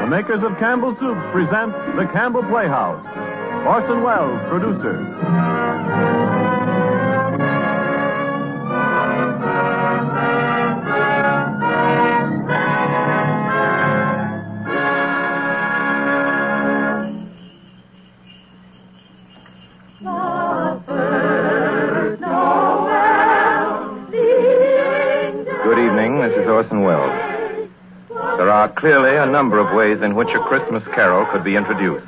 The makers of Campbell Soups present The Campbell Playhouse. Orson Welles, producer. Good evening, this is Orson Welles. There are clearly a number of ways in which a Christmas carol could be introduced.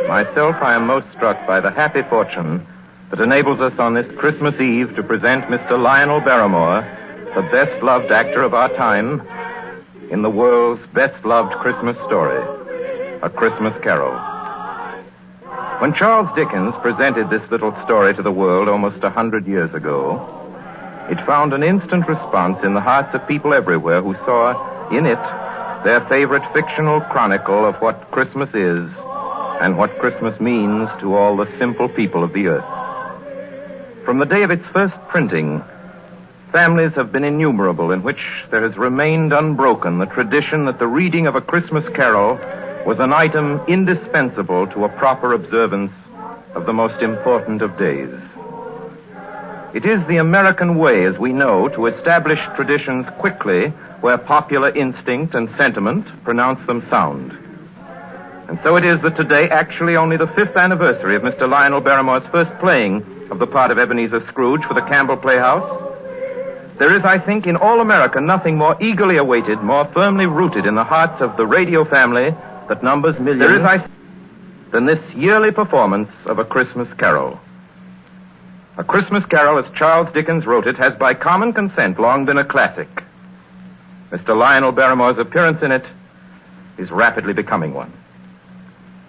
Myself, I am most struck by the happy fortune that enables us on this Christmas Eve to present Mr. Lionel Barrymore, the best-loved actor of our time, in the world's best-loved Christmas story, A Christmas Carol. When Charles Dickens presented this little story to the world almost 100 years ago, it found an instant response in the hearts of people everywhere who saw in it their favorite fictional chronicle of what Christmas is and what Christmas means to all the simple people of the earth. From the day of its first printing, families have been innumerable in which there has remained unbroken the tradition that the reading of A Christmas Carol was an item indispensable to a proper observance of the most important of days. It is the American way, as we know, to establish traditions quickly where popular instinct and sentiment pronounce them sound. And so it is that today, actually only the 5th anniversary of Mr. Lionel Barrymore's first playing of the part of Ebenezer Scrooge for the Campbell Playhouse, there is, I think, in all America nothing more eagerly awaited, more firmly rooted in the hearts of the radio family that numbers millions than this yearly performance of A Christmas Carol. A Christmas Carol, as Charles Dickens wrote it, has by common consent long been a classic. Mr. Lionel Barrymore's appearance in it is rapidly becoming one.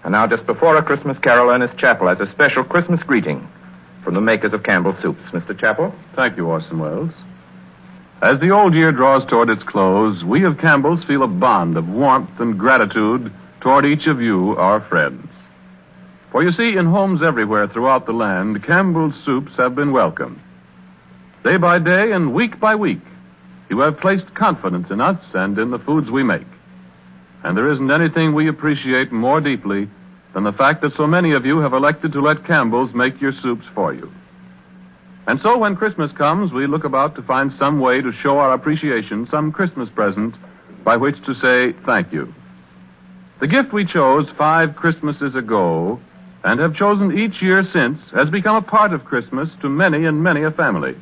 And now, just before A Christmas Carol, Ernest Chappell has a special Christmas greeting from the makers of Campbell Soups. Mr. Chappell? Thank you, Orson Welles. As the old year draws toward its close, we of Campbell's feel a bond of warmth and gratitude toward each of you, our friends. For you see, in homes everywhere throughout the land, Campbell's Soups have been welcomed. Day by day and week by week, you have placed confidence in us and in the foods we make. And there isn't anything we appreciate more deeply than the fact that so many of you have elected to let Campbell's make your soups for you. And so when Christmas comes, we look about to find some way to show our appreciation, some Christmas present by which to say thank you. The gift we chose 5 Christmases ago and have chosen each year since has become a part of Christmas to many and many a family.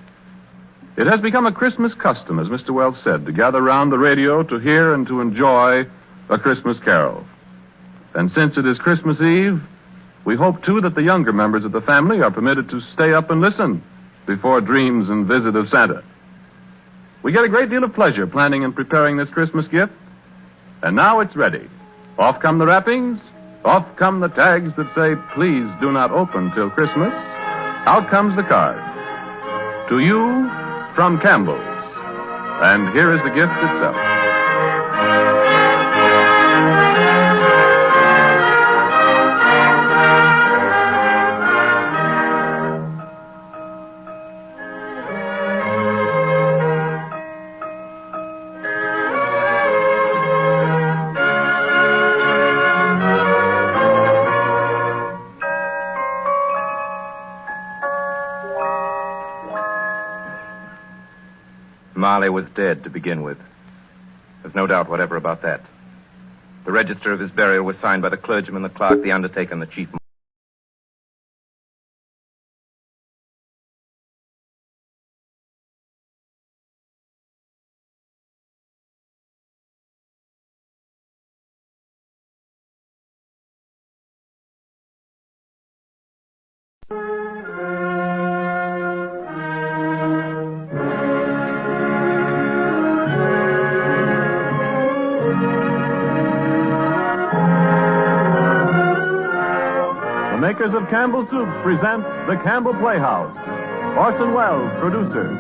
It has become a Christmas custom, as Mr. Wells said, to gather round the radio to hear and to enjoy A Christmas Carol. And since it is Christmas Eve, we hope, too, that the younger members of the family are permitted to stay up and listen before dreams and visit of Santa. We get a great deal of pleasure planning and preparing this Christmas gift, and now it's ready. Off come the wrappings, off come the tags that say, please do not open till Christmas. Out comes the card. To you, from Campbell's. And here is the gift itself. Marley was dead to begin with. There's no doubt whatever about that. The register of his burial was signed by the clergyman, the clerk, the undertaker, and the chief. The makers of Campbell Soups present The Campbell Playhouse. Orson Welles, producer.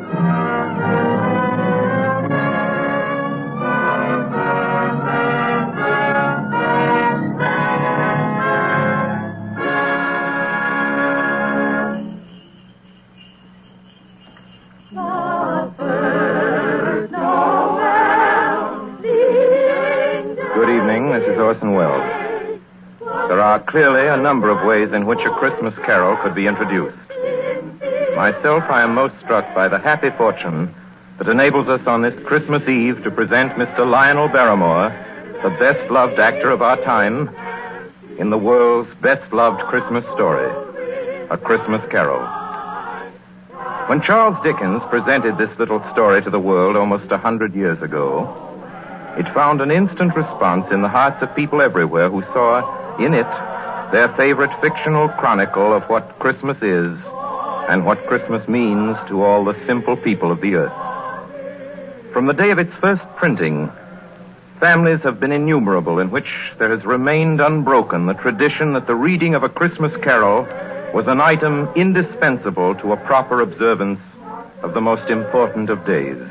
this is Orson Welles. There are clearly a number of ways in which a Christmas carol could be introduced. Myself, I am most struck by the happy fortune that enables us on this Christmas Eve to present Mr. Lionel Barrymore, the best-loved actor of our time, in the world's best-loved Christmas story, A Christmas Carol. When Charles Dickens presented this little story to the world almost 100 years ago, it found an instant response in the hearts of people everywhere who saw in it their favorite fictional chronicle of what Christmas is and what Christmas means to all the simple people of the earth. From the day of its first printing, families have been innumerable in which there has remained unbroken the tradition that the reading of A Christmas Carol was an item indispensable to a proper observance of the most important of days.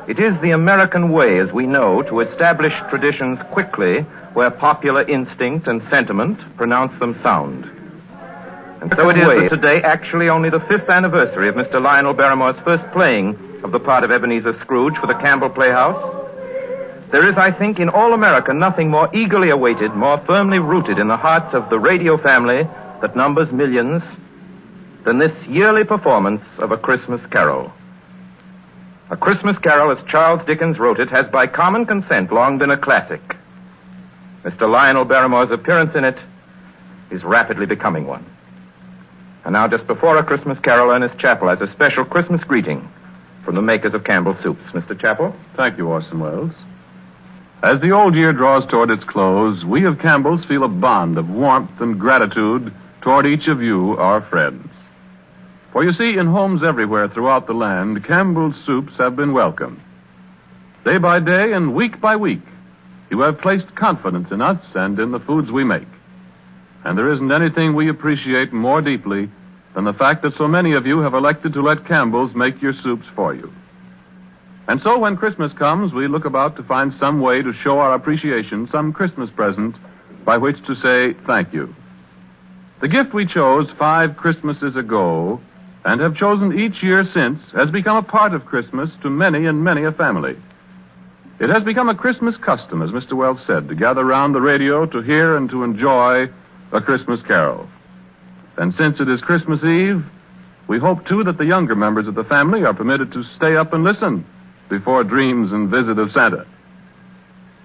It is the American way, as we know, to establish traditions quickly where popular instinct and sentiment pronounce them sound. And so it is that today, actually only the 5th anniversary of Mr. Lionel Barrymore's first playing of the part of Ebenezer Scrooge for the Campbell Playhouse, there is, I think, in all America nothing more eagerly awaited, more firmly rooted in the hearts of the radio family that numbers millions than this yearly performance of A Christmas Carol. A Christmas Carol, as Charles Dickens wrote it, has by common consent long been a classic. Mr. Lionel Barrymore's appearance in it is rapidly becoming one. And now, just before A Christmas Carol, Ernest Chappell has a special Christmas greeting from the makers of Campbell Soups. Mr. Chappell? Thank you, Orson Welles. As the old year draws toward its close, we of Campbell's feel a bond of warmth and gratitude toward each of you, our friends. For you see, in homes everywhere throughout the land, Campbell's soups have been welcomed. Day by day and week by week, you have placed confidence in us and in the foods we make. And there isn't anything we appreciate more deeply than the fact that so many of you have elected to let Campbell's make your soups for you. And so when Christmas comes, we look about to find some way to show our appreciation, some Christmas present by which to say thank you. The gift we chose 5 Christmases ago and have chosen each year since has become a part of Christmas to many and many a family. It has become a Christmas custom, as Mr. Wells said, to gather round the radio to hear and to enjoy A Christmas Carol. And since it is Christmas Eve, we hope, too, that the younger members of the family are permitted to stay up and listen before dreams and visit of Santa.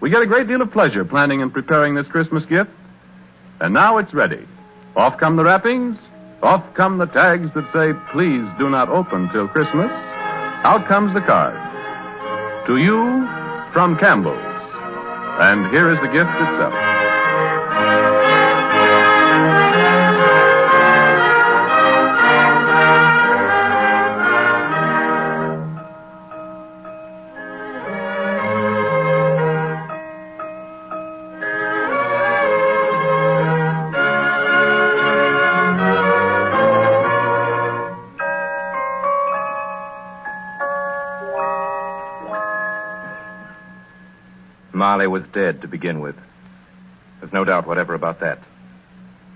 We get a great deal of pleasure planning and preparing this Christmas gift, and now it's ready. Off come the wrappings, off come the tags that say, please do not open till Christmas. Out comes the card. To you, from Campbell's. And here is the gift itself. Marley was dead to begin with. There's no doubt whatever about that.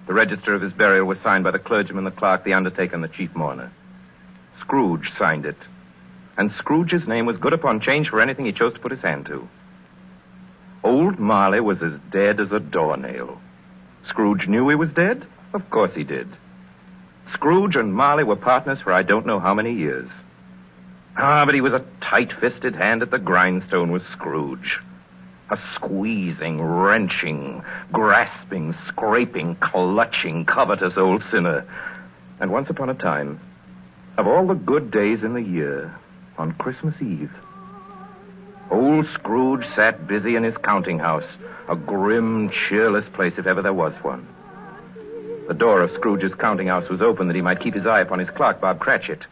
The register of his burial was signed by the clergyman, the clerk, the undertaker, and the chief mourner. Scrooge signed it. And Scrooge's name was good upon change for anything he chose to put his hand to. Old Marley was as dead as a doornail. Scrooge knew he was dead? Of course he did. Scrooge and Marley were partners for I don't know how many years. But he was a tight-fisted hand at the grindstone, was Scrooge. A squeezing, wrenching, grasping, scraping, clutching, covetous old sinner. And once upon a time, of all the good days in the year, on Christmas Eve, old Scrooge sat busy in his counting house, a grim, cheerless place if ever there was one. The door of Scrooge's counting house was open that he might keep his eye upon his clerk, Bob Cratchit,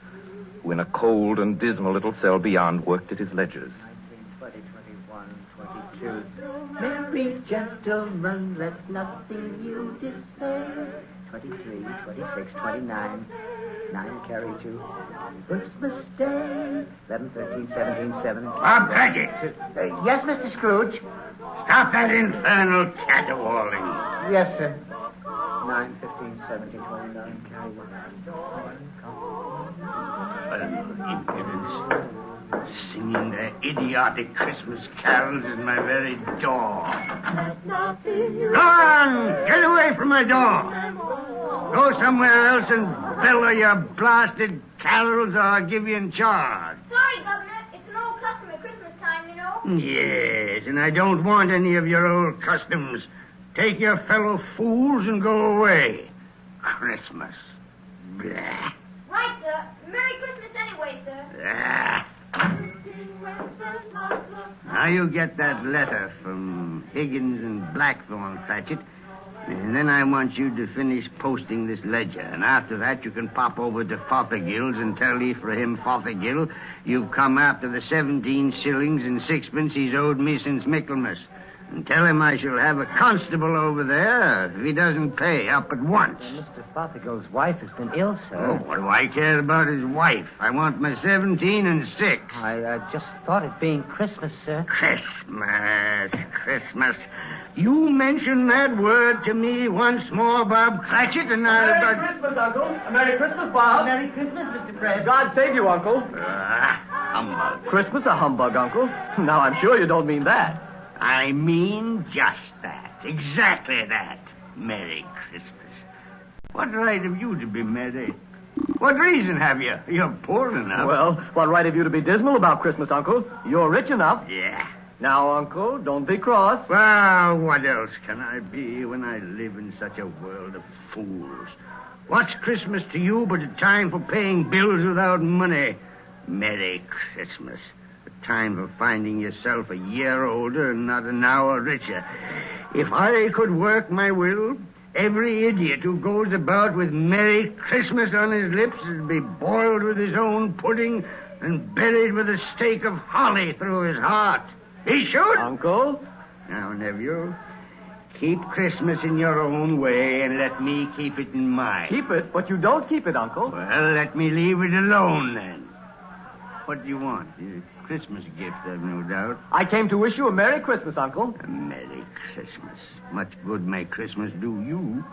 who in a cold and dismal little cell beyond worked at his ledgers. 19, 20, 21, 22. Merry gentlemen, let nothing you dismay. 23, 26, 29. 9 carry 2. Christmas Day. 11, 13, 17, 7. Bob Cratchit, Yes, Mr. Scrooge? stop that infernal caterwauling. Yes, sir. 9, 15, 17, 29, carry 1. Impudence. Singing their idiotic Christmas carols at my very door. Go on! Get away from my door! Go somewhere else and bellow your blasted carols or I'll give you in charge. Sorry, Governor. It's an old custom at Christmas time, you know. Yes, and I don't want any of your old customs. Take your fellow fools and go away. Christmas. Blah. Right, sir. Merry Christmas anyway, sir. Ah. Now you get that letter from Higgins and Blackthorn, Cratchit, and then I want you to finish posting this ledger. And after that, you can pop over to Fothergill's and tell Ephraim Fothergill you've come after the 17 shillings and sixpence he's owed me since Michaelmas. And tell him I shall have a constable over there if he doesn't pay up at once. Mr. Fothergill's wife has been ill, Oh, sir. what do I care about his wife? I want my 17 and 6. I just thought it being Christmas, sir. Christmas. You mention that word to me once more, Bob Cratchit, and I'll... Merry Christmas, Uncle. Merry Christmas, Bob. Merry Christmas, Mr. Fred. God save you, Uncle. Humbug. Christmas a humbug, Uncle. Now, I'm sure you don't mean that. I mean just that. Exactly that. Merry Christmas. What right have you to be merry? What reason have you? You're poor enough. Well, what right have you to be dismal about Christmas, Uncle? You're rich enough. Yeah. Now, Uncle, don't be cross. Well, what else can I be when I live in such a world of fools? What's Christmas to you but a time for paying bills without money? Merry Christmas. A time for finding yourself a year older and not an hour richer. If I could work my will, every idiot who goes about with Merry Christmas on his lips would be boiled with his own pudding and buried with a stake of holly through his heart. He should. Uncle? Now, nephew, keep Christmas in your own way and let me keep it in mine. Keep it, but you don't keep it, Uncle. Well, let me leave it alone, then. What do you want? A Christmas gift, I've no doubt. I came to wish you a Merry Christmas, Uncle. A Merry Christmas. Much good may Christmas do you.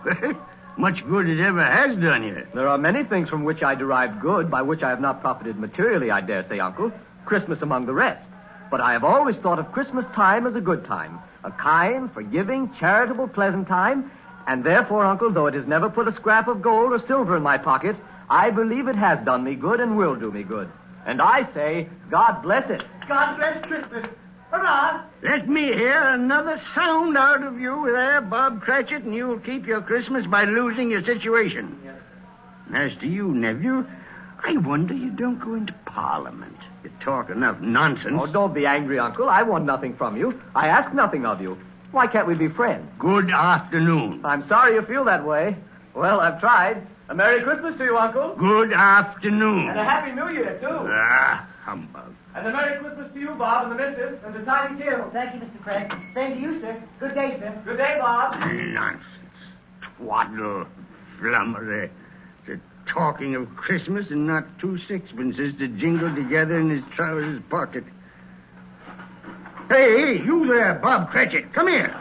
Much good it ever has done you. There are many things from which I derive good, by which I have not profited materially, I dare say, Uncle. Christmas among the rest. But I have always thought of Christmas time as a good time. A kind, forgiving, charitable, pleasant time. And therefore, Uncle, though it has never put a scrap of gold or silver in my pocket, I believe it has done me good and will do me good. And I say, God bless it. God bless Christmas. Hurrah! Let me hear another sound out of you there, Bob Cratchit, and you'll keep your Christmas by losing your situation. Yes. As to you, nephew, I wonder you don't go into Parliament. You talk enough nonsense. Oh, don't be angry, Uncle. I want nothing from you. I ask nothing of you. Why can't we be friends? Good afternoon. I'm sorry you feel that way. Well, I've tried. A Merry Christmas to you, Uncle. Good afternoon. And a Happy New Year, too. Ah, humbug. And a Merry Christmas to you, Bob, and the missus, and to Tiny Tim. Thank you, Mr. Craig. Same to you, sir. Good day, sir. Good day, Bob. Nonsense. Twaddle. Flummery. The talking of Christmas and not 2 sixpences to jingle together in his trousers pocket. Hey, you there, Bob Cratchit. Come here.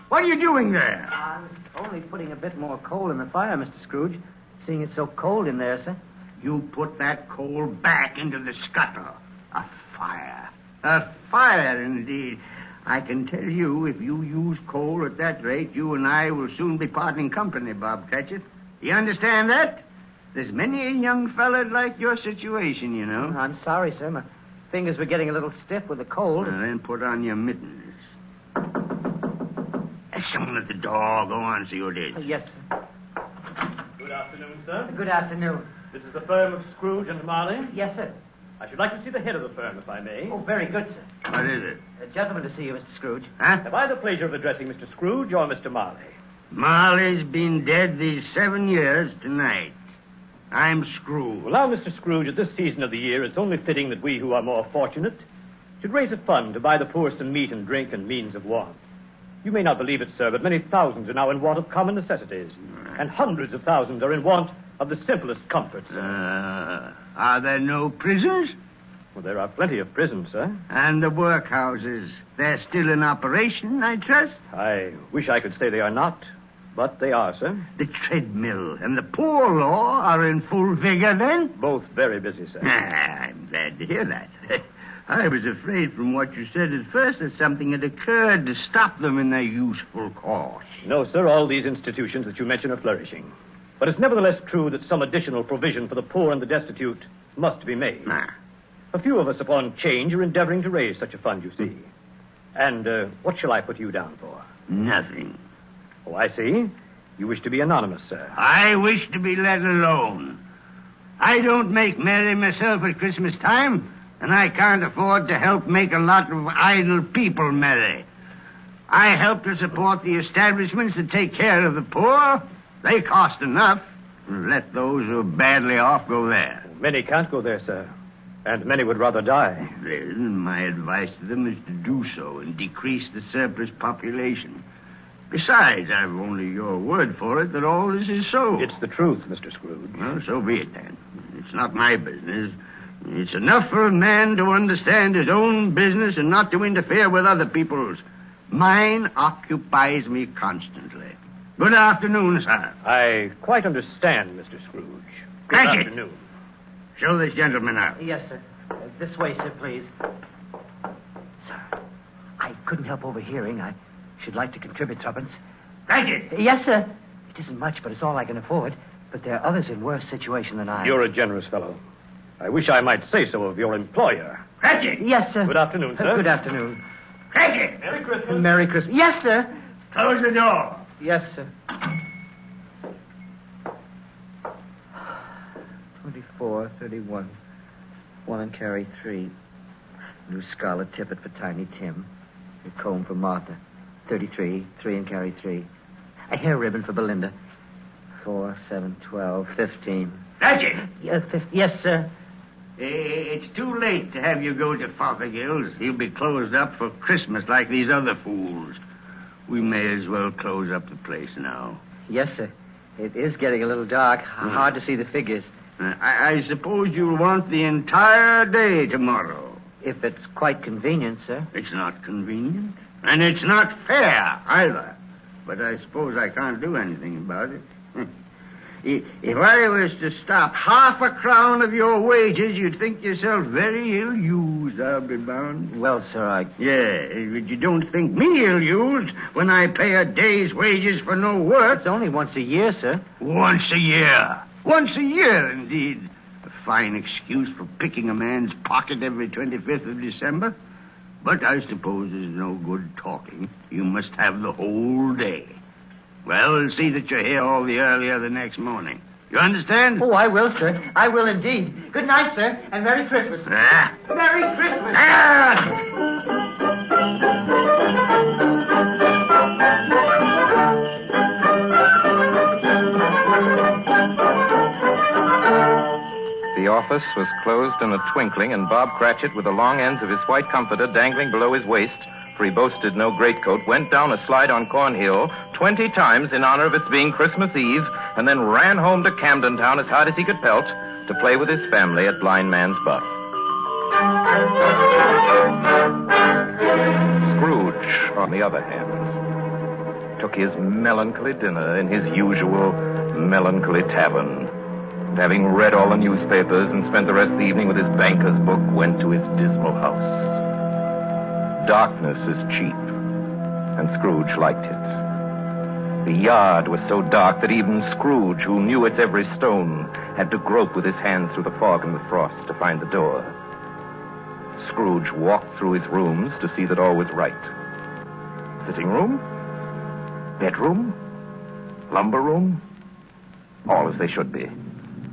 What are you doing there? I was only putting a bit more coal in the fire, Mr. Scrooge. Seeing it's so cold in there, sir. You put that coal back into the scuttle. A fire. A fire, indeed. I can tell you, if you use coal at that rate, you and I will soon be parting company, Bob Cratchit. You understand that? There's many a young fella like your situation, you know. I'm sorry, sir. My fingers were getting a little stiff with the cold. Well, then put on your mittens. There's someone at the door. Go on, see who it is. Yes, sir. Good afternoon, sir. Good afternoon. This is the firm of Scrooge and Marley. Yes, sir. I should like to see the head of the firm, if I may. Oh, very good, sir. What is it? A gentleman to see you, Mr. Scrooge. Huh? Have I the pleasure of addressing Mr. Scrooge or Mr. Marley? Marley's been dead these 7 years tonight. I'm Scrooge. Well, now, Mr. Scrooge, at this season of the year, it's only fitting that we who are more fortunate should raise a fund to buy the poor some meat and drink and means of want. You may not believe it, sir, but many thousands are now in want of common necessities. And hundreds of thousands are in want of the simplest comforts. Are there no prisons? Well, there are plenty of prisons, sir. And the workhouses. They're still in operation, I trust? I wish I could say they are not. But they are, sir. The treadmill and the poor law are in full vigor then? Both very busy, sir. I'm glad to hear that. I was afraid from what you said at first that something had occurred to stop them in their useful course. No, sir, all these institutions that you mention are flourishing. But it's nevertheless true that some additional provision for the poor and the destitute must be made. A few of us upon change are endeavoring to raise such a fund, you see. And what shall I put you down for? Nothing. Oh, I see. You wish to be anonymous, sir. I wish to be let alone. I don't make merry myself at Christmas time, and I can't afford to help make a lot of idle people merry. I help to support the establishments that take care of the poor. They cost enough. Let those who are badly off go there. Many can't go there, sir. And many would rather die. Then my advice to them is to do so and decrease the surplus population. Besides, I've only your word for it that all this is so. It's the truth, Mr. Scrooge. Well, so be it then. It's not my business. It's enough for a man to understand his own business and not to interfere with other people's. Mine occupies me constantly. Good afternoon, sir. I quite understand, Mr. Scrooge. Good Cratchit. afternoon. Show this gentleman out. Yes, sir. This way, sir, please. Sir, I couldn't help overhearing. I should like to contribute tuppence. Cratchit! Yes, sir. It isn't much, but it's all I can afford. But there are others in worse situation than I. You're a generous fellow. I wish I might say so of your employer. Cratchit! Yes, sir. Good afternoon, sir. Good afternoon. Cratchit! Merry Christmas. Merry Christmas. Yes, sir. Close the door. Yes, sir. 24, 31. 1 and carry 3. New scarlet tippet for Tiny Tim. A comb for Martha. 33. 3 and carry 3. A hair ribbon for Belinda. 4, 7, 12, 15. Cratchit! Yes, sir. It's too late to have you go to Fothergill's. He'll be closed up for Christmas like these other fools. We may as well close up the place now. Yes, sir. It is getting a little dark. Hard to see the figures. I suppose you'll want the entire day tomorrow. If it's quite convenient, sir. It's not convenient. And it's not fair, either. But I suppose I can't do anything about it. If I was to stop half a crown of your wages, you'd think yourself very ill-used, I'll be bound. Well, sir, Yeah, but you don't think me ill-used when I pay a day's wages for no work. It's only once a year, sir. Once a year. Once a year, indeed. A fine excuse for picking a man's pocket every 25th of December. But I suppose there's no good talking. You must have the whole day. Well, see that you're here all the earlier the next morning. You understand? Oh, I will, sir. I will indeed. Good night, sir, and Merry Christmas. Merry Christmas. The office was closed in a twinkling, and Bob Cratchit, with the long ends of his white comforter dangling below his waist, for he boasted no greatcoat, went down a slide on Cornhill 20 times in honor of its being Christmas Eve, and then ran home to Camden Town as hard as he could pelt to play with his family at Blind Man's Buff. Scrooge, on the other hand, took his melancholy dinner in his usual melancholy tavern. And having read all the newspapers and spent the rest of the evening with his banker's book, went to his dismal house. Darkness is cheap, and Scrooge liked it. The yard was so dark that even Scrooge, who knew its every stone, had to grope with his hands through the fog and the frost to find the door. Scrooge walked through his rooms to see that all was right. Sitting room, bedroom, lumber room, all as they should be.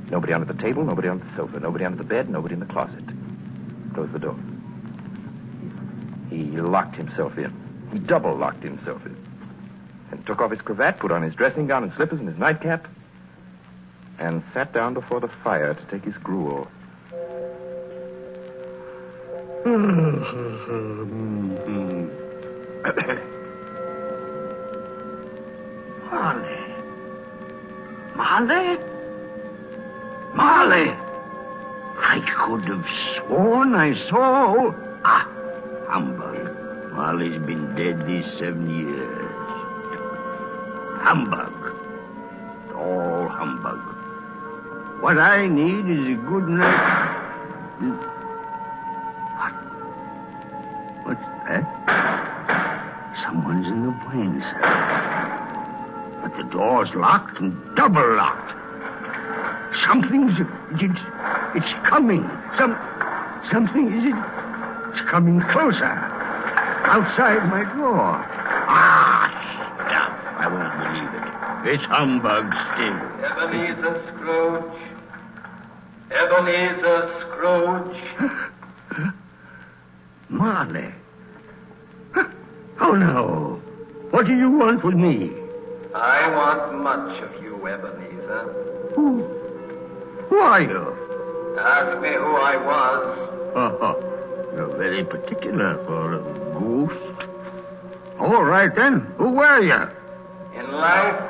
Nobody under the table, nobody under the sofa, nobody under the bed, nobody in the closet. Close the door. He locked himself in. He double-locked himself in. And took off his cravat, put on his dressing gown and slippers and his nightcap, and sat down before the fire to take his gruel. Marley! I could have sworn I saw... Humbug. Marley's been dead these 7 years. Humbug. All humbug. What I need is a good night. What's that? Someone's in the plane, sir. But the door's locked and double locked. It's coming. Something is it's coming closer. Outside my door. Stuff. I won't believe it. It's humbug still. Ebenezer Scrooge. Ebenezer Scrooge. Marley. Oh, no. What do you want with me? I want much of you, Ebenezer. Who are you? Ask me who I was. Oh, you're very particular for a ghost. All right, then. Who were you? In life,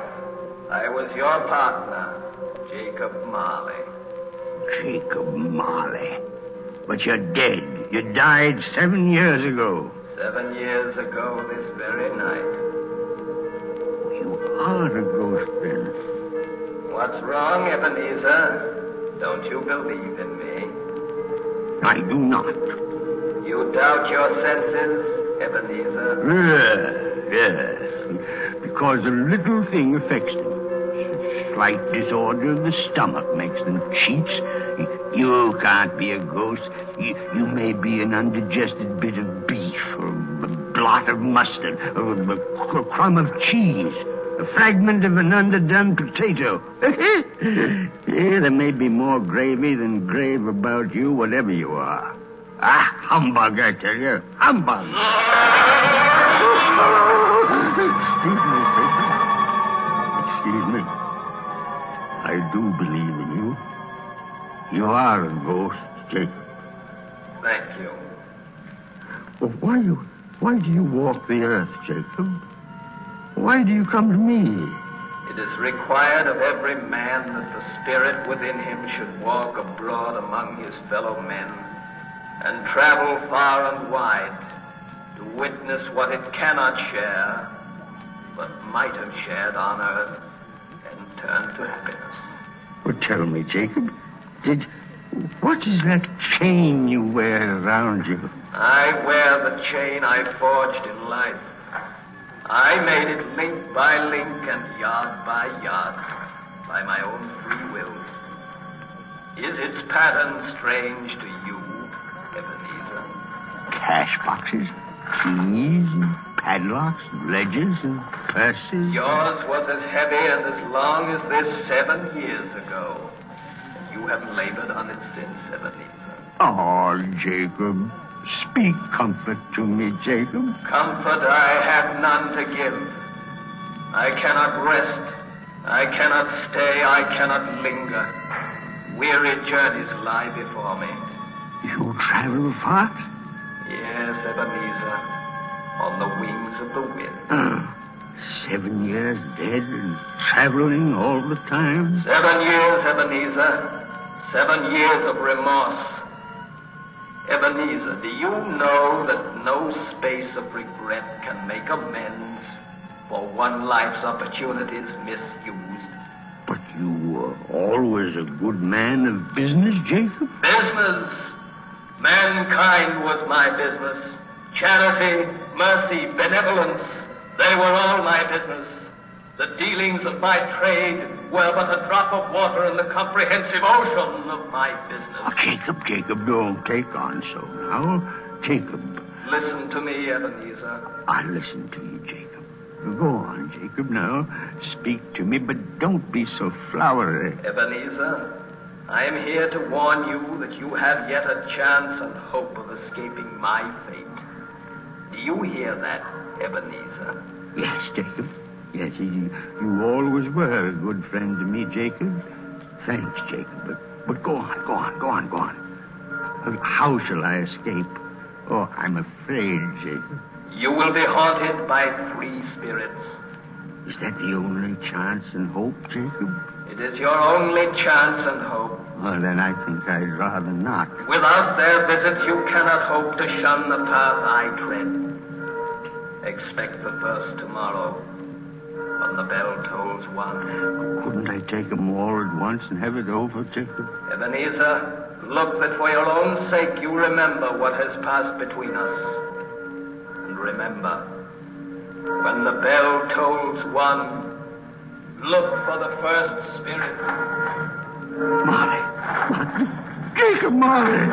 I was your partner, Jacob Marley. Jacob Marley. But you're dead. You died 7 years ago. 7 years ago this very night. You are a ghost, then. What's wrong, Ebenezer? Don't you believe in me? I do not. You doubt your senses, Ebenezer? Yes. Because a little thing affects them. Slight disorder of the stomach makes them cheats. You can't be a ghost. You may be an undigested bit of beef, or a blot of mustard, or a crumb of cheese, a fragment of an underdone potato. There may be more gravy than grave about you, whatever you are. Humbug, I tell you. Humbug. Excuse me. I do believe in you. You are a ghost, Jacob. Thank you. Well, why do you walk the earth, Jacob? Why do you come to me? It is required of every man that the spirit within him should walk abroad among his fellow men and travel far and wide to witness what it cannot share, but might have shared on earth and turn to happiness. Well, tell me, Jacob, what is that chain you wear around you? I wear the chain I forged in life. I made it link by link and yard by yard by my own free will. Is its pattern strange to you, Ebenezer? Cash boxes, keys, and padlocks, and ledgers, and purses. Yours was as heavy and as long as this 7 years ago. You have labored on it since, Ebenezer. Oh, Jacob. Speak comfort to me, Jacob. Comfort I have none to give. I cannot rest. I cannot stay. I cannot linger. Weary journeys lie before me. You travel far? Yes, Ebenezer. On the wings of the wind. 7 years dead and traveling all the time? 7 years, Ebenezer. 7 years of remorse. Ebenezer, do you know that no space of regret can make amends for one life's opportunities misused? But you were always a good man of business, Jacob? Business? Mankind was my business. Charity, mercy, benevolence, they were all my business. The dealings of my trade were but a drop of water in the comprehensive ocean of my business. Oh, Jacob, don't take on so now. Jacob. Listen to me, Ebenezer. I listen to you, Jacob. Go on, Jacob, now. Speak to me, but don't be so flowery. Ebenezer, I am here to warn you that you have yet a chance and hope of escaping my fate. Do you hear that, Ebenezer? Yes, Jacob. Yes, you always were a good friend to me, Jacob. Thanks, Jacob. But go on. How shall I escape? Oh, I'm afraid, Jacob. You will be haunted by 3 spirits. Is that the only chance and hope, Jacob? It is your only chance and hope. Well, then I think I'd rather not. Without their visit, you cannot hope to shun the path I tread. Expect the first tomorrow. when the bell tolls one. Couldn't I take them all at once and have it over, Jacob? Ebenezer, look that for your own sake you remember what has passed between us. And remember, when the bell tolls one, look for the first spirit. Marley! Jacob, Marley!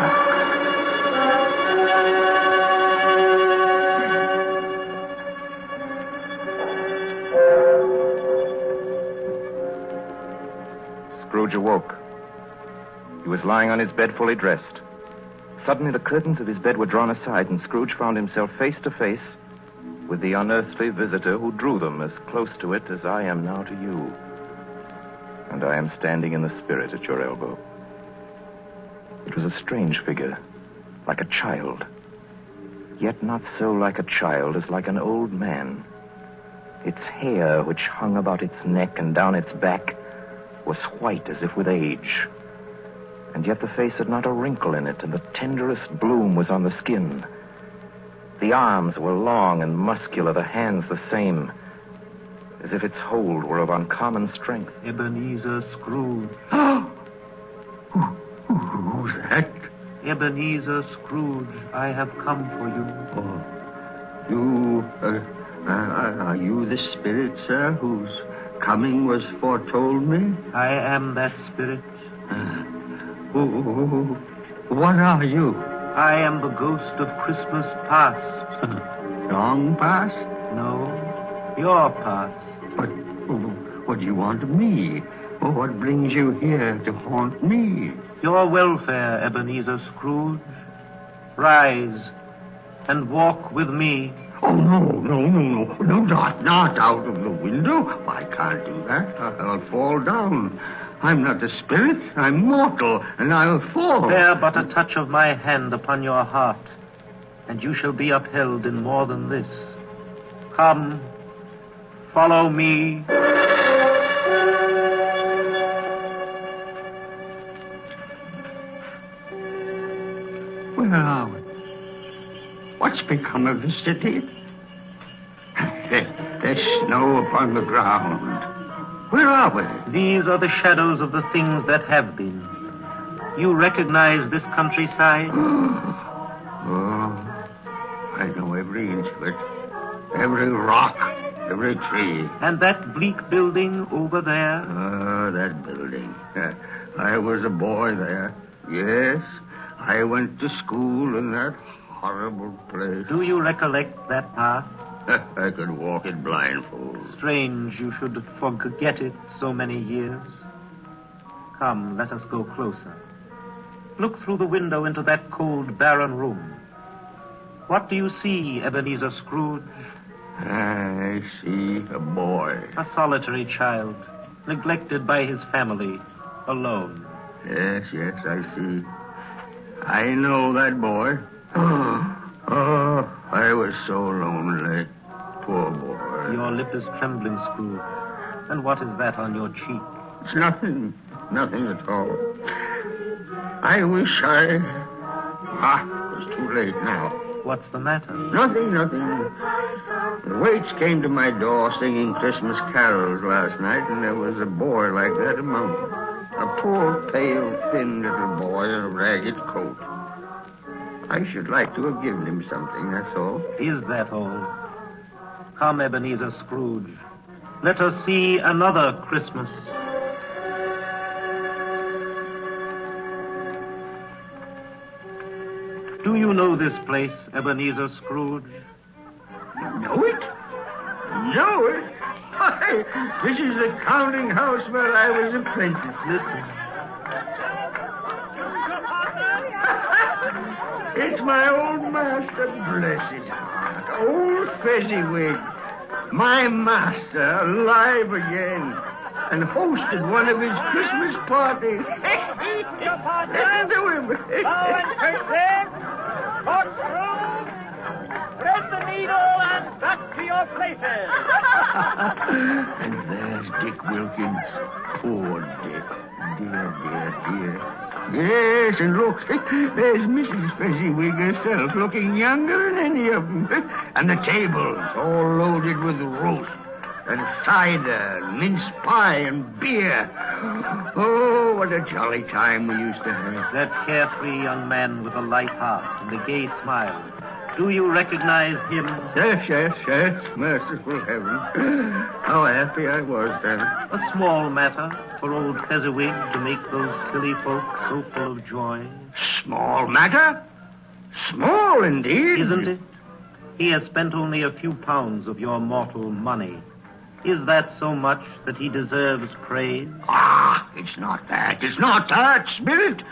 Scrooge awoke. He was lying on his bed fully dressed. Suddenly the curtains of his bed were drawn aside, and Scrooge found himself face to face with the unearthly visitor who drew them as close to it as I am now to you. And I am standing in the spirit at your elbow. It was a strange figure, like a child. Yet not so like a child as like an old man. Its hair, which hung about its neck and down its back, was white as if with age. And yet the face had not a wrinkle in it, and the tenderest bloom was on the skin. The arms were long and muscular, the hands the same, as if its hold were of uncommon strength. Ebenezer Scrooge. Who's that? Ebenezer Scrooge, I have come for you. Are you the spirit, sir, whose coming was foretold me? I am that spirit. What are you? I am the ghost of Christmas past. Long past? No, your past. What do you want of me? What brings you here to haunt me? Your welfare, Ebenezer Scrooge. Rise and walk with me. Oh, no, not out of the window. I can't do that. I'll fall down. I'm not a spirit. I'm mortal, and I'll fall. Bear but a touch of my hand upon your heart, and you shall be upheld in more than this. Come, follow me. Where are we? What's become of the city? There's snow upon the ground. Where are we? These are the shadows of the things that have been. You recognize this countryside? I know every inch of it. Every rock, every tree. And that bleak building over there? That building. I was a boy there. Yes, I went to school in that horrible place. Do you recollect that path? I could walk it blindfold. Strange you should forget it so many years. Come, let us go closer. Look through the window into that cold, barren room. What do you see, Ebenezer Scrooge? I see a boy. A solitary child, neglected by his family, alone. Yes, I see. I know that boy. I was so lonely. Poor boy. Your lip is trembling, Scrooge. And what is that on your cheek? It's nothing at all. I wish it was too late now. What's the matter? Nothing. The waits came to my door singing Christmas carols last night, and there was a boy like that among them. A poor, pale, thin little boy in a ragged coat. I should like to have given him something, that's all. Is that all? Come, Ebenezer Scrooge. Let us see another Christmas. Do you know this place, Ebenezer Scrooge? Know it? Why, this is the counting house where I was apprentice. Listen. It's my old master, bless his heart. Old Fezziwig. My master, alive again. And hosted one of his Christmas parties. Listen to him. and curses, corkscrew, thread the needle, and back to your places. And there's Dick Wilkins. Poor Dick. Dear. Yes, and look, there's Mrs. Fezziwig herself, looking younger than any of them. And the tables all loaded with roast. and cider, and mince pie, and beer. Oh, what a jolly time we used to have. That carefree young man with a light heart and a gay smile. Do you recognize him? Yes. Merciful heaven. How happy I was then. A small matter for old Fezziwig to make those silly folk so full of joy. Small matter? Small indeed. Isn't it? He has spent only a few pounds of your mortal money. Is that so much that he deserves praise? It's not that, Spirit.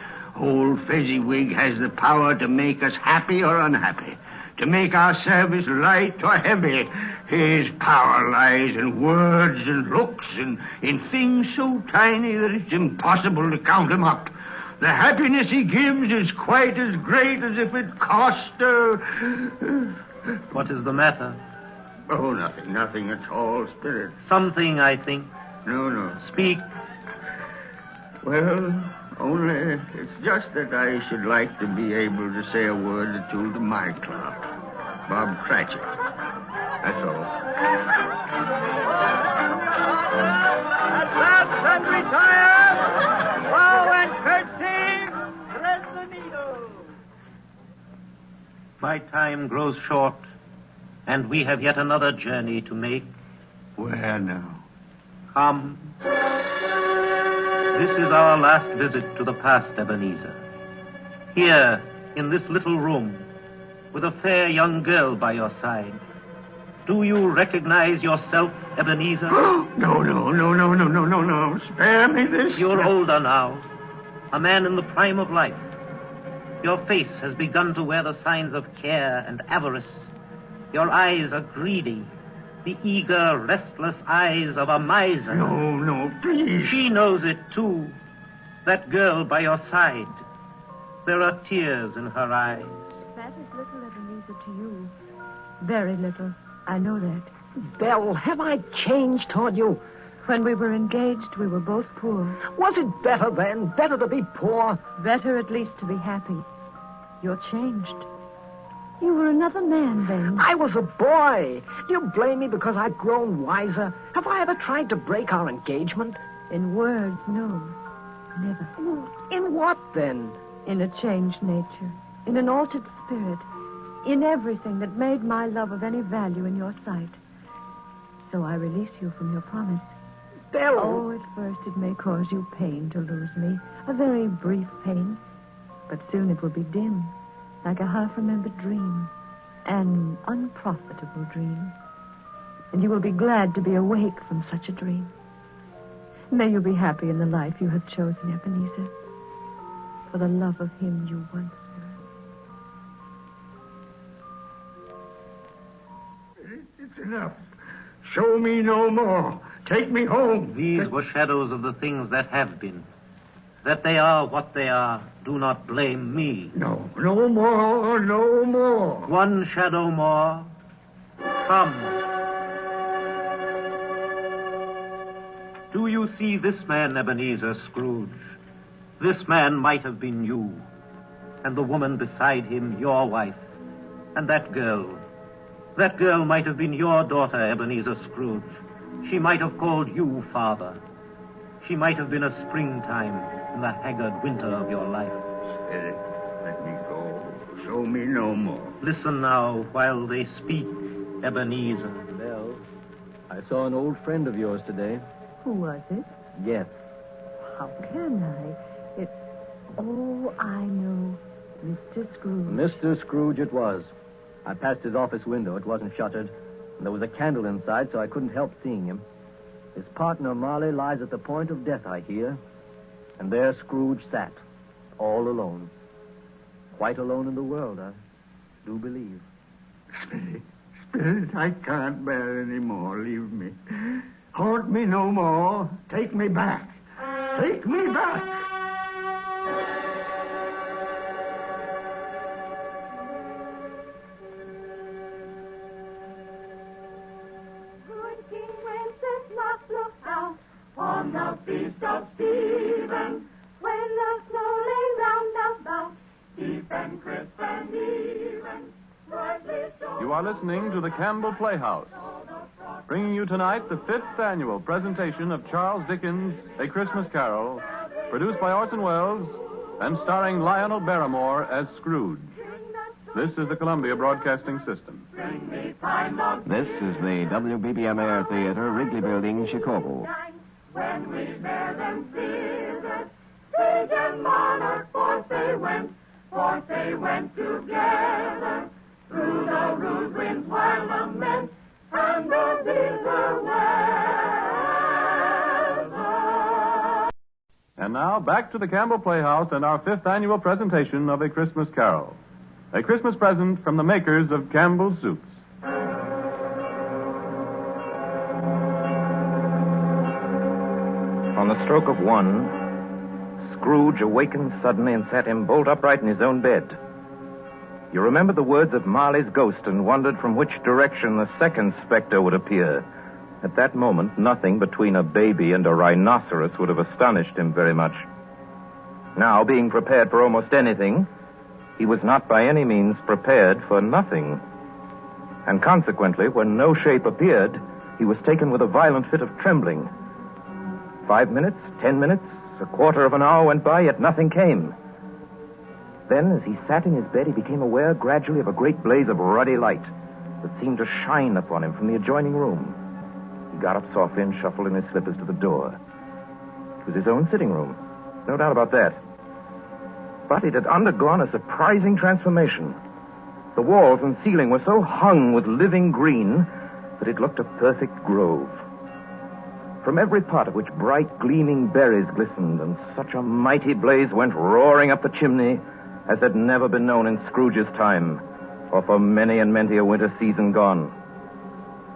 Old Fezziwig has the power to make us happy or unhappy, to make our service light or heavy. His power lies in words and looks and in things so tiny that it's impossible to count them up. The happiness he gives is quite as great as if it cost What is the matter? Oh, nothing at all, Spirit. Something, I think. No. Speak. Well, only it's just that I should like to be able to say a word or two to my clerk, Bob Cratchit. That's all. Advance and retire! Bow and curtsy! Thread the needle! My time grows short, and we have yet another journey to make. Where now? Come. This is our last visit to the past, Ebenezer. Here, in this little room, with a fair young girl by your side. Do you recognize yourself, Ebenezer? No. Spare me this. You're older now, a man in the prime of life. Your face has begun to wear the signs of care and avarice. Your eyes are greedy, the eager, restless eyes of a miser. No, please. She knows it, too. That girl by your side. There are tears in her eyes. That is little, Ebenezer, to you. Very little. I know that. Belle, have I changed toward you? When we were engaged, we were both poor. Was it better then? Better to be poor? Better at least to be happy. You're changed. You were another man then. I was a boy. Do you blame me because I've grown wiser? Have I ever tried to break our engagement? In words, no. Never. In what, then? In a changed nature. In an altered spirit. In everything that made my love of any value in your sight. So I release you from your promise. Belle! Oh, at first it may cause you pain to lose me. A very brief pain. But soon it will be dim. Like a half-remembered dream. An unprofitable dream. And you will be glad to be awake from such a dream. May you be happy in the life you have chosen, Ebenezer. For the love of him you once were. It's enough. Show me no more. Take me home. These were shadows of the things that have been. That they are what they are. Do not blame me. No more. One shadow more. Come. Do you see this man, Ebenezer Scrooge? This man might have been you. And the woman beside him, your wife. And that girl might have been your daughter, Ebenezer Scrooge. She might have called you father. She might have been a springtime in the haggard winter of your life. Spirit, let me go. Show me no more. Listen now while they speak, Ebenezer. Belle, I saw an old friend of yours today. Who was it? Yes. How can I? Oh, I know. Mr. Scrooge. Mr. Scrooge it was. I passed his office window. It wasn't shuttered. And there was a candle inside, so I couldn't help seeing him. His partner, Marley, lies at the point of death, I hear. And there Scrooge sat, all alone. Quite alone in the world, I do believe. Spirit, I can't bear any more. Leave me. Haunt me no more. Take me back. Take me back. On the feast of Stephen, when the snow lay round about, deep and crisp and even, brightly shone. You are listening to the Campbell Playhouse, bringing you tonight the 5th annual presentation of Charles Dickens' A Christmas Carol, produced by Orson Welles and starring Lionel Barrymore as Scrooge. This is the Columbia Broadcasting System. This is the WBBM Air Theater, Wrigley Building, Chicago. When we bear them thither, sage and monarch, forth they went together, through the rude winds wild lament, and the bitter weather. And now, back to the Campbell Playhouse and our 5th annual presentation of A Christmas Carol. A Christmas present from the makers of Campbell's Soups. On the stroke of 1, Scrooge awakened suddenly and sat him bolt upright in his own bed. You remembered the words of Marley's ghost and wondered from which direction the second specter would appear. At that moment, nothing between a baby and a rhinoceros would have astonished him very much. Now, being prepared for almost anything, he was not by any means prepared for nothing. And consequently, when no shape appeared, he was taken with a violent fit of trembling. 5 minutes, 10 minutes, a quarter of an hour went by, yet nothing came. Then, as he sat in his bed, he became aware gradually of a great blaze of ruddy light that seemed to shine upon him from the adjoining room. He got up softly and shuffled in his slippers to the door. It was his own sitting room, no doubt about that. But it had undergone a surprising transformation. The walls and ceiling were so hung with living green that it looked a perfect grove, from every part of which bright, gleaming berries glistened, and such a mighty blaze went roaring up the chimney as had never been known in Scrooge's time, or for many and many a winter season gone.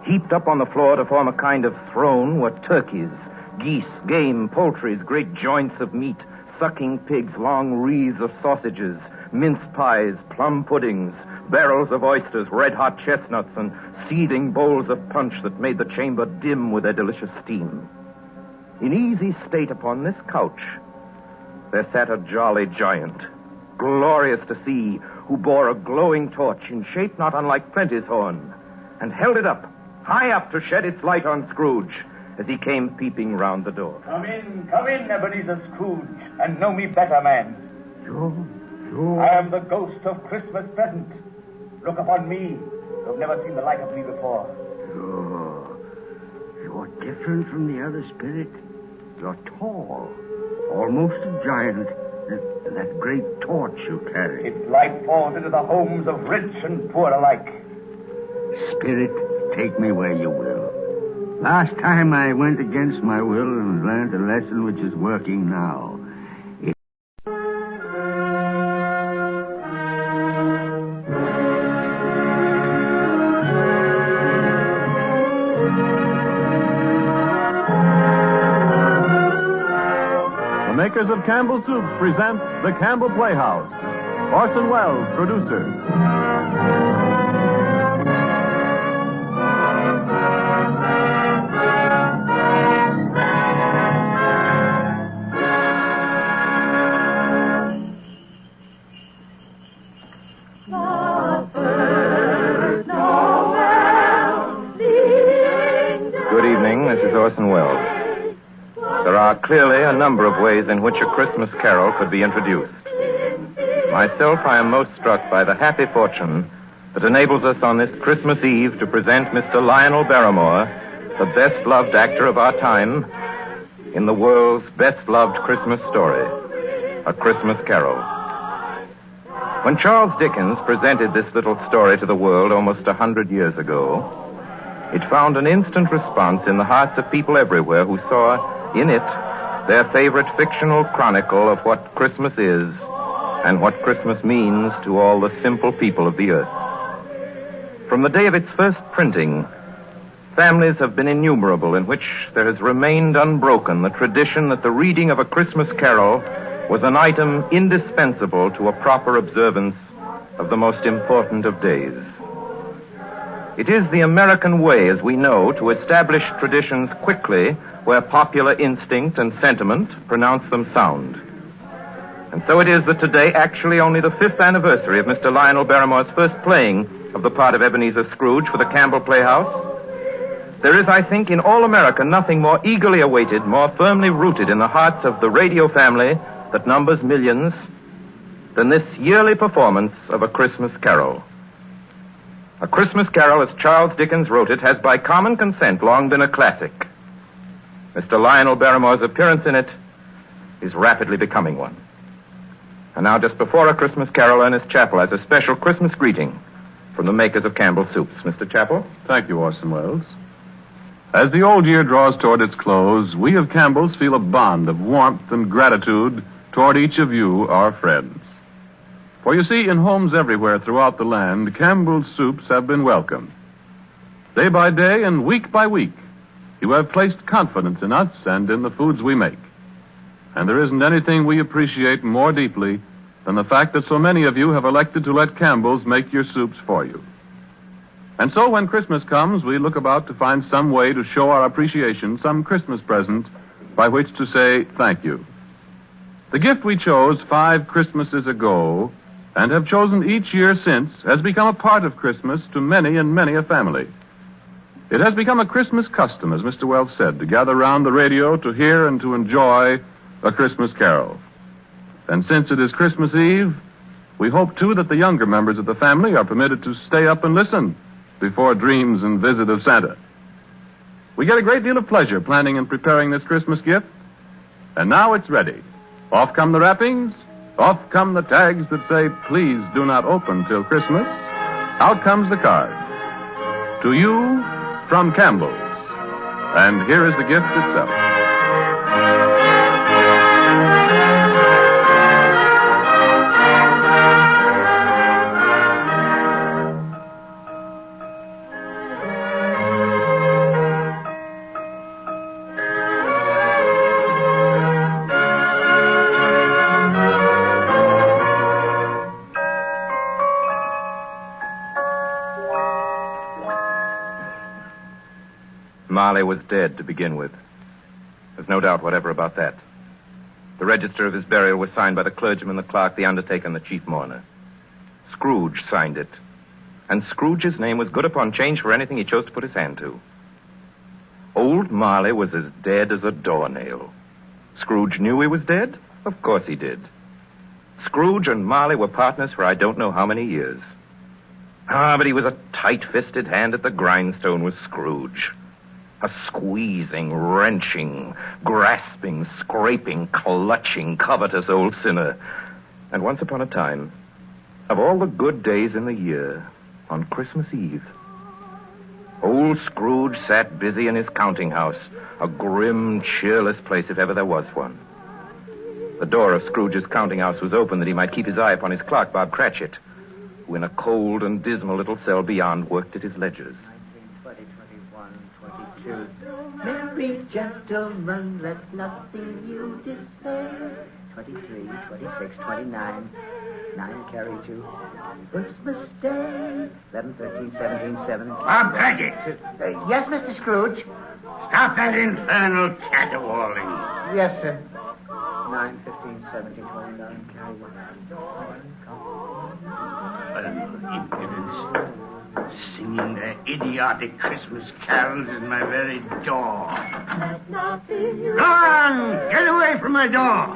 Heaped up on the floor to form a kind of throne were turkeys, geese, game, poultries, great joints of meat, sucking pigs, long wreaths of sausages, mince pies, plum puddings, barrels of oysters, red-hot chestnuts, and seething bowls of punch that made the chamber dim with their delicious steam. In easy state upon this couch, there sat a jolly giant, glorious to see, who bore a glowing torch in shape not unlike Plenty's horn, and held it up, high up to shed its light on Scrooge as he came peeping round the door. Come in, Ebenezer Scrooge, and know me better, man. You? I am the ghost of Christmas present. Look upon me. You've never seen the like of me before. You're different from the other spirit. You're tall, almost a giant. That great torch you carry. Its light falls into the homes of rich and poor alike. Spirit, take me where you will. Last time I went against my will and learned a lesson which is working now. The makers of Campbell Soups present the Campbell Playhouse. Orson Welles, producer. Good evening, this is Orson Welles. There are clearly a number of ways in which A Christmas Carol could be introduced. Myself, I am most struck by the happy fortune that enables us on this Christmas Eve to present Mr. Lionel Barrymore, the best-loved actor of our time, in the world's best-loved Christmas story, A Christmas Carol. When Charles Dickens presented this little story to the world almost 100 years ago, it found an instant response in the hearts of people everywhere who saw in it their favorite fictional chronicle of what Christmas is and what Christmas means to all the simple people of the earth. From the day of its first printing, families have been innumerable in which there has remained unbroken the tradition that the reading of A Christmas Carol was an item indispensable to a proper observance of the most important of days. It is the American way, as we know, to establish traditions quickly where popular instinct and sentiment pronounce them sound. And so it is that today, actually only the 5th anniversary of Mr. Lionel Barrymore's first playing of the part of Ebenezer Scrooge for the Campbell Playhouse, There is, I think, in all America nothing more eagerly awaited, more firmly rooted in the hearts of the radio family that numbers millions than this yearly performance of A Christmas Carol. A Christmas Carol, as Charles Dickens wrote it, has by common consent long been a classic. Mr. Lionel Barrymore's appearance in it is rapidly becoming one. And now, just before A Christmas Carol, Ernest Chappell has a special Christmas greeting from the makers of Campbell's Soups. Mr. Chappell? Thank you, Orson Welles. As the old year draws toward its close, we of Campbell's feel a bond of warmth and gratitude toward each of you, our friends. For you see, in homes everywhere throughout the land, Campbell's Soups have been welcomed. Day by day and week by week, you have placed confidence in us and in the foods we make. And there isn't anything we appreciate more deeply than the fact that so many of you have elected to let Campbell's make your soups for you. And so when Christmas comes, we look about to find some way to show our appreciation, some Christmas present by which to say thank you. The gift we chose 5 Christmases ago and have chosen each year since has become a part of Christmas to many and many a family. It has become a Christmas custom, as Mr. Wells said, to gather round the radio to hear and to enjoy A Christmas Carol. And since it is Christmas Eve, we hope, too, that the younger members of the family are permitted to stay up and listen before dreams and visit of Santa. We get a great deal of pleasure planning and preparing this Christmas gift, and now it's ready. Off come the wrappings, off come the tags that say, please do not open till Christmas. Out comes the card. To you, from Campbell's. And here is the gift itself. Marley was dead to begin with. There's no doubt whatever about that. The register of his burial was signed by the clergyman, the clerk, the undertaker, and the chief mourner. Scrooge signed it. And Scrooge's name was good upon change for anything he chose to put his hand to. Old Marley was as dead as a doornail. Scrooge knew he was dead? Of course he did. Scrooge and Marley were partners for I don't know how many years. But he was a tight-fisted hand at the grindstone, was Scrooge. A squeezing, wrenching, grasping, scraping, clutching, covetous old sinner. And once upon a time, of all the good days in the year, on Christmas Eve, old Scrooge sat busy in his counting house, a grim, cheerless place if ever there was one. The door of Scrooge's counting house was open that he might keep his eye upon his clerk, Bob Cratchit, who in a cold and dismal little cell beyond worked at his ledgers. 19, 20, 21, 22. Merry gentlemen, let nothing you dismay. 23, 26, 29. 9 carry 2. Christmas Day. 11, 13, 17, 7. Bob Cratchit. Yes, Mr. Scrooge? Stop that infernal caterwauling. Yes, sir. 9, 15, 17, 29, carry 1. Impudence. Singing their idiotic Christmas carols at my very door. Go on! Get away from my door!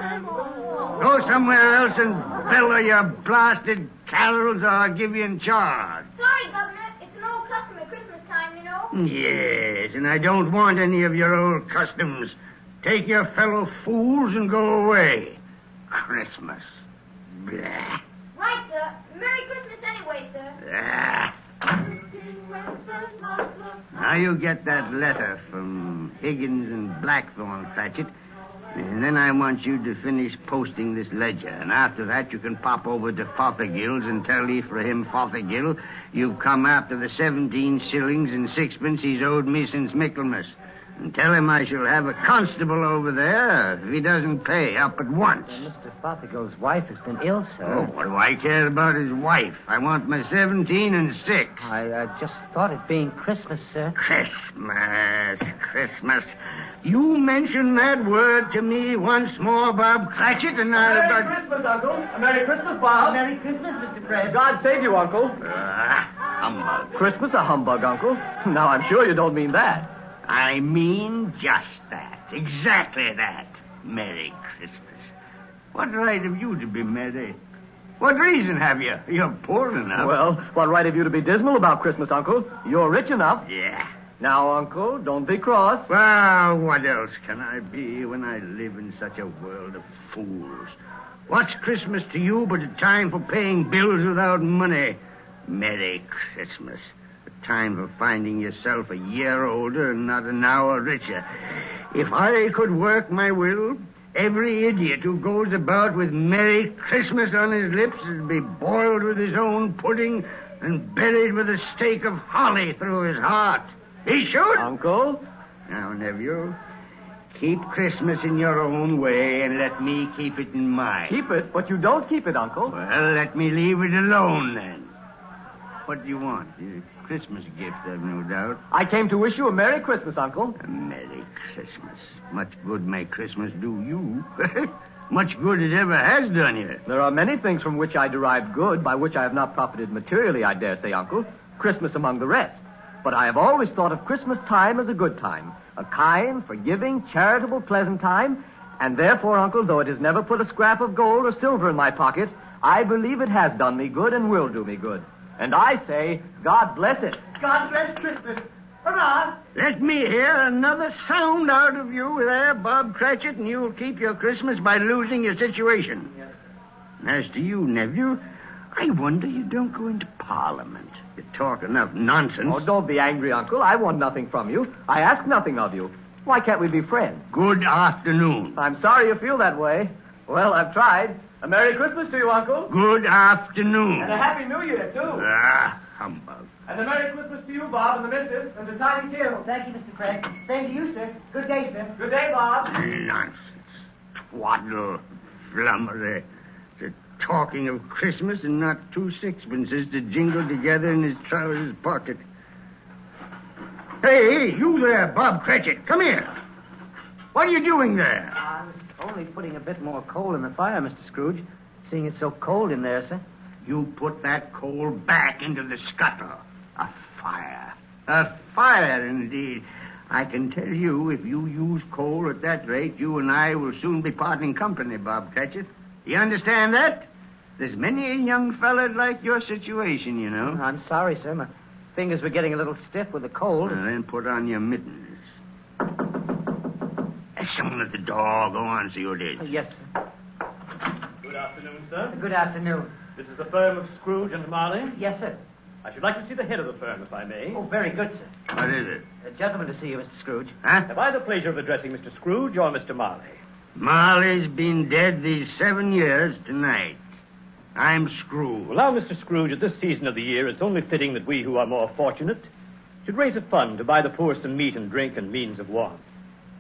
Go somewhere else and bellow your blasted carols or I'll give you in charge. Sorry, Governor. It's an old custom at Christmas time, you know. Yes, and I don't want any of your old customs. Take your fellow fools and go away. Christmas. Blah. Right, sir. Merry Christmas anyway, sir. Ah. Now you get that letter from Higgins and Blackthorn, Cratchit, and then I want you to finish posting this ledger. And after that, you can pop over to Fothergill's and tell Ephraim Fothergill you've come after the 17 shillings and 6pence he's owed me since Michaelmas. And tell him I shall have a constable over there if he doesn't pay up at once. Mr. Fothergill's wife has been ill, sir. Oh, what do I care about his wife? I want my 17 and 6. I just thought it being Christmas, sir. Christmas. You mention that word to me once more, Bob Cratchit, and I'll... Merry Christmas, Uncle. Merry Christmas, Bob. Merry Christmas, Mr. Fred. God save you, Uncle. humbug. Christmas a humbug, Uncle? Now, I'm sure you don't mean that. I mean just that. Exactly that. Merry Christmas. What right have you to be merry? What reason have you? You're poor enough. Well, what right have you to be dismal about Christmas, Uncle? You're rich enough. Yeah. Now, Uncle, don't be cross. Well, what else can I be when I live in such a world of fools? What's Christmas to you but a time for paying bills without money? Merry Christmas. A time for finding yourself a year older and not an hour richer. If I could work my will, every idiot who goes about with Merry Christmas on his lips would be boiled with his own pudding and buried with a stake of holly through his heart. He should. Uncle? Now, nephew, keep Christmas in your own way and let me keep it in mine. Keep it, but you don't keep it, Uncle. Well, let me leave it alone, then. What do you want? A Christmas gift, I've no doubt. I came to wish you a Merry Christmas, Uncle. A Merry Christmas. Much good may Christmas do you. Much good it ever has done you. There are many things from which I derive good, by which I have not profited materially, I dare say, Uncle. Christmas among the rest. But I have always thought of Christmas time as a good time. A kind, forgiving, charitable, pleasant time. And therefore, Uncle, though it has never put a scrap of gold or silver in my pocket, I believe it has done me good and will do me good. And I say, God bless it. God bless Christmas. Hurrah! Let me hear another sound out of you there, Bob Cratchit, and you'll keep your Christmas by losing your situation. Yes. As to you, nephew, I wonder you don't go into Parliament. You talk enough nonsense. Oh, don't be angry, Uncle. I want nothing from you. I ask nothing of you. Why can't we be friends? Good afternoon. I'm sorry you feel that way. Well, I've tried. A Merry Christmas to you, Uncle. Good afternoon. And a Happy New Year, too. Ah, humbug. And a Merry Christmas to you, Bob, and the missus, and to Tiny Tim. Thank you, Mr. Craig. Same to you, sir. Good day, sir. Good day, Bob. Nonsense. Twaddle. Flummery. They're talking of Christmas and not 2 sixpences to jingle together in his trousers pocket. Hey, you there, Bob Cratchit. Come here. What are you doing there? I was only putting a bit more coal in the fire, Mr. Scrooge. Seeing it's so cold in there, sir. You put that coal back into the scuttle. A fire. A fire, indeed. I can tell you, if you use coal at that rate, you and I will soon be parting company, Bob Cratchit. You understand that? There's many a young fella'd like your situation, you know. I'm sorry, sir. My fingers were getting a little stiff with the cold. Then put on your mittens. There's someone at the door. Go on, see who it is. Yes, sir. Good afternoon, sir. Good afternoon. This is the firm of Scrooge and Marley. Yes, sir. I should like to see the head of the firm, if I may. Oh, very good, sir. What is it? A gentleman to see you, Mr. Scrooge. Huh? Have I the pleasure of addressing Mr. Scrooge or Mr. Marley? Marley's been dead these 7 years tonight. I'm Scrooge. Well, now, Mr. Scrooge, at this season of the year, it's only fitting that we who are more fortunate should raise a fund to buy the poor some meat and drink and means of warmth.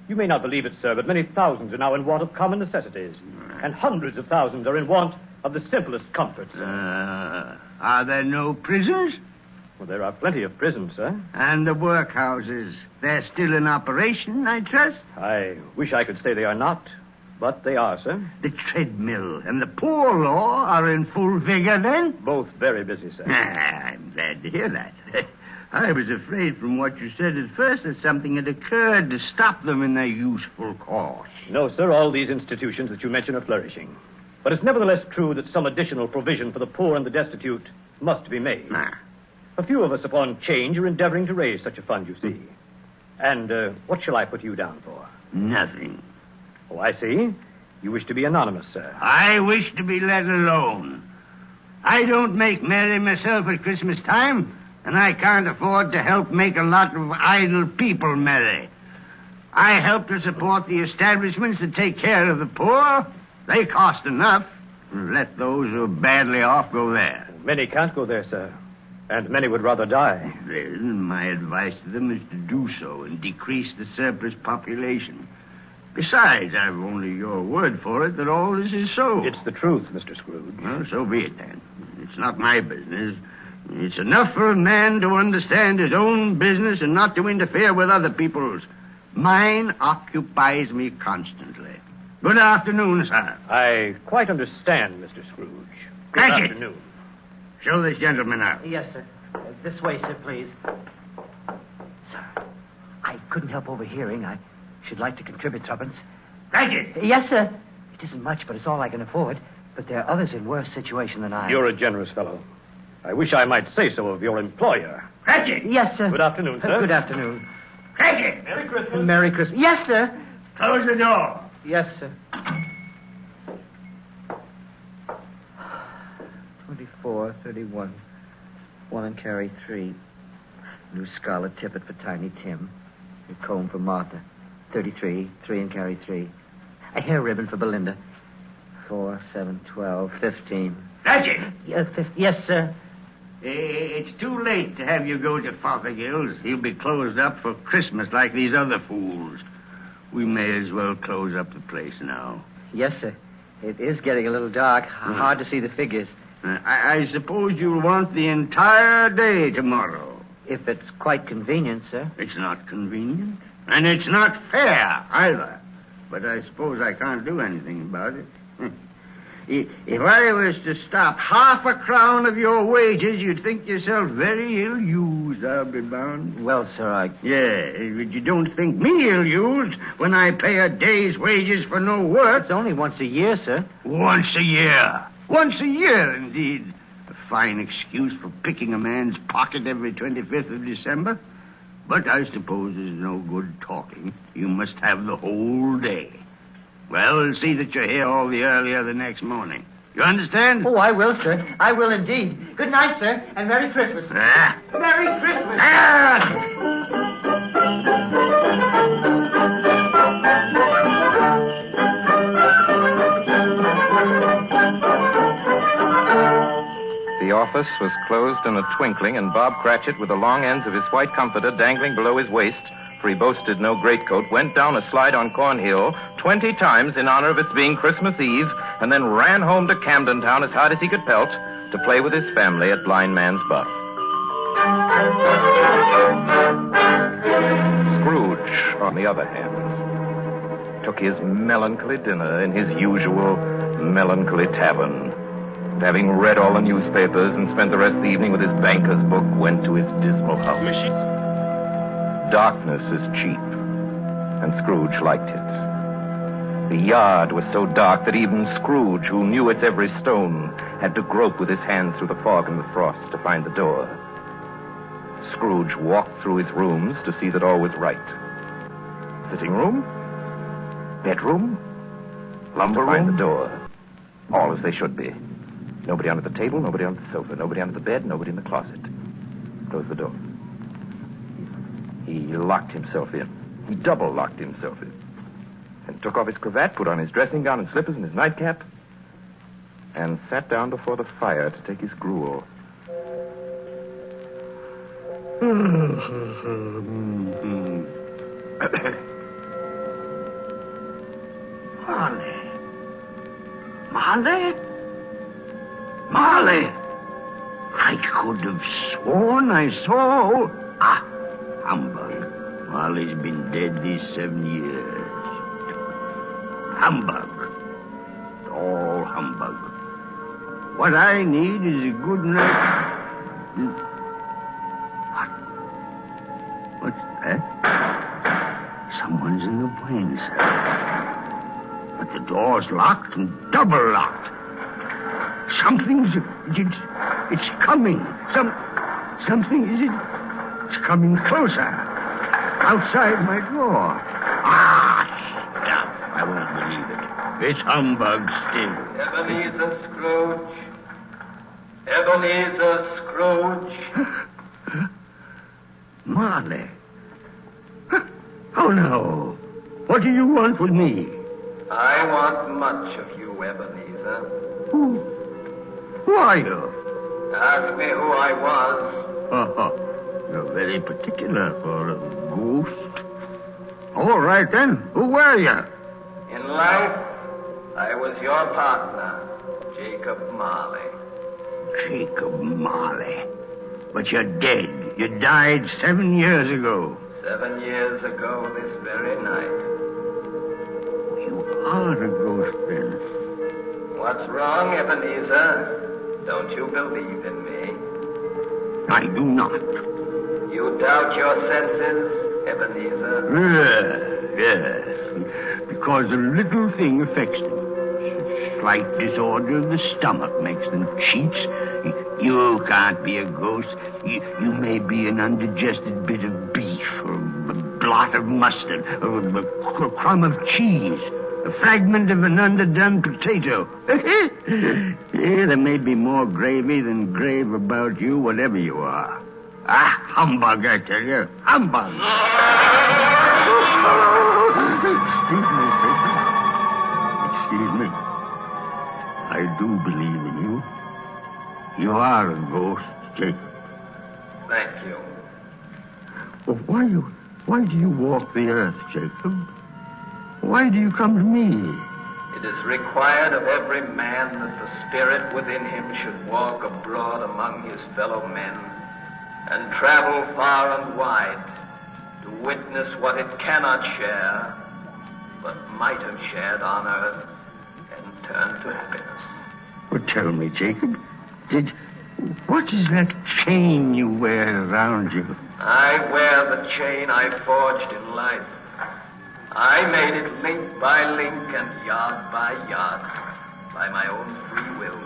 You may not believe it, sir, but many thousands are now in want of common necessities, and hundreds of thousands are in want of the simplest comforts. Are there no prisons? Well, there are plenty of prisons, sir. And the workhouses. They're still in operation, I trust? I wish I could say they are not, but they are, sir. The treadmill and the poor law are in full vigor, then? Both very busy, sir. I'm glad to hear that. I was afraid from what you said at first that something had occurred to stop them in their useful course. No, sir, all these institutions that you mention are flourishing. But it's nevertheless true that some additional provision for the poor and the destitute must be made. A few of us upon change are endeavoring to raise such a fund, you see. And what shall I put you down for? Nothing. Oh, I see. You wish to be anonymous, sir. I wish to be let alone. I don't make merry myself at Christmas time, and I can't afford to help make a lot of idle people merry. I help to support the establishments that take care of the poor. They cost enough. Let those who are badly off go there. Many can't go there, sir. And many would rather die. Then my advice to them is to do so and decrease the surplus population. Besides, I've only your word for it that all this is so. It's the truth, Mr. Scrooge. Well, so be it, then. It's not my business. It's enough for a man to understand his own business and not to interfere with other people's. Mine occupies me constantly. Good afternoon, sir. I quite understand, Mr. Scrooge. Good Cratchit. afternoon. Show this gentleman out. Yes, sir. This way, sir, please. Sir, I couldn't help overhearing. I should like to contribute tuppence. Thank you. Yes, sir. It isn't much, but it's all I can afford. But there are others in worse situation than I. You're a generous fellow. I wish I might say so of your employer. Cratchit! Yes, sir. Good afternoon, sir. Good afternoon. Cratchit! Merry Christmas. Merry Christmas. Yes, sir. Close the door. Yes, sir. 24, 31. 1 and carry 3. New scarlet tippet for Tiny Tim. A comb for Martha. 33, 3 and carry 3. A hair ribbon for Belinda. 4, 7, 12, 15. Cratchit! Yes, sir. It's too late to have you go to Fothergill's. He'll be closed up for Christmas like these other fools. We may as well close up the place now. Yes, sir. It is getting a little dark. Hard to see the figures. I suppose you'll want the entire day tomorrow. If it's quite convenient, sir. It's not convenient. And it's not fair, either. But I suppose I can't do anything about it. If I was to stop half a crown of your wages, you'd think yourself very ill-used, I'll be bound. Well, sir, Yeah, but you don't think me ill-used when I pay a day's wages for no work. It's only once a year, sir. Once a year. Once a year, indeed. A fine excuse for picking a man's pocket every 25th of December. But I suppose there's no good talking. You must have the whole day. Well, see that you're here all the earlier the next morning. You understand? Oh, I will, sir. I will indeed. Good night, sir, and Merry Christmas. Merry Christmas. The office was closed in a twinkling, and Bob Cratchit, with the long ends of his white comforter dangling below his waist, for he boasted no greatcoat, went down a slide on Cornhill 20 times in honor of its being Christmas Eve, and then ran home to Camden Town as hard as he could pelt to play with his family at Blind Man's Buff. Scrooge, on the other hand, took his melancholy dinner in his usual melancholy tavern. And having read all the newspapers and spent the rest of the evening with his banker's book, went to his dismal house. Darkness is cheap, and Scrooge liked it. The yard was so dark that even Scrooge, who knew its every stone, had to grope with his hand through the fog and the frost to find the door. Scrooge walked through his rooms to see that all was right. Sitting room, bedroom, lumber room, find the door. All as they should be. Nobody under the table, nobody under the sofa, nobody under the bed, nobody in the closet. Close the door. He locked himself in. He double-locked himself in. And took off his cravat, put on his dressing gown and slippers and his nightcap, and sat down before the fire to take his gruel. Marley! I could have sworn I saw... Humbug. Marley's been dead these 7 years. Humbug. All humbug. What I need is a good night... What's that? Someone's in the plane, sir. But the door's locked and double locked. Something's... It's coming. Something is... It's coming closer. Outside my door. I won't believe it. It's humbug still. Ebenezer Scrooge. Ebenezer Scrooge. Marley. Oh, no. What do you want with me? I want much of you, Ebenezer. Who are you? Ask me who I was. You're very particular for a ghost. All right, then. Who were you? In life, I was your partner, Jacob Marley. Jacob Marley. But you're dead. You died 7 years ago. 7 years ago this very night. You are a ghost, then. What's wrong, Ebenezer? Don't you believe in me? I do not. You doubt your senses, Ebenezer? Yes. Because a little thing affects them. Slight disorder of the stomach makes them cheats. You can't be a ghost. You may be an undigested bit of beef, or a blot of mustard, or a crumb of cheese, a fragment of an underdone potato. Yeah, there may be more gravy than grave about you, whatever you are. Ah, humbug, I tell you. Humbug. Excuse me. I do believe in you. You are a ghost, Jacob. Thank you. Well, why do you walk the earth, Jacob? Why do you come to me? It is required of every man that the spirit within him should walk abroad among his fellow men and travel far and wide to witness what it cannot share, but might have shared on earth and turn to happiness. Well, tell me, Jacob, what is that chain you wear around you? I wear the chain I forged in life. I made it link by link and yard by yard by my own free will.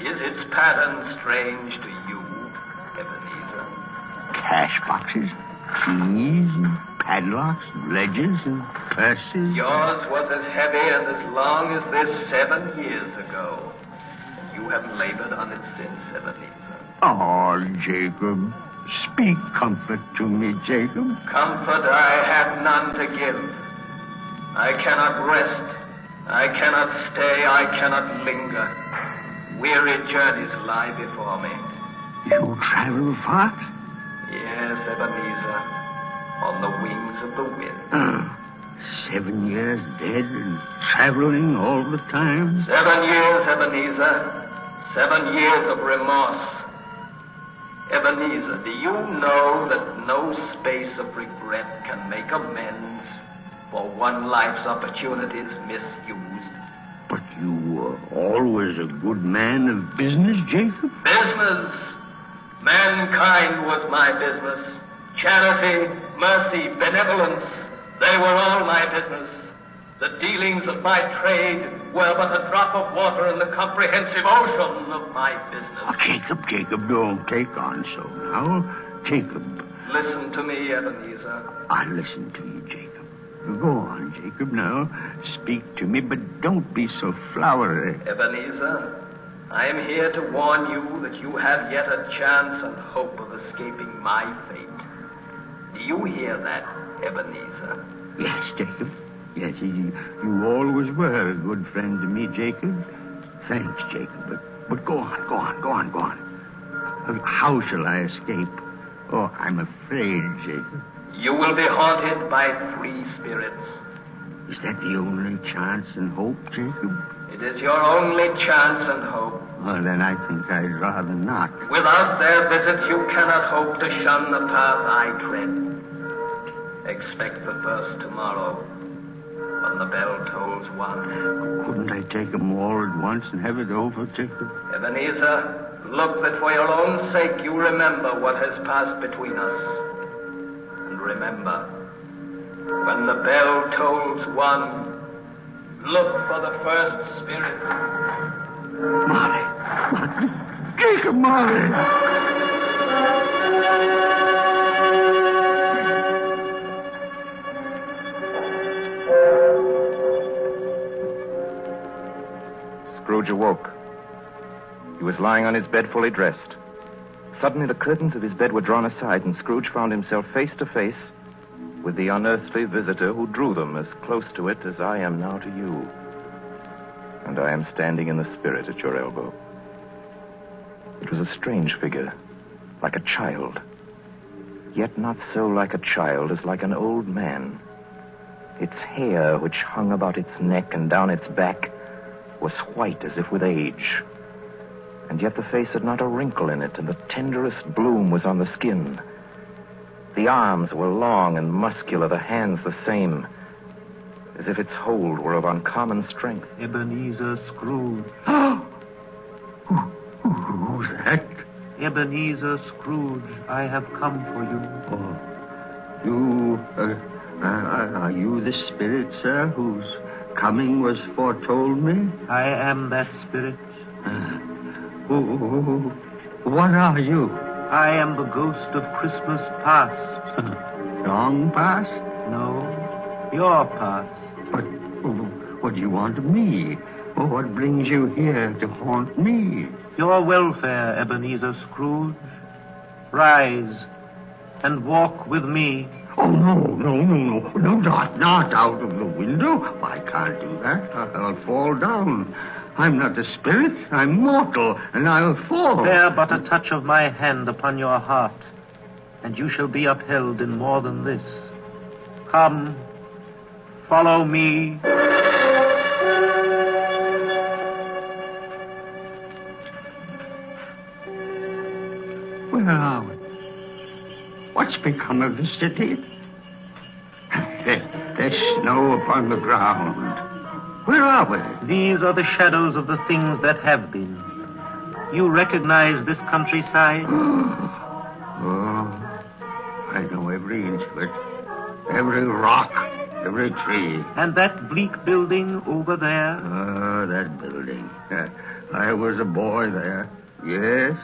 Is its pattern strange to you, Ebenezer? Cash boxes, keys, and padlocks, ledgers, and purses. Yours was as heavy and as long as this 7 years ago. You have labored on it since, Ebenezer. Oh, Jacob. Speak comfort to me, Jacob. Comfort I have none to give. I cannot rest. I cannot stay. I cannot linger. Weary journeys lie before me. You travel far? Yes, Ebenezer. On the wings of the wind. 7 years dead and traveling all the time? 7 years, Ebenezer. 7 years of remorse. Ebenezer, do you know that no space of regret can make amends for one life's opportunities misused? But you were always a good man of business, Jacob. Business? Mankind was my business. Charity, mercy, benevolence, they were all my business. The dealings of my trade were but a drop of water in the comprehensive ocean of my business. Oh, Jacob, don't take on so now. Jacob. Listen to me, Ebenezer. I listen to you, Jacob. Go on, Jacob, now. Speak to me, but don't be so flowery. Ebenezer, I am here to warn you that you have yet a chance and hope of escaping my fate. Do you hear that, Ebenezer? Yes, Jacob. Yes, you always were a good friend to me, Jacob. Thanks, Jacob. But go on. How shall I escape? Oh, I'm afraid, Jacob. You will be haunted by free spirits. Is that the only chance and hope, Jacob? It is your only chance and hope. Well, then I think I'd rather not. Without their visits, you cannot hope to shun the path I tread. Expect the first tomorrow. When the bell tolls 1. Couldn't I take them all at once and have it over, Jacob? Ebenezer, look that for your own sake you remember what has passed between us. And remember, when the bell tolls 1, look for the first spirit. Molly. Jacob, Molly. Scrooge awoke. He was lying on his bed fully dressed. Suddenly the curtains of his bed were drawn aside, and Scrooge found himself face to face with the unearthly visitor who drew them as close to it as I am now to you. And I am standing in the spirit at your elbow. It was a strange figure, like a child. Yet not so like a child as like an old man. Its hair, which hung about its neck and down its back, was white as if with age. And yet the face had not a wrinkle in it, and the tenderest bloom was on the skin. The arms were long and muscular, the hands the same, as if its hold were of uncommon strength. Ebenezer Scrooge. Who's that? Ebenezer Scrooge, I have come for you. Are you the spirit, sir, whose coming was foretold me? I am that spirit. What are you? I am the ghost of Christmas past. Long past? No, your past. But what do you want of me? What brings you here to haunt me? Your welfare, Ebenezer Scrooge. Rise and walk with me. Oh, no, not out of the window. I can't do that. I'll fall down. I'm not a spirit. I'm mortal, and I'll fall. Bear but a touch of my hand upon your heart, and you shall be upheld in more than this. Come, follow me. Where are we? What's become of the city? There's snow upon the ground. Where are we? These are the shadows of the things that have been. You recognize this countryside? I know every inch of it. Every rock, every tree. And that bleak building over there? That building. I was a boy there. Yes,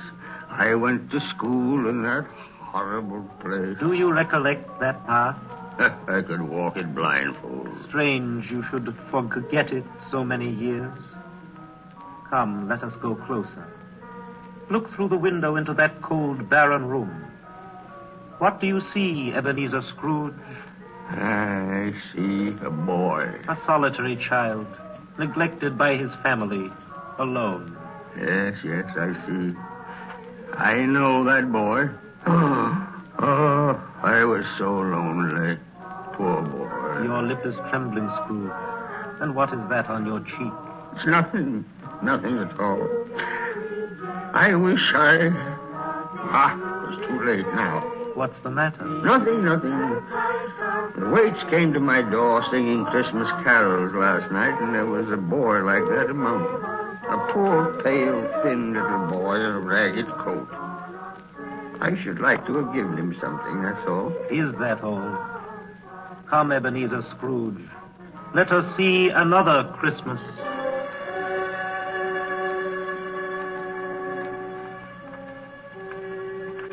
I went to school in that horrible place. Do you recollect that path? I could walk it blindfold. Strange you should forget it so many years. Come, let us go closer. Look through the window into that cold, barren room. What do you see, Ebenezer Scrooge? I see a boy. A solitary child, neglected by his family, alone. Yes, I see. I know that boy. I was so lonely. Poor boy. Your lip is trembling, Scrooge. And what is that on your cheek? It's nothing. Nothing at all. I wish it's too late now. What's the matter? Nothing. The waits came to my door singing Christmas carols last night, and there was a boy like that among them. A poor, pale, thin little boy in a ragged coat. I should like to have given him something, that's all. Is that all? Come, Ebenezer Scrooge. Let us see another Christmas.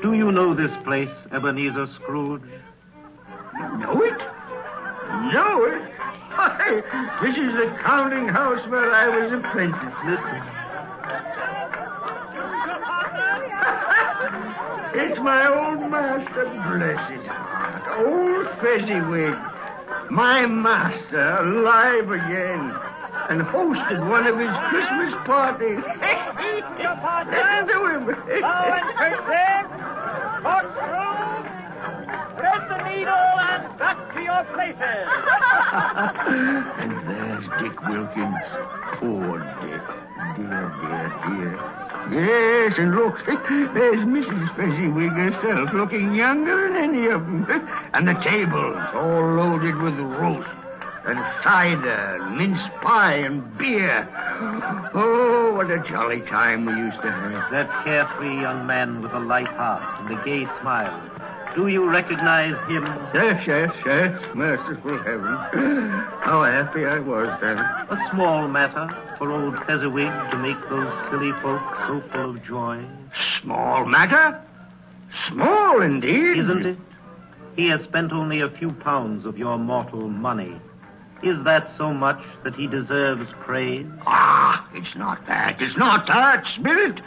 Do you know this place, Ebenezer Scrooge? Know it? Why, this is the counting house where I was apprentice. Listen. It's my old master, bless his heart. Old Fezziwig. My master, alive again. And hosted one of his Christmas parties. Listen to him. Bow and curtsy. Courtroom. Thread the needle and back to your places. And there's Dick Wilkins. Poor Dick. Dear. Yes, and look, there's Mrs. Fezziwig herself, looking younger than any of them. And the tables all loaded with roast and cider, and mince pie and beer. Oh, what a jolly time we used to have. That carefree young man with a light heart and a gay smile. Do you recognize him? Yes. Merciful heaven. How happy I was then. A small matter for old Fezziwig to make those silly folks so full of joy. Small matter? Small indeed. Isn't it? He has spent only a few pounds of your mortal money. Is that so much that he deserves praise? It's not that, Spirit.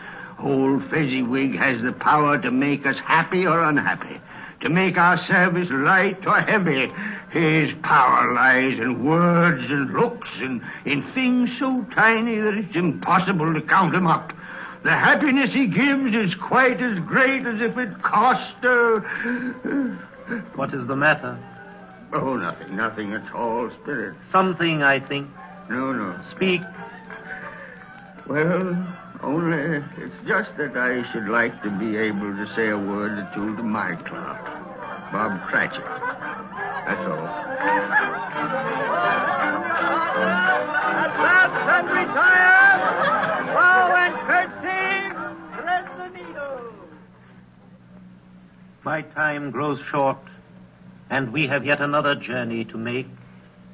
Old Fezziwig has the power to make us happy or unhappy, to make our service light or heavy. His power lies in words and looks and in things so tiny that it's impossible to count them up. The happiness he gives is quite as great as if it cost What is the matter? Oh, nothing at all, Spirit. Something, I think. No. Speak. Well, only it's just that I should like to be able to say a word or two to my clerk, Bob Cratchit. That's all. Advance and retire. Bow and curtsy. Thread the needle. My time grows short, and we have yet another journey to make.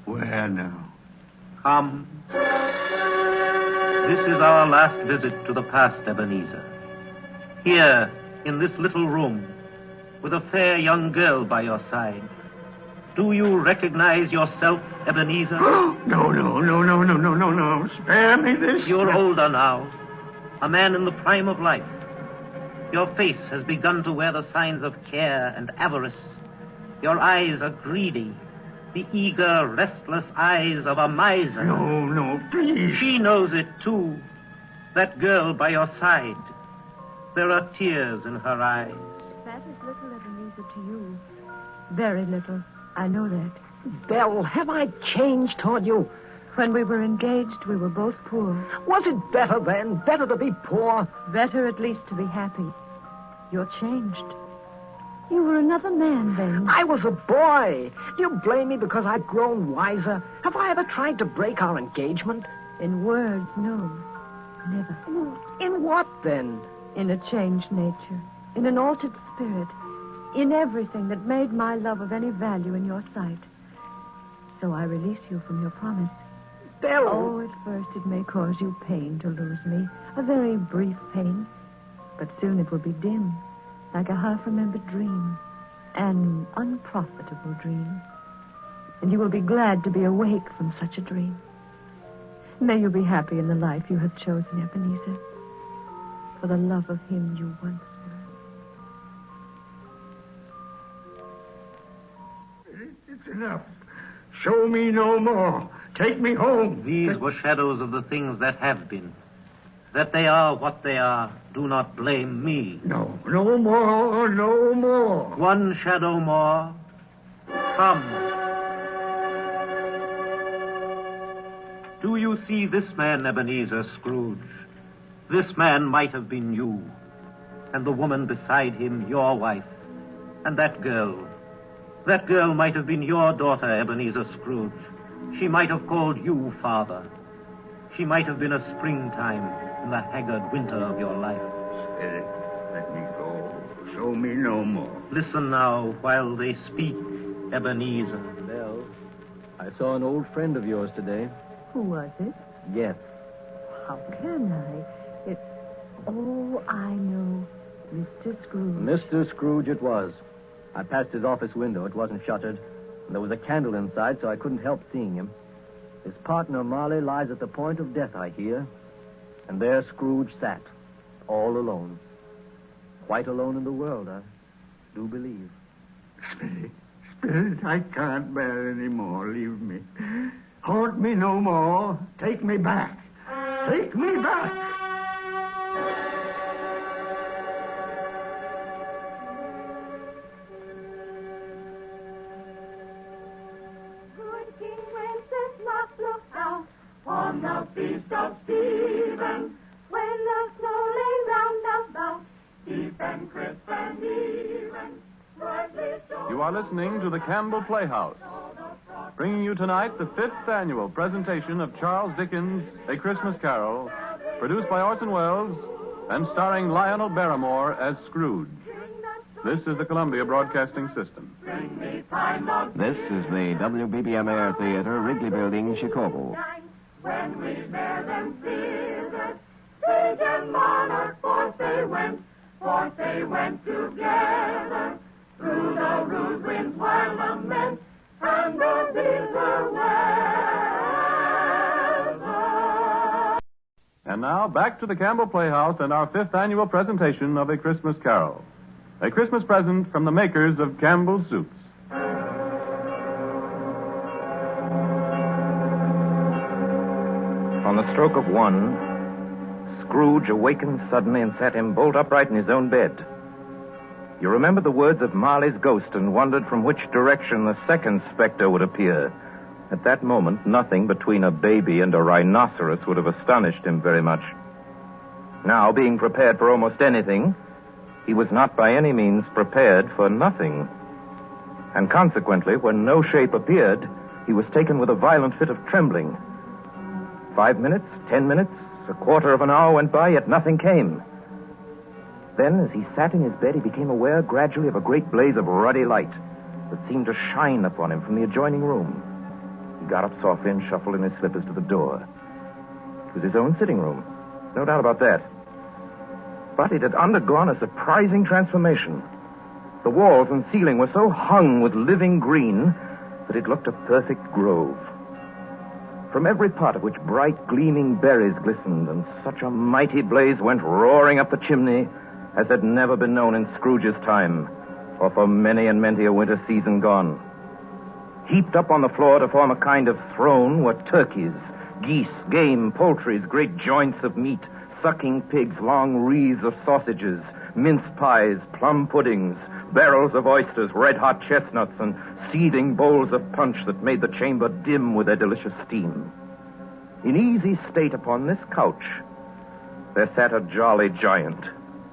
Where now? Come. This is our last visit to the past, Ebenezer. Here, in this little room, with a fair young girl by your side. Do you recognize yourself, Ebenezer? No. Spare me this. You're older now, a man in the prime of life. Your face has begun to wear the signs of care and avarice. Your eyes are greedy, the eager, restless eyes of a miser. No, please. She knows it, too. That girl by your side. There are tears in her eyes. That is little, Ebenezer, to you. Very little. I know that. Belle, have I changed toward you? When we were engaged, we were both poor. Was it better then? Better to be poor? Better at least to be happy. You're changed. You were another man then. I was a boy. Do you blame me because I've grown wiser? Have I ever tried to break our engagement? In words, no. Never. In what, then? In a changed nature. In an altered spirit. In everything that made my love of any value in your sight. So I release you from your promise. Belle. Oh, at first it may cause you pain to lose me. A very brief pain. But soon it will be dim. Like a half-remembered dream. An unprofitable dream. And you will be glad to be awake from such a dream. May you be happy in the life you have chosen, Ebenezer. For the love of him you once were. It's enough. Show me no more. Take me home. These were shadows of the things that have been. That they are what they are. Do not blame me. No more. One shadow more. Come. Do you see this man, Ebenezer Scrooge? This man might have been you. And the woman beside him, your wife. And that girl. That girl might have been your daughter, Ebenezer Scrooge. She might have called you father. She might have been a springtime in the haggard winter of your life. Spirit, let me go. Show me no more. Listen now while they speak, Ebenezer. Belle, I saw an old friend of yours today. Who was it? Yes. How can I? Oh, I know. Mr. Scrooge. Mr. Scrooge it was. I passed his office window. It wasn't shuttered. And there was a candle inside, so I couldn't help seeing him. His partner, Marley, lies at the point of death, I hear. And there Scrooge sat, all alone. Quite alone in the world, I do believe. Spirit, I can't bear any more. Leave me. Haunt me no more. Take me back. Take me back. Good King Wenceslas looked out on the feast of Stephen, when the snow lay round about, deep and crisp and even. You are listening to the Campbell Playhouse, bringing you tonight the 5th annual presentation of Charles Dickens' A Christmas Carol, produced by Orson Welles and starring Lionel Barrymore as Scrooge. This is the Columbia Broadcasting System. This is the WBBM Air Theater, Wrigley Building, Chicago. When we bear them feathers, sage and monarch, forth they went together, through the rude winds while lament, and the bitter weather. And now, back to the Campbell Playhouse and our 5th annual presentation of A Christmas Carol. A Christmas present from the makers of Campbell's Soups. On the stroke of 1, Scrooge awakened suddenly and sat him bolt upright in his own bed. You remembered the words of Marley's ghost and wondered from which direction the second specter would appear. At that moment, nothing between a baby and a rhinoceros would have astonished him very much. Now, being prepared for almost anything, he was not by any means prepared for nothing. And consequently, when no shape appeared, he was taken with a violent fit of trembling. 5 minutes, 10 minutes, a quarter of an hour went by, yet nothing came. Then, as he sat in his bed, he became aware gradually of a great blaze of ruddy light that seemed to shine upon him from the adjoining room. He got up softly and shuffled in his slippers to the door. It was his own sitting room. No doubt about that. But it had undergone a surprising transformation. The walls and ceiling were so hung with living green that it looked a perfect grove. From every pot of which bright, gleaming berries glistened, and such a mighty blaze went roaring up the chimney as had never been known in Scrooge's time, or for many and many a winter season gone. Heaped up on the floor to form a kind of throne were turkeys, geese, game, poultries, great joints of meat, sucking pigs, long wreaths of sausages, mince pies, plum puddings, barrels of oysters, red-hot chestnuts, and seething bowls of punch that made the chamber dim with their delicious steam. In easy state upon this couch, there sat a jolly giant,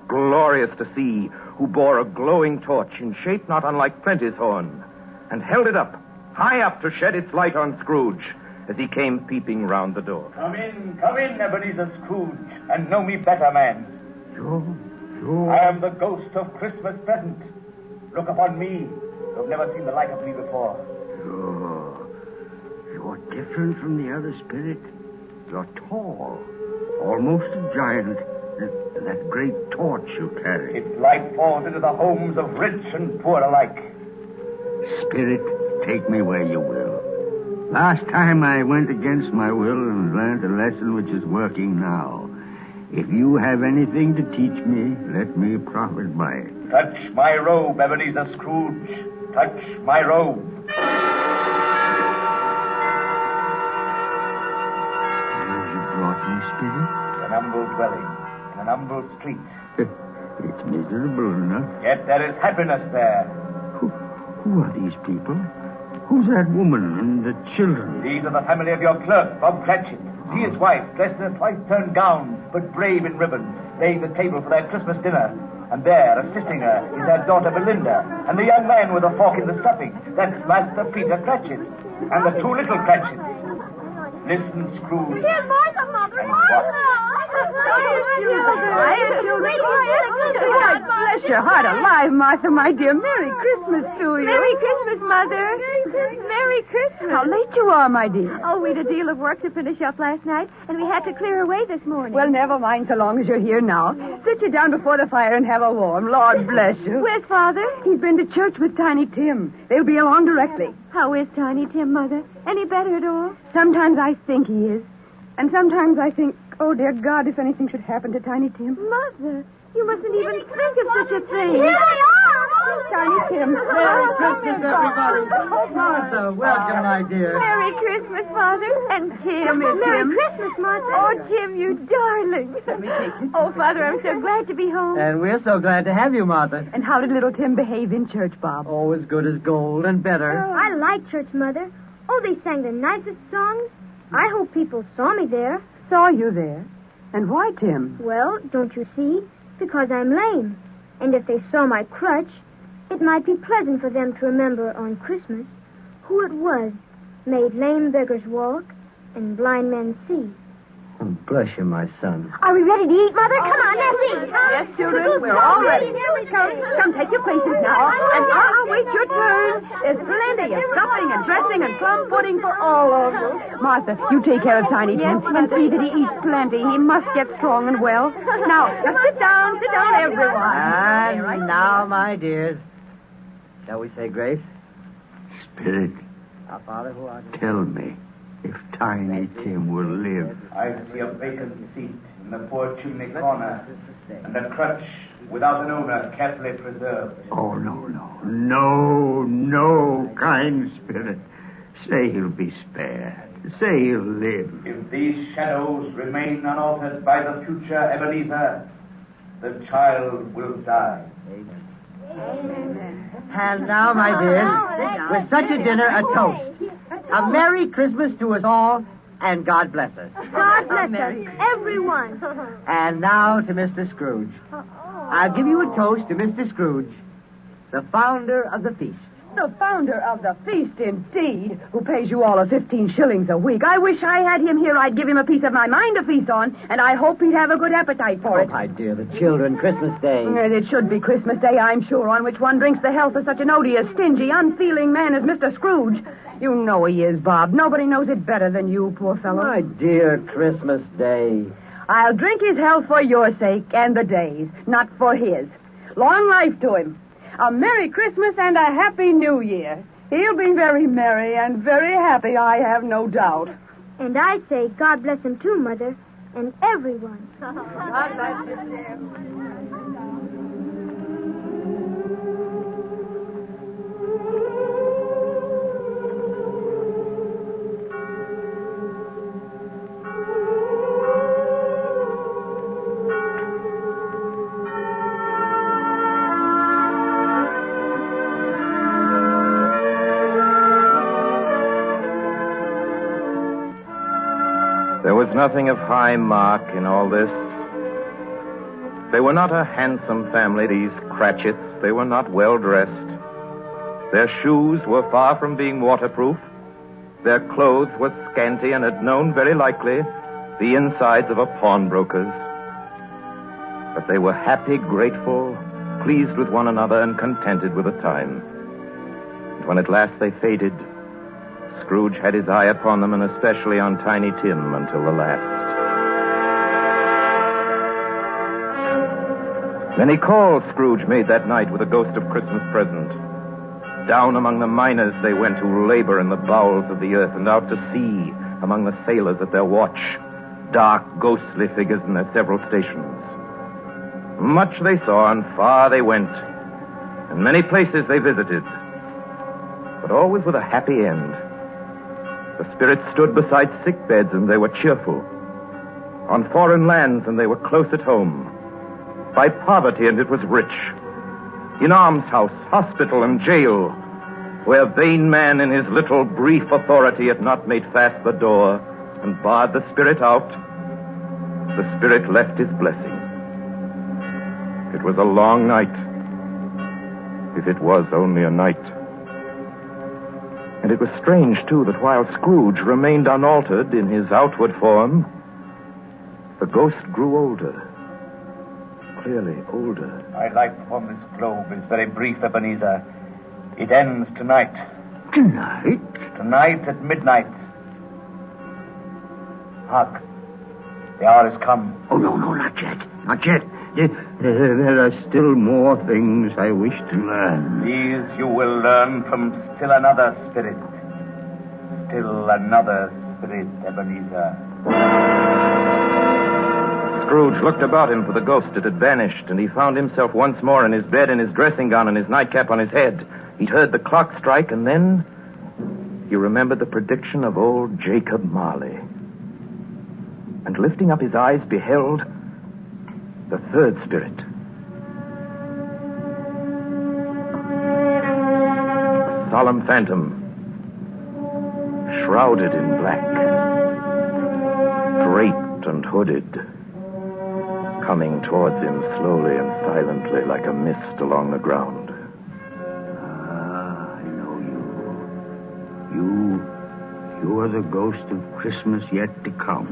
glorious to see, who bore a glowing torch in shape not unlike Plenty's horn, and held it up, high up to shed its light on Scrooge as he came peeping round the door. Come in, Ebenezer Scrooge, and know me better, man. You? I am the ghost of Christmas present. Look upon me. You've never seen the like of me before. You're different from the other spirit. You're tall, almost a giant. That great torch you carry. Its light falls into the homes of rich and poor alike. Spirit, take me where you will. Last time I went against my will and learned a lesson which is working now. If you have anything to teach me, let me profit by it. Touch my robe, Ebenezer Scrooge. Touch my robe. Where you brought me, Spirit? An humble dwelling in an humble street. It's miserable enough. Yet there is happiness there. Who are these people? Who's that woman and the children? These are the family of your clerk, Bob Cratchit. He is wife, dressed in a twice-turned gown, but brave in ribbons, laying the table for their Christmas dinner. And there, assisting her, is their daughter Belinda, and the young man with a fork in the stuffing. That's Master Peter Cratchit, and the two little Cratchits. Listen, Scrooge. Here's Martha, Mother. Bless your heart alive, Martha, my dear. Merry Christmas to you. Merry Christmas, Mother. Merry Christmas. How late you are, my dear. Oh, we'd a deal of work to finish up last night, and we had to clear away this morning. Well, never mind so long as you're here now. Sit you down before the fire and have a warm. Lord bless you. Where's Father? He's been to church with Tiny Tim. They'll be along directly. How is Tiny Tim, Mother? Any better at all? Sometimes I think he is. And sometimes I think, oh, dear God, if anything should happen to Tiny Tim. Mother, you mustn't even think of such a thing. Here they are! Tiny Tim. Merry Christmas, everybody. Martha, welcome, my dear. Merry Christmas, Father. And Tim. Come here, Merry Tim. Christmas, Martha. Oh, Tim, you darling. Let me take you. Oh, Father, I'm so glad to be home. And we're so glad to have you, Martha. And how did little Tim behave in church, Bob? Oh, as good as gold and better. I like church, Mother. Oh, they sang the nicest songs. I hope people saw me there. Saw you there. And why, Tim? Well, don't you see? Because I'm lame. And if they saw my crutch, it might be pleasant for them to remember on Christmas who it was made lame beggars walk and blind men see. Bless you, my son. Are we ready to eat, Mother? Come on, let's eat. Yes, children, we're all ready. Come, take your places now. And I'll wait your turn. There's plenty of stuffing and dressing and plum pudding for all of you. Martha, you take care of Tiny Tim and see that he eats plenty. He must get strong and well. Now sit down, everyone. And now, my dears, shall we say grace? Spirit, Our Father who art in tell me if Tiny Tim will live. I see a vacant seat in the poor chimney corner, and a crutch without an owner carefully preserved. Oh, no, kind Spirit. Say he'll be spared. Say he'll live. If these shadows remain unaltered by the future Ebenezer, the child will die. And now, my dears, with such a dinner, a toast. A Merry Christmas to us all, and God bless us. God bless us, everyone. And now to Mr. Scrooge. I'll give you a toast to Mr. Scrooge, the founder of the feast. The founder of the feast, indeed, who pays you all of 15 shillings a week. I wish I had him here. I'd give him a piece of my mind to feast on, and I hope he'd have a good appetite for it. My dear, the children, Christmas Day. It should be Christmas Day, I'm sure, on which one drinks the health of such an odious, stingy, unfeeling man as Mr. Scrooge. You know he is, Bob. Nobody knows it better than you, poor fellow. My dear Christmas Day. I'll drink his health for your sake and the day's, not for his. Long life to him. A Merry Christmas and a Happy New Year. He'll be very merry and very happy, I have no doubt. And I say God bless him too, Mother, and everyone. God bless you, dear. There was nothing of high mark in all this. They were not a handsome family, these Cratchits. They were not well-dressed. Their shoes were far from being waterproof. Their clothes were scanty and had known, very likely, the insides of a pawnbroker's. But they were happy, grateful, pleased with one another, and contented with the time. And when at last they faded, Scrooge had his eye upon them, and especially on Tiny Tim, until the last. Many calls Scrooge made that night with a ghost of Christmas present. Down among the miners they went who labor in the bowels of the earth, and out to sea among the sailors at their watch, dark, ghostly figures in their several stations. Much they saw, and far they went, and many places they visited, but always with a happy end. The spirits stood beside sick beds, and they were cheerful. On foreign lands, and they were close at home. By poverty, and it was rich. In almshouse, hospital, and jail, where vain man in his little brief authority had not made fast the door and barred the spirit out, the spirit left his blessing. It was a long night, if it was only a night. And it was strange, too, that while Scrooge remained unaltered in his outward form, the ghost grew older. Clearly older. My life upon this globe is very brief, Ebenezer. It ends tonight. Tonight? Tonight at midnight. Hark. The hour has come. Oh, no, not yet. Not yet. There are still more things I wish to learn. These you will learn from still another spirit. Still another spirit, Ebenezer. Scrooge looked about him for the ghost that had vanished, and he found himself once more in his bed in his dressing gown and his nightcap on his head. He'd heard the clock strike, and then he remembered the prediction of old Jacob Marley. And lifting up his eyes, beheld the third spirit. A solemn phantom, shrouded in black, draped and hooded, coming towards him slowly and silently like a mist along the ground. I know you. You are the ghost of Christmas yet to come.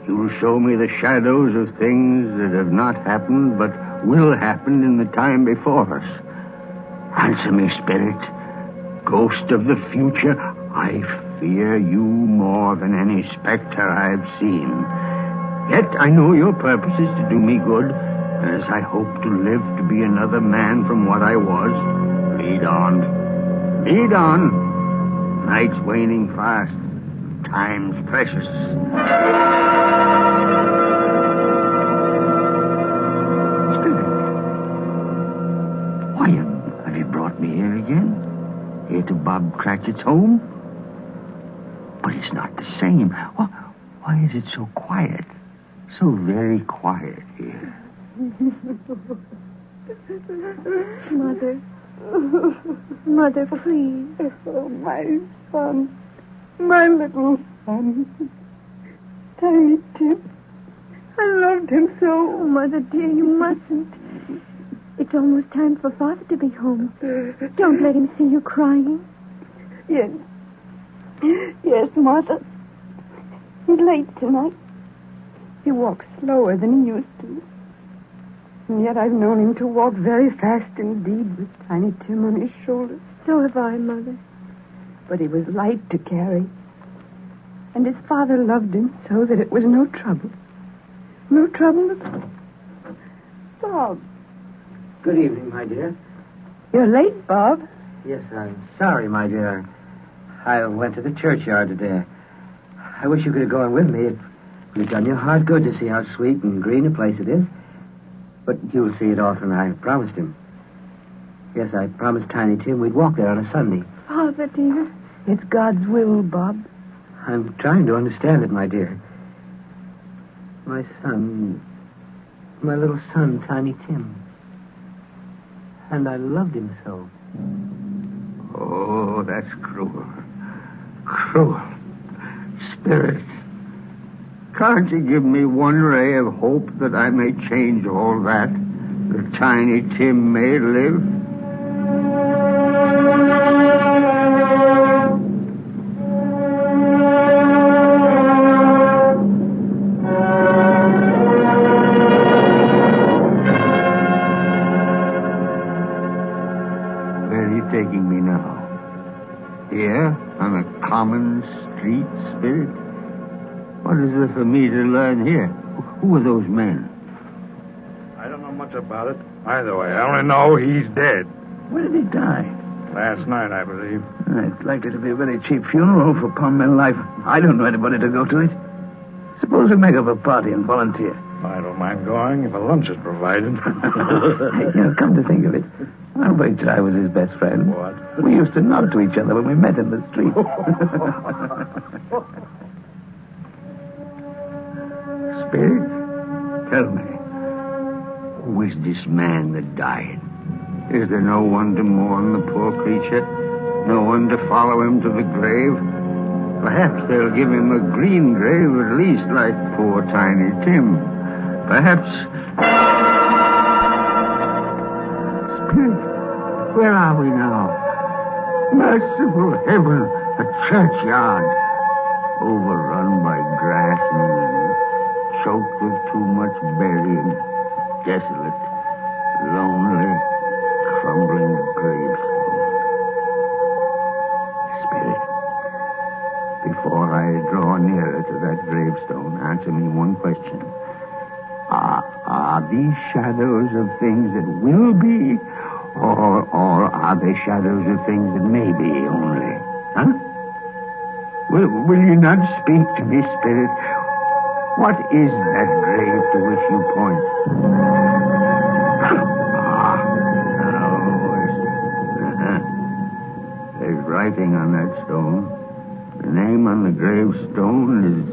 You'll show me the shadows of things that have not happened, but will happen in the time before us. Answer me, spirit. Ghost of the future, I fear you more than any specter I've seen. Yet I know your purpose is to do me good, and as I hope to live to be another man from what I was, lead on. Lead on. Night's waning fast. Time's precious. Why have you brought me here again? Here to Bob Cratchit's home? But it's not the same. Why is it so quiet? So very quiet here. Mother, please. Oh, my son. My little son. Tiny Tim. I loved him so. Oh, Mother, dear, you mustn't. It's almost time for Father to be home. Don't let him see you crying. Yes. Yes, Martha. He's late tonight. He walks slower than he used to. And yet I've known him to walk very fast indeed with Tiny Tim on his shoulders. So have I, Mother. But he was light to carry. And his father loved him so that it was no trouble. No trouble at all. Bob. Good evening, my dear. You're late, Bob. Yes, I'm sorry, my dear. I went to the churchyard today. I wish you could have gone with me. It would have done your heart good to see how sweet and green a place it is. But you'll see it often, I promised him. Yes, I promised Tiny Tim we'd walk there on a Sunday. Father, dear. It's God's will, Bob. I'm trying to understand it, my dear. My little son, Tiny Tim. And I loved him so. Oh, that's cruel. Cruel. Spirit, can't you give me one ray of hope that I may change all that? That Tiny Tim may live? Taking me now. Here, on a common street, Spirit? What is there for me to learn here? Who are those men? I don't know much about it. Either way, I only know he's dead. Where did he die? Last night, I believe. It's likely to be a very cheap funeral for Palm life. I don't know anybody to go to it. Suppose we make up a party and volunteer. I don't mind going if a lunch is provided. Come to think of it, I'll wager I was his best friend. What? We used to nod to each other when we met in the street. Spirit, tell me, who is this man that died? Is there no one to mourn the poor creature? No one to follow him to the grave? Perhaps they'll give him a green grave at least, like poor Tiny Tim. Perhaps... Spirit, where are we now? Merciful heaven, a churchyard. Overrun by grass and weeds, choked with too much burying, desolate, lonely, crumbling gravestones. Spirit, before I draw nearer to that gravestone, answer me one question. Are these shadows of things that will be, or are they shadows of things that may be only? Huh? Will you not speak to me, Spirit? What is that grave to which you point? There's writing on that stone. The name on the gravestone is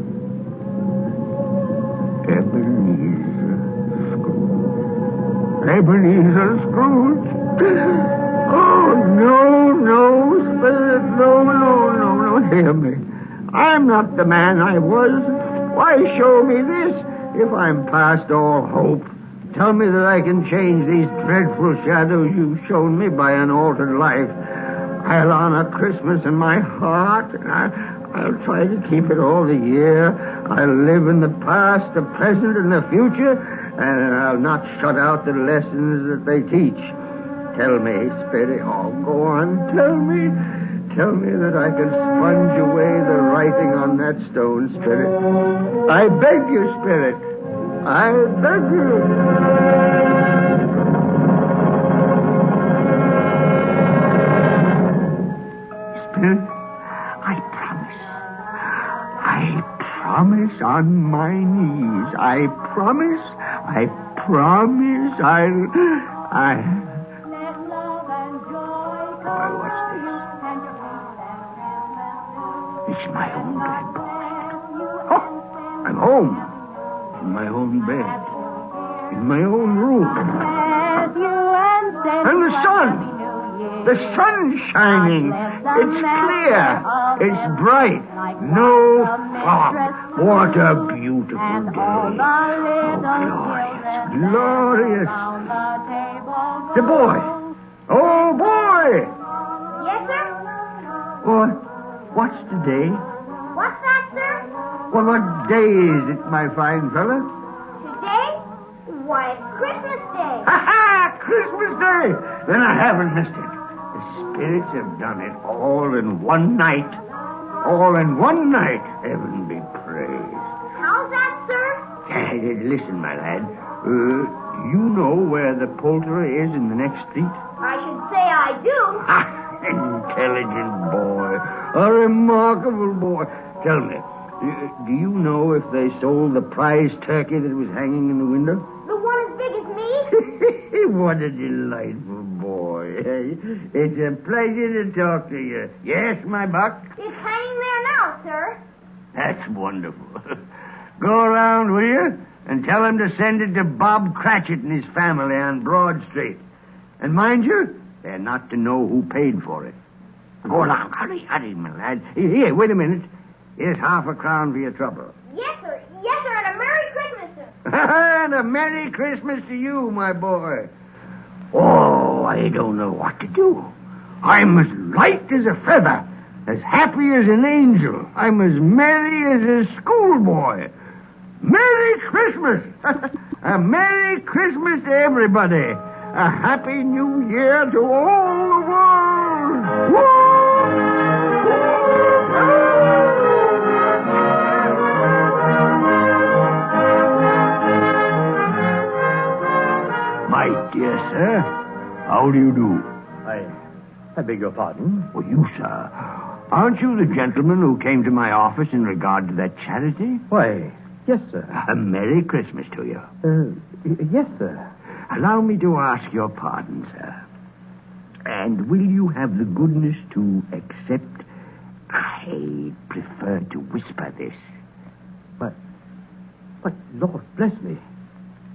Ebenezer Scrooge. Ebenezer Scrooge? Oh, no, Spirit, no. Hear me. I'm not the man I was. Why show me this if I'm past all hope? Tell me that I can change these dreadful shadows you've shown me by an altered life. I'll honor Christmas in my heart, and I'll try to keep it all the year. I'll live in the past, the present, and the future, and I'll not shut out the lessons that they teach. Tell me, Spirit, go on, tell me that I can sponge away the writing on that stone, Spirit. I beg you, Spirit. I beg you. Spirit, I promise on my knees. I promise It's my own bedpost. Oh, I'm home. In my own bed. In my own room. And the sun! The sun's shining. It's clear. It's bright. No fog. What a beautiful day. Oh, glorious. The boy. Oh, boy! Yes, sir? What's today? What's that, sir? Well, what day is it, my fine fella? Today? Why, it's Christmas Day. Ha-ha! Christmas Day! Then I haven't missed it. The spirits have done it all in one night. All in one night. Heaven be praised. How's that, sir? Listen, my lad. You know where the poulterer is in the next street? I should say I do. Intelligent boy. A remarkable boy. Tell me, do you know if they sold the prize turkey that was hanging in the window? The one as big as me? What a delightful boy. It's a pleasure to talk to you. Yes, my buck? It's hanging there now, sir. That's wonderful. Go around, will you? And tell him to send it to Bob Cratchit and his family on Broad Street. And mind you, they're not to know who paid for it. Go along. Hurry, my lad. Here, wait a minute. Here's $1/2 for your trouble. Yes, sir. Yes, sir, and a Merry Christmas, sir. And a Merry Christmas to you, my boy. Oh, I don't know what to do. I'm as light as a feather, as happy as an angel. I'm as merry as a schoolboy. Merry Christmas! A Merry Christmas to everybody. A Happy New Year to all the world. My dear sir, how do you do? I beg your pardon? Well, you, sir. Aren't you the gentleman who came to my office in regard to that charity? Why, yes, sir. A Merry Christmas to you. Yes, sir. Allow me to ask your pardon, sir. And will you have the goodness to accept? I prefer to whisper this. But, Lord bless me.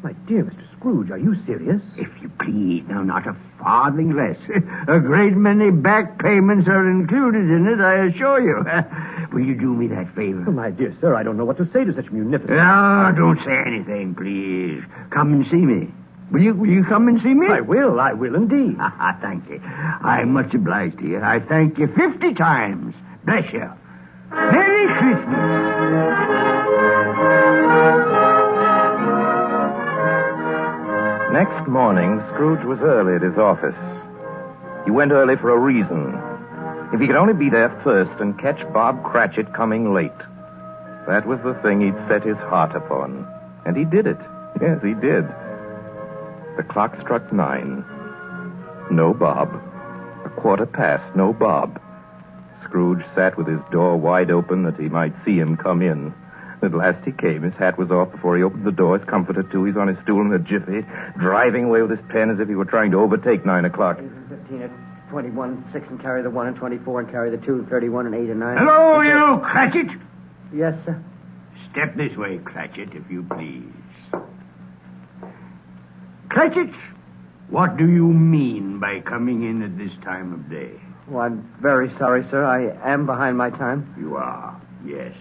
My dear Mr. Scrooge, are you serious? If you please. No, not a farthing less. A great many back payments are included in it, I assure you. Will you do me that favor? Oh, my dear sir, I don't know what to say to such munificence. No, don't say anything, please. Come and see me. Will you come and see me? I will indeed. Thank you. I'm much obliged to you. I thank you 50 times. Bless you. Merry Christmas. Next morning, Scrooge was early at his office. He went early for a reason. If he could only be there first and catch Bob Cratchit coming late. That was the thing he'd set his heart upon. And he did it. Yes, he did. The clock struck 9. No Bob. 1:15, no Bob. Scrooge sat with his door wide open that he might see him come in. At last he came. His hat was off before he opened the door. His comforter, too. He's on his stool in a jiffy, driving away with his pen as if he were trying to overtake 9 o'clock. 15 at 21, 6 and carry the 1 and 24 and carry the 2, 31 and 8 and 9. Hello, you, Cratchit. Yes, sir. Step this way, Cratchit, if you please. Cratchit, what do you mean by coming in at this time of day? Oh, I'm very sorry, sir. I am behind my time. You are. Yes.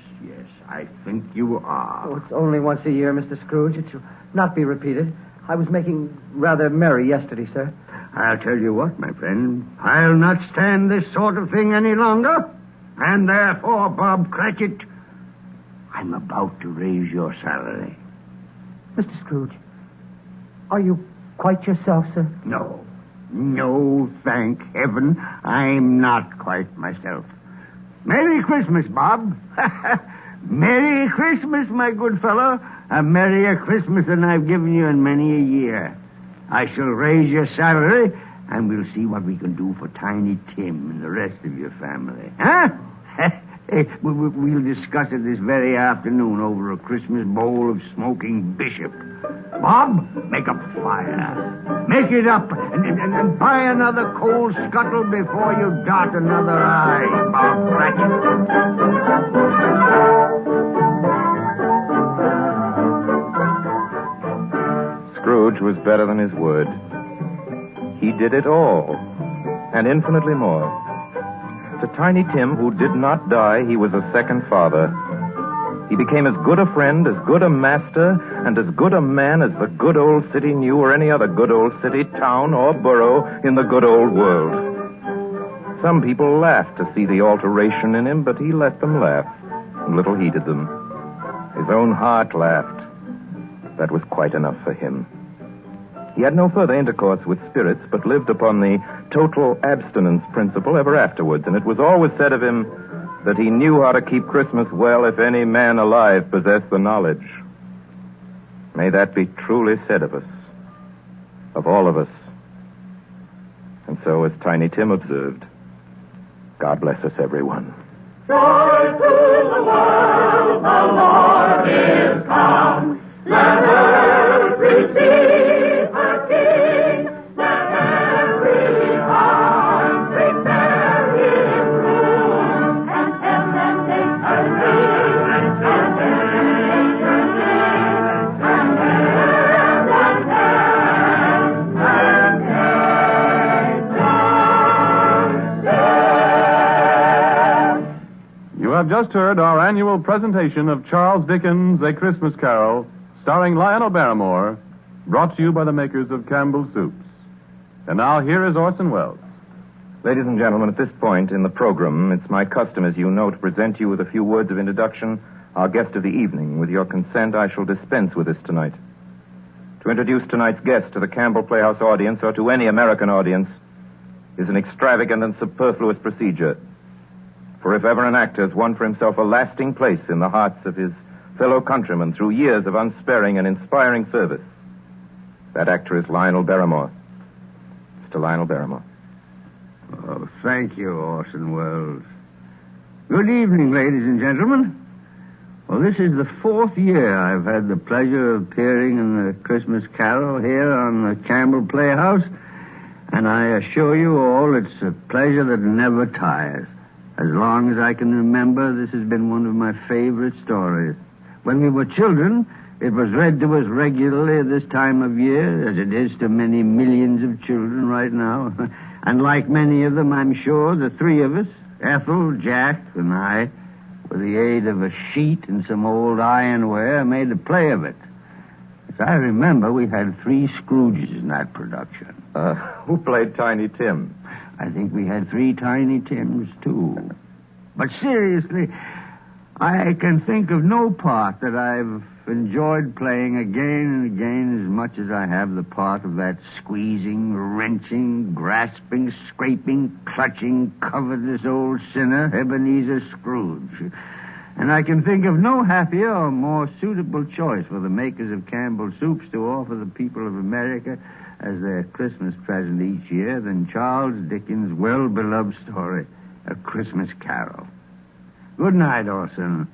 I think you are. Oh, it's only once a year, Mr. Scrooge. It shall not be repeated. I was making rather merry yesterday, sir. I'll tell you what, my friend. I'll not stand this sort of thing any longer. And therefore, Bob Cratchit, I'm about to raise your salary. Mr. Scrooge, are you quite yourself, sir? No, thank heaven, I'm not quite myself. Merry Christmas, Bob. Merry Christmas, my good fellow. A merrier Christmas than I've given you in many a year. I shall raise your salary, and we'll see what we can do for Tiny Tim and the rest of your family. Huh? We'll discuss it this very afternoon over a Christmas bowl of smoking bishop. Bob, make up a fire. Make it up and buy another coal scuttle before you dot another I, Bob Cratchit. Scrooge was better than his word. He did it all, and infinitely more. To Tiny Tim, who did not die, he was a second father. He became as good a friend, as good a master, and as good a man as the good old city knew or any other good old city, town, or borough in the good old world. Some people laughed to see the alteration in him, but he let them laugh, and little heeded them. His own heart laughed. That was quite enough for him. He had no further intercourse with spirits, but lived upon the total abstinence principle ever afterwards, and it was always said of him that he knew how to keep Christmas well if any man alive possessed the knowledge. May that be truly said of us, of all of us. And so, as Tiny Tim observed, God bless us, everyone. Joy to the world, the Lord is come. Let earth receive her King. Let every heart prepare his room. And heaven take her name, and earth take her name, and heaven You have just heard our annual presentation of Charles Dickens' A Christmas Carol, starring Lionel Barrymore, brought to you by the makers of Campbell's Soups. And now here is Orson Welles. Ladies and gentlemen, at this point in the program, it's my custom, as you know, to present you with a few words of introduction, our guest of the evening. With your consent, I shall dispense with this tonight. To introduce tonight's guest to the Campbell Playhouse audience, or to any American audience, is an extravagant and superfluous procedure. For if ever an actor has won for himself a lasting place in the hearts of his fellow countrymen through years of unsparing and inspiring service, that actor is Lionel Barrymore. Mr. Lionel Barrymore. Oh, thank you, Orson Welles. Good evening, ladies and gentlemen. Well, this is the fourth year I've had the pleasure of appearing in the Christmas Carol here on the Campbell Playhouse, and I assure you all it's a pleasure that never tires. As long as I can remember, this has been one of my favorite stories. When we were children, it was read to us regularly at this time of year, as it is to many millions of children right now. And like many of them, I'm sure, the three of us, Ethel, Jack, and I, with the aid of a sheet and some old ironware, made a play of it. As I remember, we had 3 Scrooges in that production. Who played Tiny Tim? I think we had 3 Tiny Tims, too. But seriously, I can think of no part that I've enjoyed playing again and again as much as I have the part of that squeezing, wrenching, grasping, scraping, clutching, covetous old sinner, Ebenezer Scrooge. And I can think of no happier or more suitable choice for the makers of Campbell's Soups to offer the people of America as their Christmas present each year than Charles Dickens' well-beloved story, A Christmas Carol. Good night, Orson.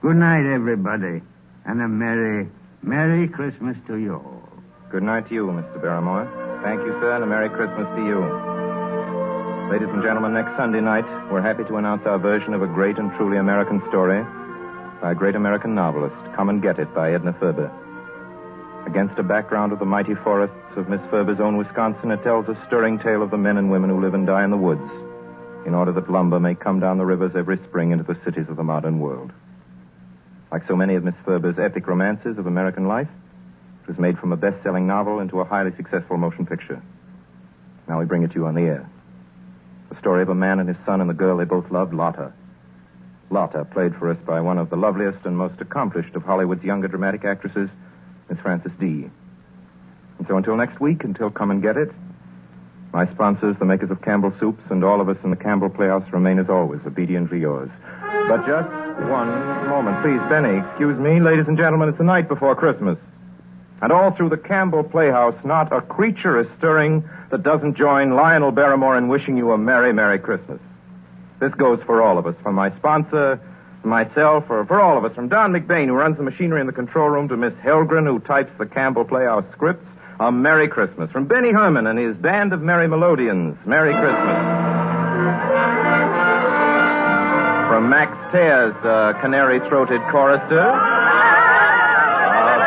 Good night, everybody. And a Merry, Merry Christmas to you all. Good night to you, Mr. Barrymore. Thank you, sir, and a Merry Christmas to you. Ladies and gentlemen, next Sunday night, we're happy to announce our version of a great and truly American story by a great American novelist, Come and Get It, by Edna Ferber. Against a background of the mighty forests of Miss Ferber's own Wisconsin, it tells a stirring tale of the men and women who live and die in the woods in order that lumber may come down the rivers every spring into the cities of the modern world. Like so many of Miss Ferber's epic romances of American life, it was made from a best-selling novel into a highly successful motion picture. Now we bring it to you on the air. The story of a man and his son and the girl they both loved, Lotta. Lotta, played for us by one of the loveliest and most accomplished of Hollywood's younger dramatic actresses, Miss Frances D. And so until next week, until Come and Get It, my sponsors, the makers of Campbell's Soups, and all of us in the Campbell Playhouse remain as always obediently yours. But just one moment, please, Benny. Excuse me, ladies and gentlemen, it's the night before Christmas. And all through the Campbell Playhouse, not a creature is stirring that doesn't join Lionel Barrymore in wishing you a Merry, Merry Christmas. This goes for all of us, from my sponsor, myself, or for all of us, from Don McBain, who runs the machinery in the control room, to Miss Helgren, who types the Campbell Playhouse scripts. A Merry Christmas. From Benny Herman and his band of Merry Melodians, Merry Christmas. From Max Tears, canary-throated chorister, a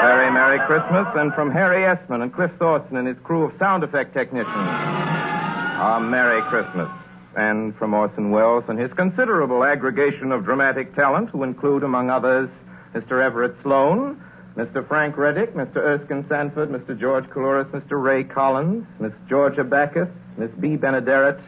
very Merry Christmas. And from Harry Essman and Cliff Thorson and his crew of sound effect technicians, a Merry Christmas. And from Orson Welles and his considerable aggregation of dramatic talent, who include, among others, Mr. Everett Sloan, Mr. Frank Reddick, Mr. Erskine Sanford, Mr. George Coulouris, Mr. Ray Collins, Miss Georgia Backus, Miss B. Benederet,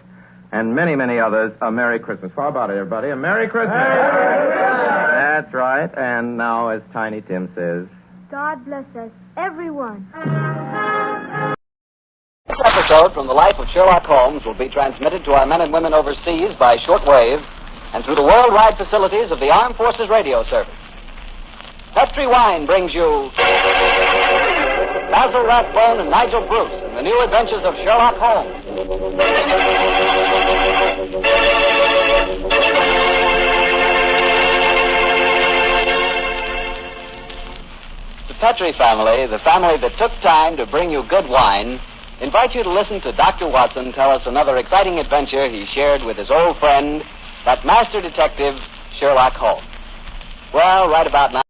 and many, many others, a Merry Christmas. How about it, everybody? A Merry Christmas. That's right. And now, as Tiny Tim says, God bless us, everyone. This episode from the life of Sherlock Holmes will be transmitted to our men and women overseas by shortwave and through the worldwide facilities of the Armed Forces Radio Service. Petri Wine brings you Basil Rathbone and Nigel Bruce in the new adventures of Sherlock Holmes. The Petri family, the family that took time to bring you good wine, invite you to listen to Dr. Watson tell us another exciting adventure he shared with his old friend, that master detective, Sherlock Holmes. Well, right about now.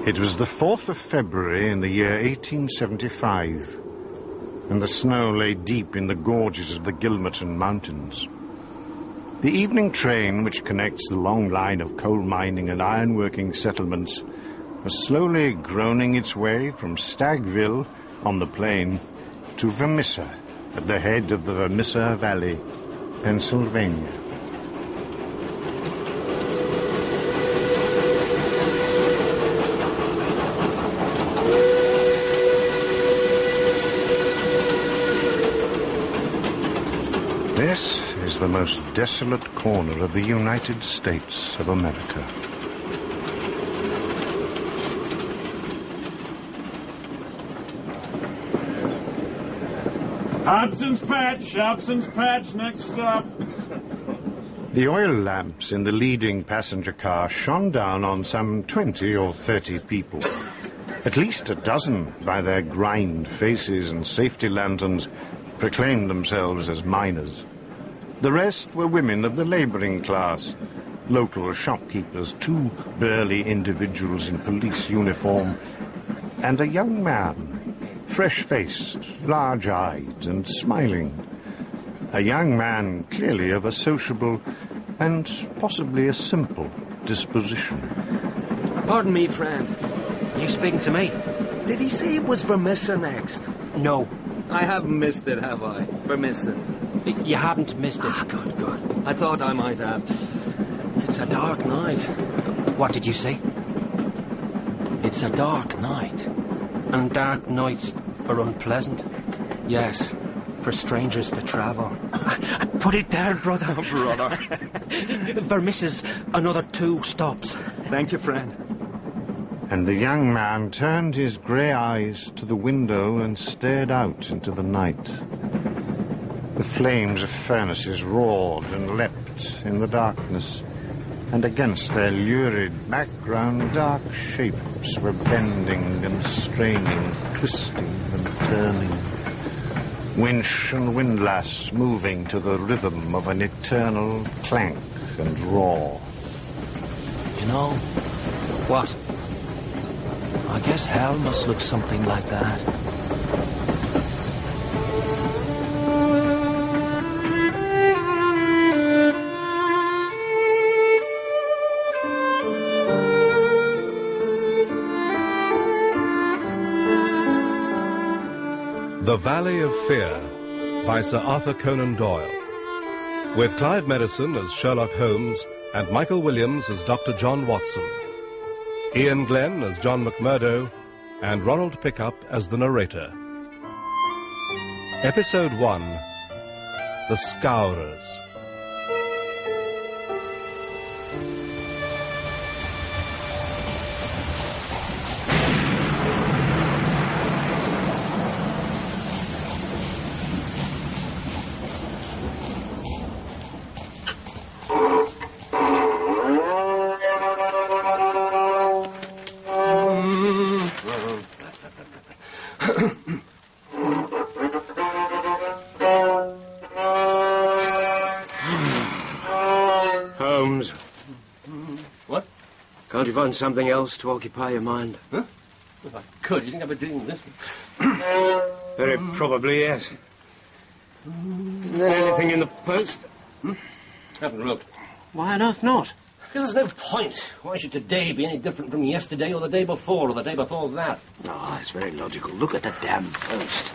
It was the 4th of February in the year 1875, and the snow lay deep in the gorges of the Gilmerton Mountains. The evening train, which connects the long line of coal mining and ironworking settlements, was slowly groaning its way from Stagville on the plain to Vermissa at the head of the Vermissa Valley, Pennsylvania. This is the most desolate corner of the United States of America. Hobson's Patch, next stop. The oil lamps in the leading passenger car shone down on some 20 or 30 people. At least a dozen, by their grimed faces and safety lanterns, proclaimed themselves as miners. The rest were women of the laboring class, local shopkeepers, two burly individuals in police uniform, and a young man, fresh-faced, large-eyed, and smiling. A young man clearly of a sociable and possibly a simple disposition. Pardon me, friend. You speaking to me? Did he say it was Vermissa next? No. I haven't missed it, have I? Vermissa. You haven't missed it. Ah, good. I thought I might have. It's a dark night. What did you say? It's a dark night. And dark nights are unpleasant. Yes, for strangers to travel. Put it there, brother. Vermissa's another 2 stops. Thank you, friend. And the young man turned his grey eyes to the window and stared out into the night. The flames of furnaces roared and leapt in the darkness, and against their lurid background dark shapes were bending and straining, twisting and turning. Winch and windlass moving to the rhythm of an eternal clank and roar. You know, what? I guess hell must look something like that. The Valley of Fear by Sir Arthur Conan Doyle, with Clive Medicine as Sherlock Holmes and Michael Williams as Dr. John Watson, Ian Glenn as John McMurdo, and Ronald Pickup as the narrator. Episode 1, The Scourers. Can't you find something else to occupy your mind? Huh? If I could, you think I'd be doing this? Very probably, yes. Isn't there anything in the post? Haven't looked. Why on earth not? Because there's no point. Why should today be any different from yesterday or the day before or the day before that? Ah, it's very logical. Look at the damn post.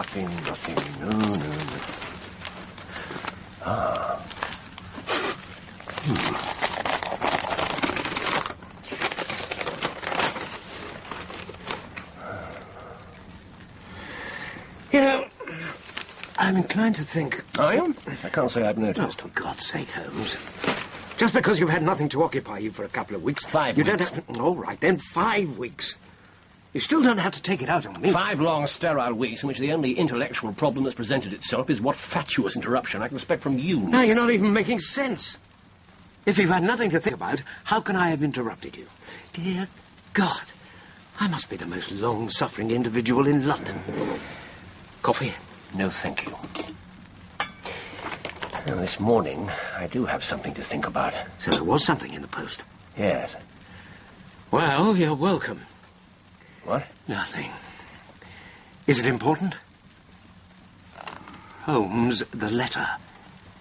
Nothing. No. Ah. You know, I'm inclined to think... Are you? I can't say I've noticed. Oh, for God's sake, Holmes. Just because you've had nothing to occupy you for a couple of weeks... 5 you weeks. Don't have... All right, then 5 weeks. You still don't have to take it out on me. 5 long, sterile weeks in which the only intellectual problem that's presented itself is what fatuous interruption I can expect from you. No, you're not even making sense. If you've had nothing to think about, how can I have interrupted you? Dear God, I must be the most long-suffering individual in London. Coffee? No, thank you. Now, this morning, I do have something to think about. So there was something in the post? Yes. Well, you're welcome. What? Nothing. Is it important? Holmes, the letter.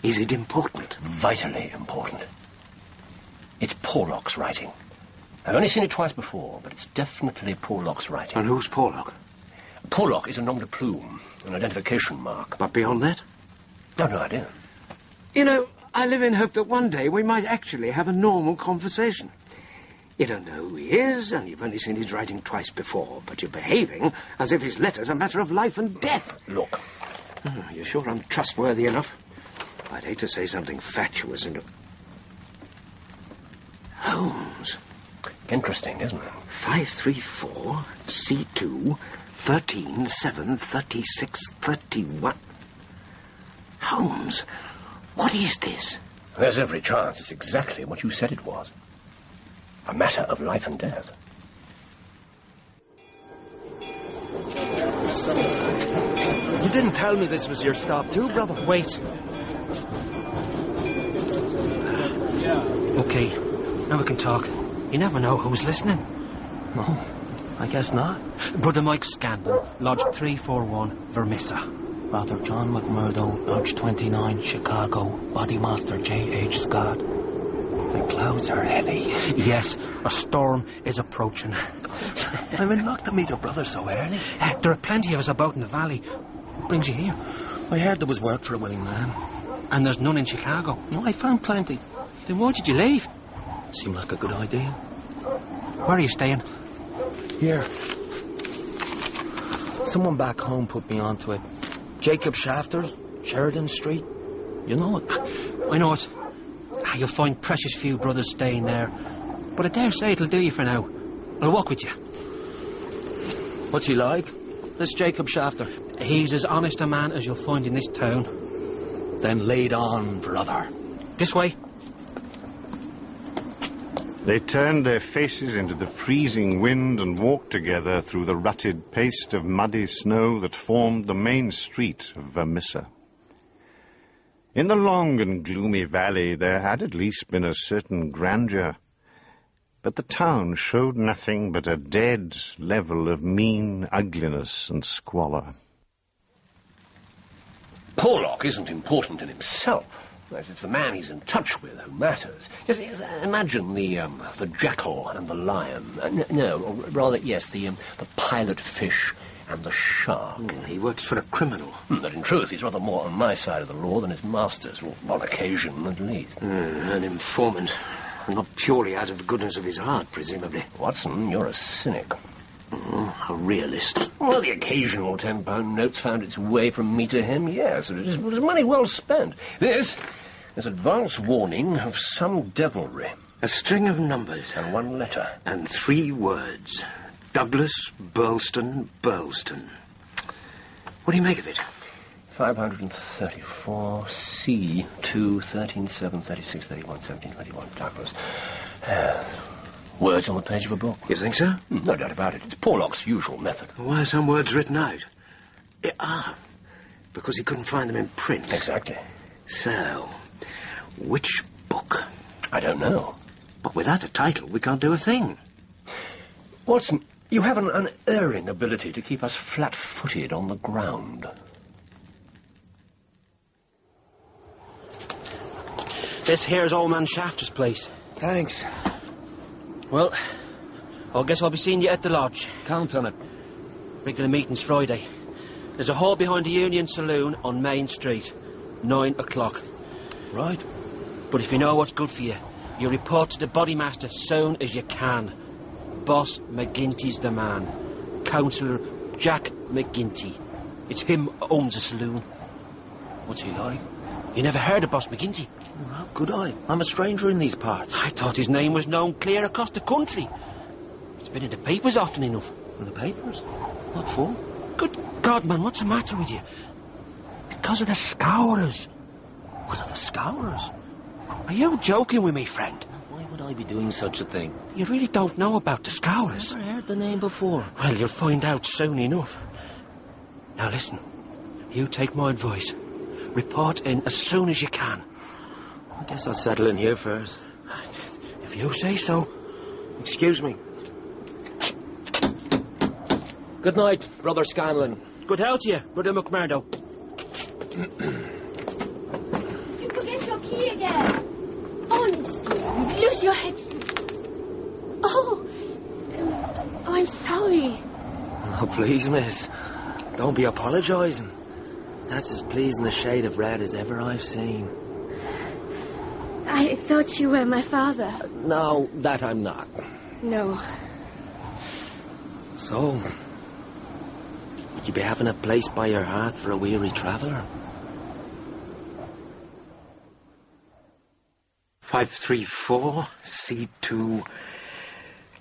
Is it important? Vitally important. It's Porlock's writing. I've only seen it twice before, but it's definitely Porlock's writing. And who's Porlock? Porlock is a nom de plume, an identification mark. But beyond that? I've no idea. You know, I live in hope that one day we might actually have a normal conversation. You don't know who he is, and you've only seen his writing twice before, but you're behaving as if his letter's a matter of life and death. Look. Oh, you're sure I'm trustworthy enough? I'd hate to say something fatuous and... Holmes. Interesting, isn't it? 534 C2 13 7 36 31. Holmes, what is this? There's every chance it's exactly what you said it was. A matter of life and death. You didn't tell me this was your stop too, brother. Wait. Okay, now we can talk. You never know who's listening. No, I guess not. Brother Mike Scandal, Lodge 341, Vermissa. Brother John McMurdo, Lodge 29, Chicago, Bodymaster J.H. Scott. The clouds are heavy. Yes, a storm is approaching. I'm in luck to meet your brother so early. There are plenty of us about in the valley. What brings you here? I heard there was work for a willing man. And there's none in Chicago? No, I found plenty. Then why did you leave? Seemed like a good idea. Where are you staying? Here. Someone back home put me onto it. Jacob Shafter, Sheridan Street. You know it. I know it. You'll find precious few brothers staying there. But I dare say it'll do you for now. I'll walk with you. What's he like? This Jacob Shafter. He's as honest a man as you'll find in this town. Then lead on, brother. This way. They turned their faces into the freezing wind and walked together through the rutted paste of muddy snow that formed the main street of Vermissa. In the long and gloomy valley there had at least been a certain grandeur, but the town showed nothing but a dead level of mean ugliness and squalor. Porlock isn't important in himself. It's the man he's in touch with who matters. Just imagine the jackal and the lion. No, or rather, yes, the pilot fish and the shark. He works for a criminal. But in truth, he's rather more on my side of the law than his master's, or on occasion, at least. An informant. Not purely out of the goodness of his heart, presumably. Watson, you're a cynic. A realist. Well, the occasional £10 note's found its way from me to him, yes. It was money well spent. This is advance warning of some devilry. A string of numbers. And one letter. And 3 words. Douglas, Burlston, Burlston. What do you make of it? 534 C2 13 7 36 31 17 21 Douglas. Words on the page of a book. You think so? No doubt about it. It's Porlock's usual method. Why are some words written out? Because he couldn't find them in print. Exactly. So, which book? I don't know. But without a title, we can't do a thing. Watson, you have an unerring ability to keep us flat-footed on the ground. This here's old man Shafter's place. Thanks. Well, I guess I'll be seeing you at the lodge. Count on it. Regular meeting's Friday. There's a hall behind the Union Saloon on Main Street. 9 o'clock. Right. But if you know what's good for you, you report to the bodymaster as soon as you can. Boss McGinty's the man. Councillor Jack McGinty. It's him who owns the saloon. What's he like? You never heard of Boss McGinty? How could I? I'm a stranger in these parts. I thought his name was known clear across the country. It's been in the papers often enough. In the papers? What for? Good God, man, what's the matter with you? Because of the Scourers. What are the Scourers? Are you joking with me, friend? Why would I be doing such a thing? You really don't know about the Scourers? Never heard the name before. Well, you'll find out soon enough. Now listen, you take my advice. Report in as soon as you can. I guess I'll settle in here first. If you say so. Excuse me. Good night, Brother Scanlon. Good health to you, Brother McMurdo. You forget your key again. Honest, you lose your head. Oh, I'm sorry. Oh, please, miss. Don't be apologising. That's as pleasing a shade of red as ever I've seen. I thought you were my father. No, that I'm not. No. So, would you be having a place by your hearth for a weary traveller? 534 C2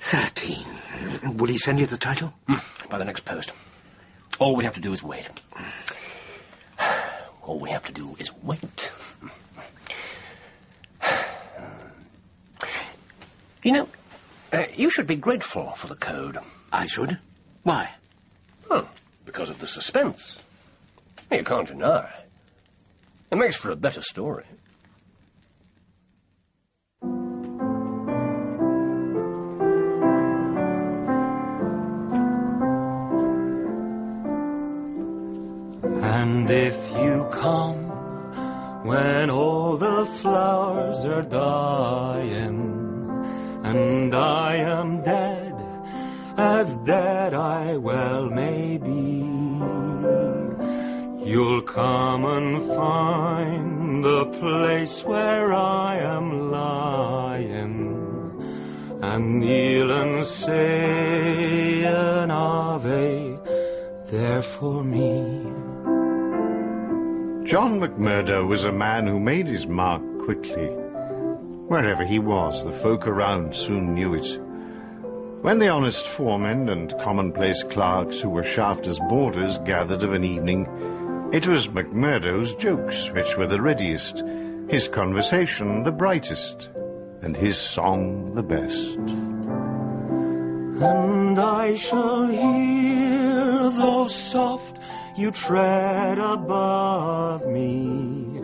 13. Will he send you the title? By the next post. All we have to do is wait. All we have to do is wait. You know, you should be grateful for the code. I should? Why? Oh, because of the suspense. You can't deny. It makes for a better story. And if you come when all the flowers are dying, and I am dead, as dead I well may be, you'll come and find the place where I am lying, and kneel and say an Ave there for me. John McMurdo was a man who made his mark quickly. Wherever he was, the folk around soon knew it. When the honest foremen and commonplace clerks who were Shafter's boarders gathered of an evening, it was McMurdo's jokes which were the readiest, his conversation the brightest, and his song the best. And I shall hear, though soft, you tread above me,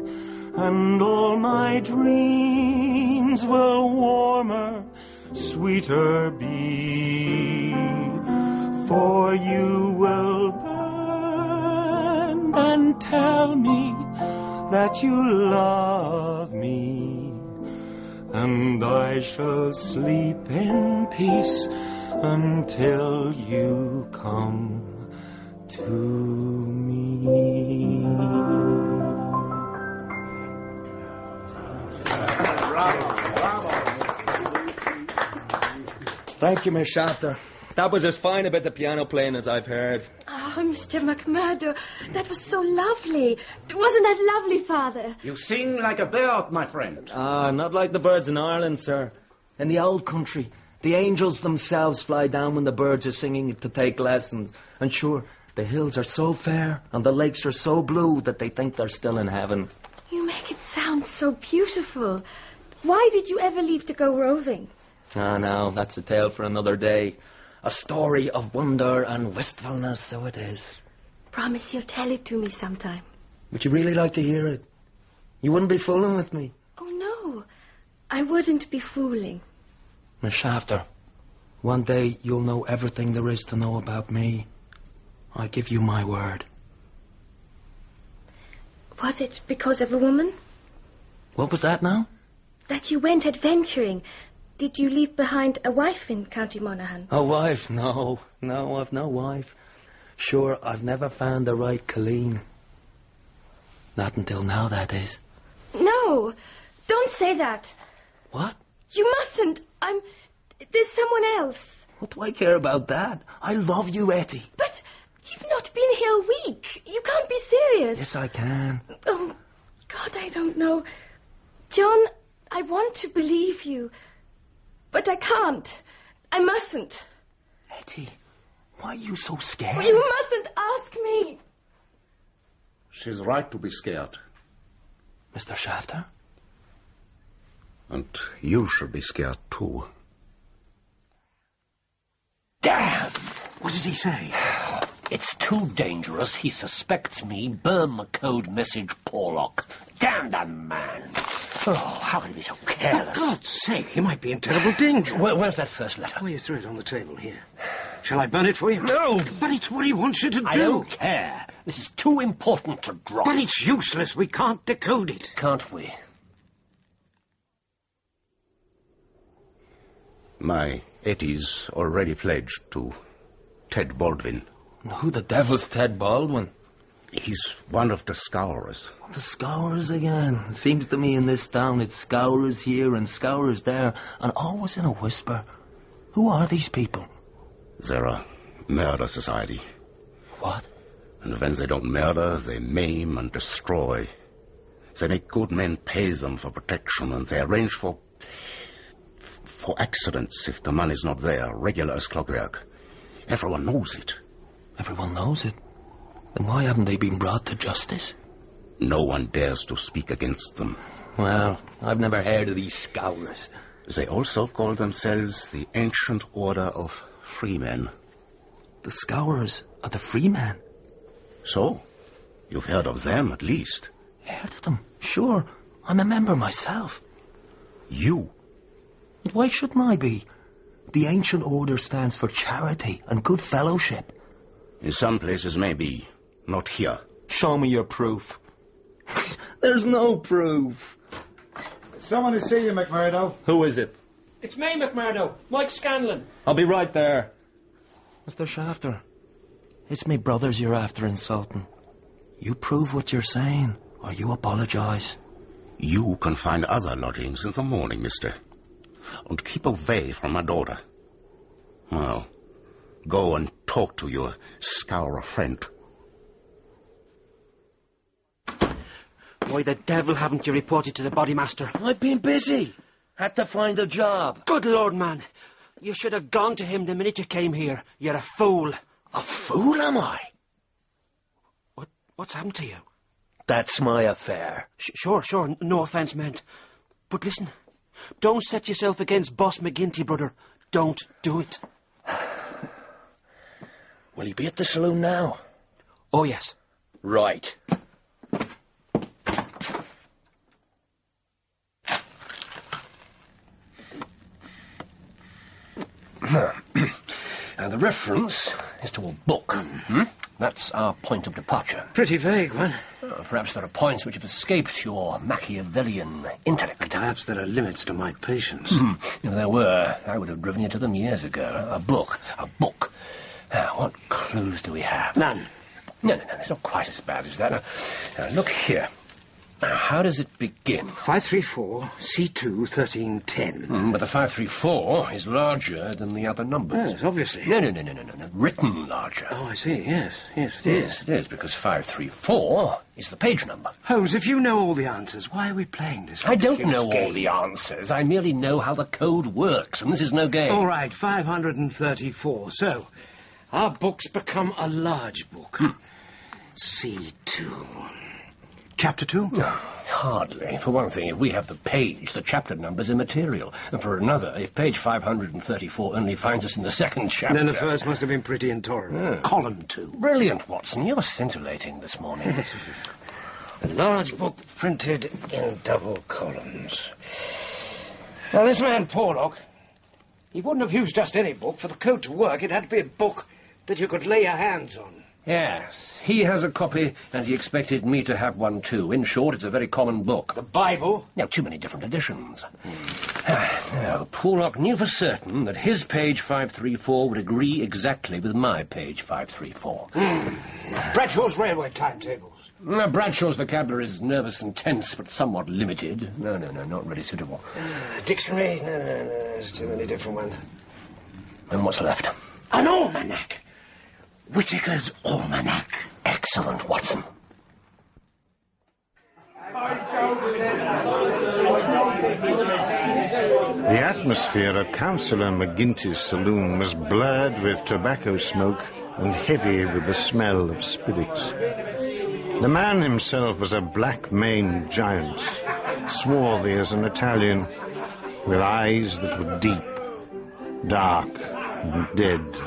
and all my dreams will warmer, sweeter be, for you will bend and tell me that you love me, and I shall sleep in peace until you come to me. Thank you, Miss Shafter. That was as fine a bit of piano playing as I've heard. Oh, Mr. McMurdo, that was so lovely. Wasn't that lovely, Father? You sing like a bird, my friend. Not like the birds in Ireland, sir. In the old country, the angels themselves fly down when the birds are singing to take lessons. And sure, the hills are so fair and the lakes are so blue that they think they're still in heaven. You make it sound so beautiful. Why did you ever leave to go roving? Ah, no, that's a tale for another day. A story of wonder and wistfulness, so it is. Promise you'll tell it to me sometime. Would you really like to hear it? You wouldn't be fooling with me. Oh, no. I wouldn't be fooling. Miss Shafter, one day you'll know everything there is to know about me. I give you my word. Was it because of a woman? What was that now? That you went adventuring. Did you leave behind a wife in County Monaghan? A wife? No, I've no wife. Sure, I've never found the right Colleen. Not until now, that is. No, don't say that. What? You mustn't. There's someone else. What do I care about that? I love you, Etty. But you've not been here a week. You can't be serious. Yes, I can. Oh, God, I don't know. John, I want to believe you. But I can't. I mustn't. Etty, why are you so scared? You mustn't ask me. She's right to be scared. Mr. Shafter? And you should be scared, too. Damn! What does he say? It's too dangerous. He suspects me. Burn the code message, Porlock. Damn that man. Oh, how can he be so careless? For God's sake, he might be in terrible danger. Where's that first letter? Oh, you threw it on the table here. Shall I burn it for you? No! But it's what he wants you to do. I don't care. This is too important to drop. But it's useless. We can't decode it. Can't we? My Etty's already pledged to Ted Baldwin. Who the devil's Ted Baldwin? He's one of the scourers. The scourers again. It seems to me in this town it's scourers here and scourers there, and always in a whisper. Who are these people? They're a murder society. What? And when they don't murder, they maim and destroy. They make good men pay them for protection, and they arrange for accidents if the money's not there, regular as clockwork. Everyone knows it. Everyone knows it? Then why haven't they been brought to justice? No one dares to speak against them. Well, I've never heard of these scourers. They also call themselves the Ancient Order of Freemen. The scourers are the freemen? So? You've heard of them, at least. Heard of them? Sure. I'm a member myself. You? But why shouldn't I be? The Ancient Order stands for charity and good fellowship. In some places, maybe. Not here. Show me your proof. There's no proof. Someone to see you, McMurdo. Who is it? It's me, McMurdo. Mike Scanlon. I'll be right there. Mr. Shafter, it's me brothers you're after insulting. You prove what you're saying, or you apologise. You can find other lodgings in the morning, mister. And keep away from my daughter. Well, go and talk to your scourer friend. Why the devil haven't you reported to the bodymaster? I've been busy. Had to find a job. Good Lord, man. You should have gone to him the minute you came here. You're a fool. A fool, am I? What's happened to you? That's my affair. Sure. No offence meant. But listen, don't set yourself against Boss McGinty, brother. Don't do it. Will he be at the saloon now? Oh, yes. Right. And the reference is to a book. That's our point of departure. Pretty vague one. Perhaps there are points which have escaped your Machiavellian intellect. Perhaps there are limits to my patience. If there were, I would have driven you to them years ago. A book. What clues do we have? None. No, it's not quite as bad as that. Now look here. Now, how does it begin? 534, C2, 1310. But the 534 is larger than the other numbers. Yes, obviously. No. Written larger. Oh, I see. Yes, it is. Yes, it is, because 534 is the page number. Holmes, if you know all the answers, why are we playing this? I don't know all the answers. I merely know how the code works, and this is no game. All right, 534. So, our book's become a large book. C2. Chapter 2? No, hardly. For one thing, if we have the page, the chapter number's immaterial. And for another, if page 534 only finds us in the second chapter... Then the first must have been pretty intolerable. Column 2. Brilliant, Watson. You're scintillating this morning. A large book printed in double columns. Now, this man, Porlock, he wouldn't have used just any book. For the code to work, it had to be a book that you could lay your hands on. Yes, he has a copy, and he expected me to have one too. In short, it's a very common book. The Bible? Now, too many different editions. Now, Porlock knew for certain that his page 534 would agree exactly with my page 534. Bradshaw's railway timetables. Now, Bradshaw's vocabulary is nervous and tense, but somewhat limited. No, not really suitable. Dictionary? No, there's too many different ones. And what's left? An almanac. Whitaker's Almanac. Excellent, Watson. The atmosphere at Councillor McGinty's saloon was blurred with tobacco smoke and heavy with the smell of spirits. The man himself was a black-maned giant, swarthy as an Italian, with eyes that were deep, dark, and dead.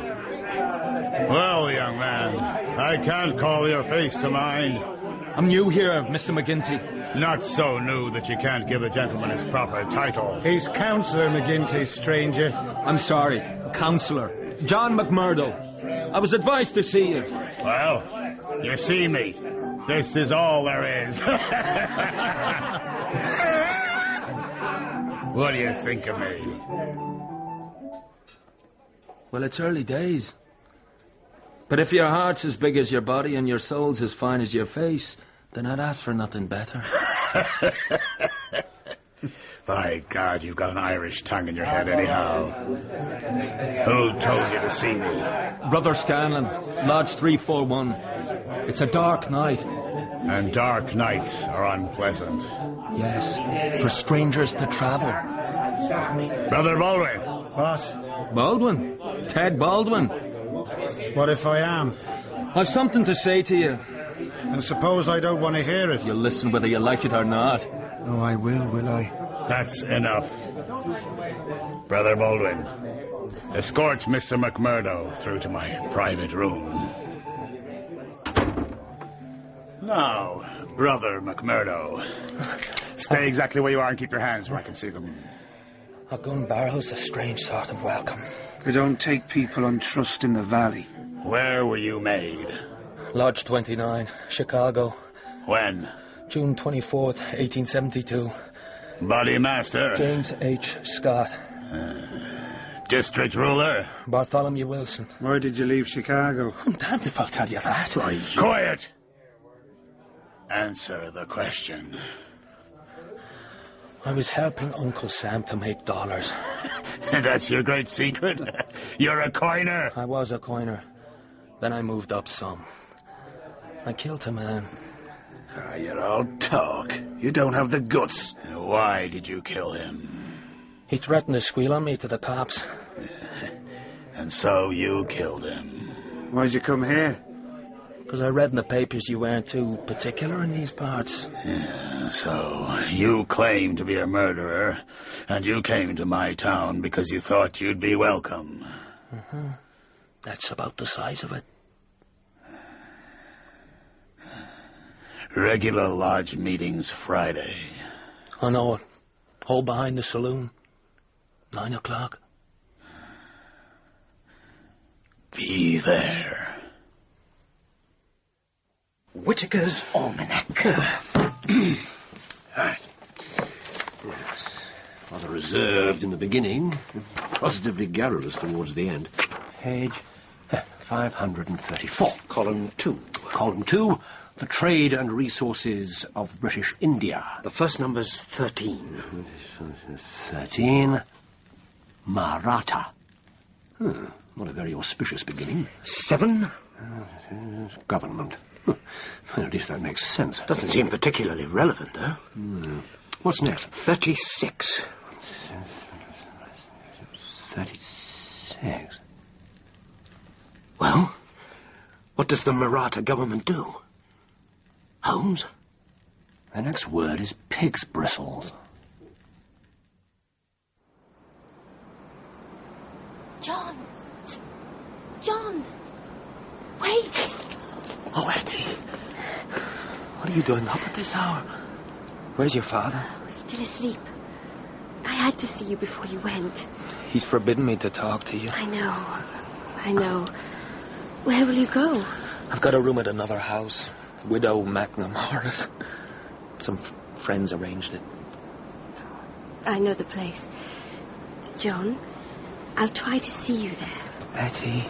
Well, young man, I can't call your face to mind. I'm new here, Mr. McGinty. Not so new that you can't give a gentleman his proper title. He's Councillor McGinty, stranger. I'm sorry, Councillor. John McMurdo. I was advised to see you. Well, you see me. This is all there is. What do you think of me? Well, it's early days. But if your heart's as big as your body and your soul's as fine as your face, then I'd ask for nothing better. By God, you've got an Irish tongue in your head anyhow. Who told you to see me? Brother Scanlon, Lodge 341. It's a dark night. And dark nights are unpleasant. Yes, for strangers to travel. Brother Baldwin. Boss. Baldwin? Ted Baldwin. What if I am? I've something to say to you. And suppose I don't want to hear it. You'll listen whether you like it or not. Oh, I will I? That's enough. Brother Baldwin, escort Mr. McMurdo through to my private room. Now, Brother McMurdo, stay exactly where you are and keep your hands where I can see them. A gun barrel's a strange sort of welcome. We don't take people on trust in the valley. Where were you made? Lodge 29, Chicago. When? June 24th, 1872. Body master? James H. Scott. District ruler? Bartholomew Wilson. Why did you leave Chicago? I'm damned if I'll tell you that. Quiet! Answer the question. I was helping Uncle Sam to make dollars. That's your great secret? You're a coiner? I was a coiner. Then I moved up some. I killed a man. You're all talk. You don't have the guts. Why did you kill him? He threatened to squeal on me to the cops. And so you killed him. Why'd you come here? Because I read in the papers you weren't too particular in these parts. Yeah, so you claim to be a murderer, and you came to my town because you thought you'd be welcome. Mm-hmm. That's about the size of it. Regular lodge meetings Friday. I know it. Hole behind the saloon. 9 o'clock. Be there. Whitaker's Almanac. Right. Yes. Rather reserved in the beginning, positively garrulous towards the end. Page 534. Column 2. Column 2, the trade and resources of British India. The first number's 13. 13. Maratha. Not a very auspicious beginning. 7. Government. At least that makes sense. Doesn't seem particularly relevant, though. What's next? 36. 36. Well, what does the Maratha government do? Homes? The next word is pig's bristles. John! John! Wait! Oh, Eddie. What are you doing up at this hour? Where's your father? Still asleep. I had to see you before you went. He's forbidden me to talk to you. I know. Where will you go? I've got a room at another house. Widow McNamara's. Some friends arranged it. I know the place. John, I'll try to see you there. Etty.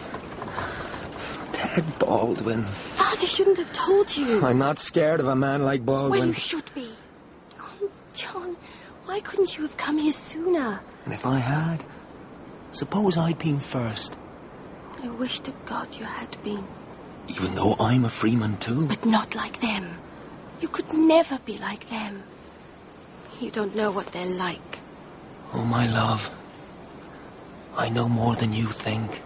Ted Baldwin. Father shouldn't have told you. I'm not scared of a man like Baldwin. Well, you should be. Oh, John, why couldn't you have come here sooner? And if I had, suppose I'd been first. I wish to God you had been. Even though I'm a freeman too. But not like them. You could never be like them. You don't know what they're like. Oh, my love. I know more than you think.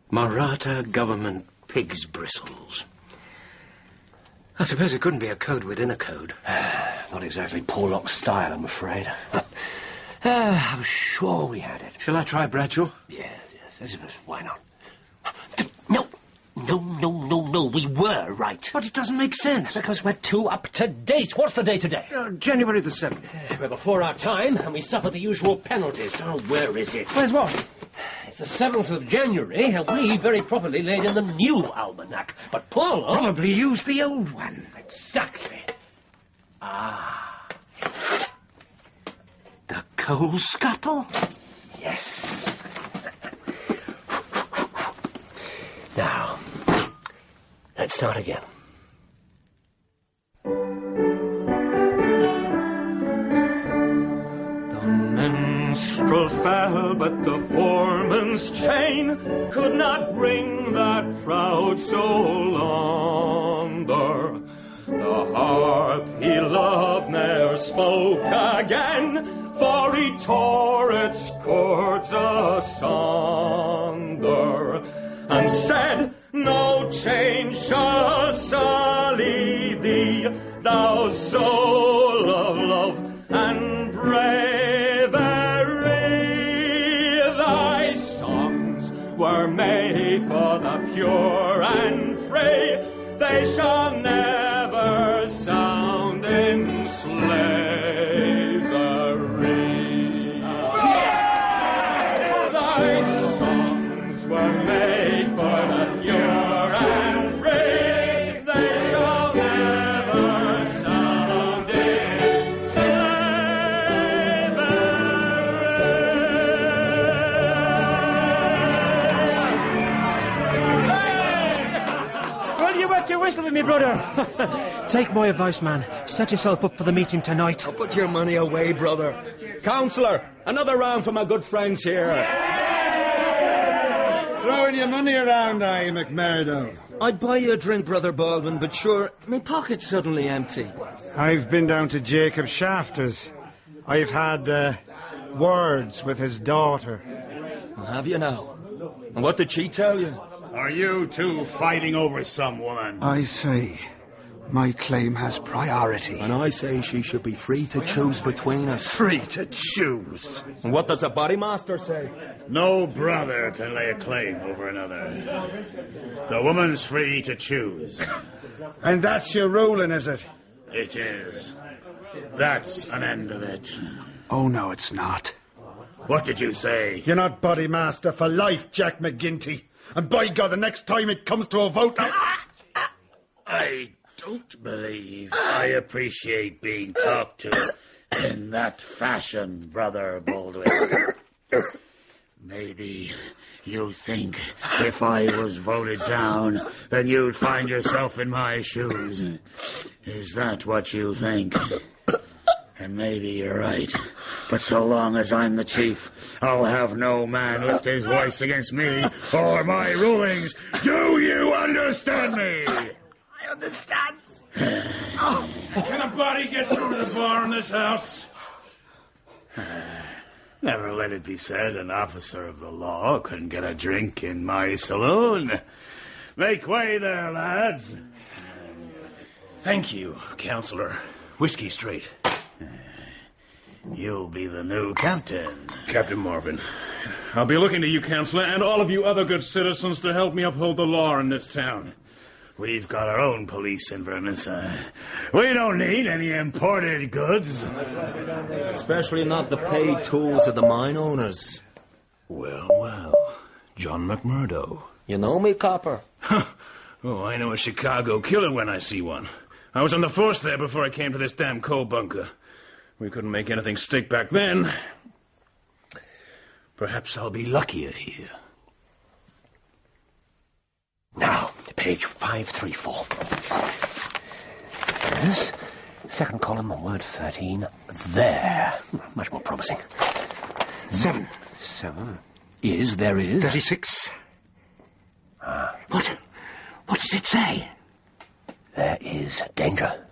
Maratha government pig's bristles. I suppose it couldn't be a code within a code. Not exactly Porlock style, I'm afraid. I'm sure we had it. Shall I try Bradshaw? Yes. Why not? No. We were right. But it doesn't make sense. Because we're too up to date. What's the date today? January the 7th. We're before our time, and we suffer the usual penalties. Oh, where is it? Where's what? It's the 7th of January, and we very properly laid in the new almanac. But Paul probably used the old one. Exactly. Ah. The coal scuttle? Yes. Now, let's start again. The minstrel fell, but the foreman's chain could not bring that proud soul under. The harp he loved ne'er spoke again, for he tore its chords asunder, and said, no change shall sully thee, thou soul of love and bravery. Thy songs were made for the pure and free, they shall never sound in slavery. Thy songs were made for the pure and free, they shall never sound in slavery. Well, you wet your whistle with me, brother. Take my advice, man. Set yourself up for the meeting tonight. I'll put your money away, brother. Councillor, another round for my good friends here. Throwing your money around, are you, McMurdo? I'd buy you a drink, Brother Baldwin, but sure, my pocket's suddenly empty. I've been down to Jacob Shafter's. I've had words with his daughter. Well, have you now? And what did she tell you? Are you two fighting over some woman? I say, my claim has priority. And I say she should be free to choose between us. Free to choose? And what does the bodymaster say? No brother can lay a claim over another. The woman's free to choose. And that's your ruling, is it? It is. That's an end of it. Oh, no, it's not. What did you say? You're not bodymaster for life, Jack McGinty. And by God, the next time it comes to a vote... I don't believe I appreciate being talked to in that fashion, Brother Baldwin. Maybe you think if I was voted down, then you'd find yourself in my shoes. Is that what you think? And maybe you're right. But so long as I'm the chief, I'll have no man lift his voice against me or my rulings. Do you understand me? I understand. Can a body get through to the bar in this house? Never let it be said an officer of the law couldn't get a drink in my saloon. Make way there, lads. Thank you, Counselor. Whiskey straight. You'll be the new captain. Captain Marvin. I'll be looking to you, Counselor, and all of you other good citizens to help me uphold the law in this town. We've got our own police in Vermissa. We don't need any imported goods. Especially not the paid tools of the mine owners. Well. John McMurdo. You know me, copper? Oh, I know a Chicago killer when I see one. I was on the force there before I came to this damn coal bunker. We couldn't make anything stick back then. Perhaps I'll be luckier here. Now, page 534. Yes. Second column, word 13. There. Much more promising. 7. There is. 36. What does it say? There is danger.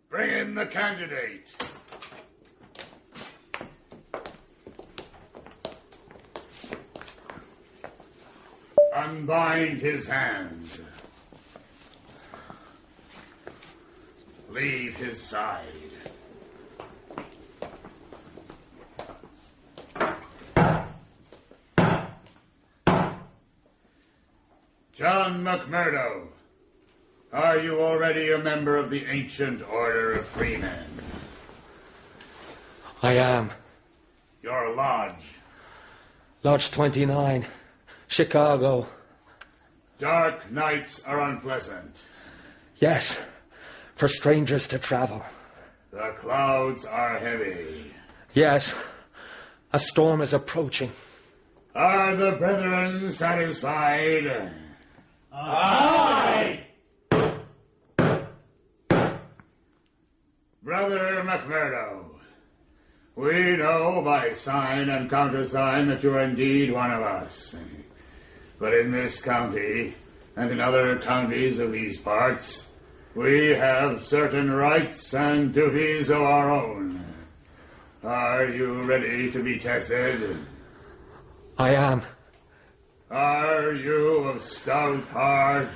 Bring in the candidate. Unbind his hands. Leave his side. John McMurdo, are you already a member of the Ancient Order of Freemen? I am. Your lodge? Lodge 29, Chicago. Dark nights are unpleasant. Yes, for strangers to travel. The clouds are heavy. Yes, a storm is approaching. Are the brethren satisfied? Aye! Brother McMurdo, we know by sign and countersign that you are indeed one of us. But in this county, and in other counties of these parts, we have certain rights and duties of our own. Are you ready to be tested? I am. Are you of stout heart?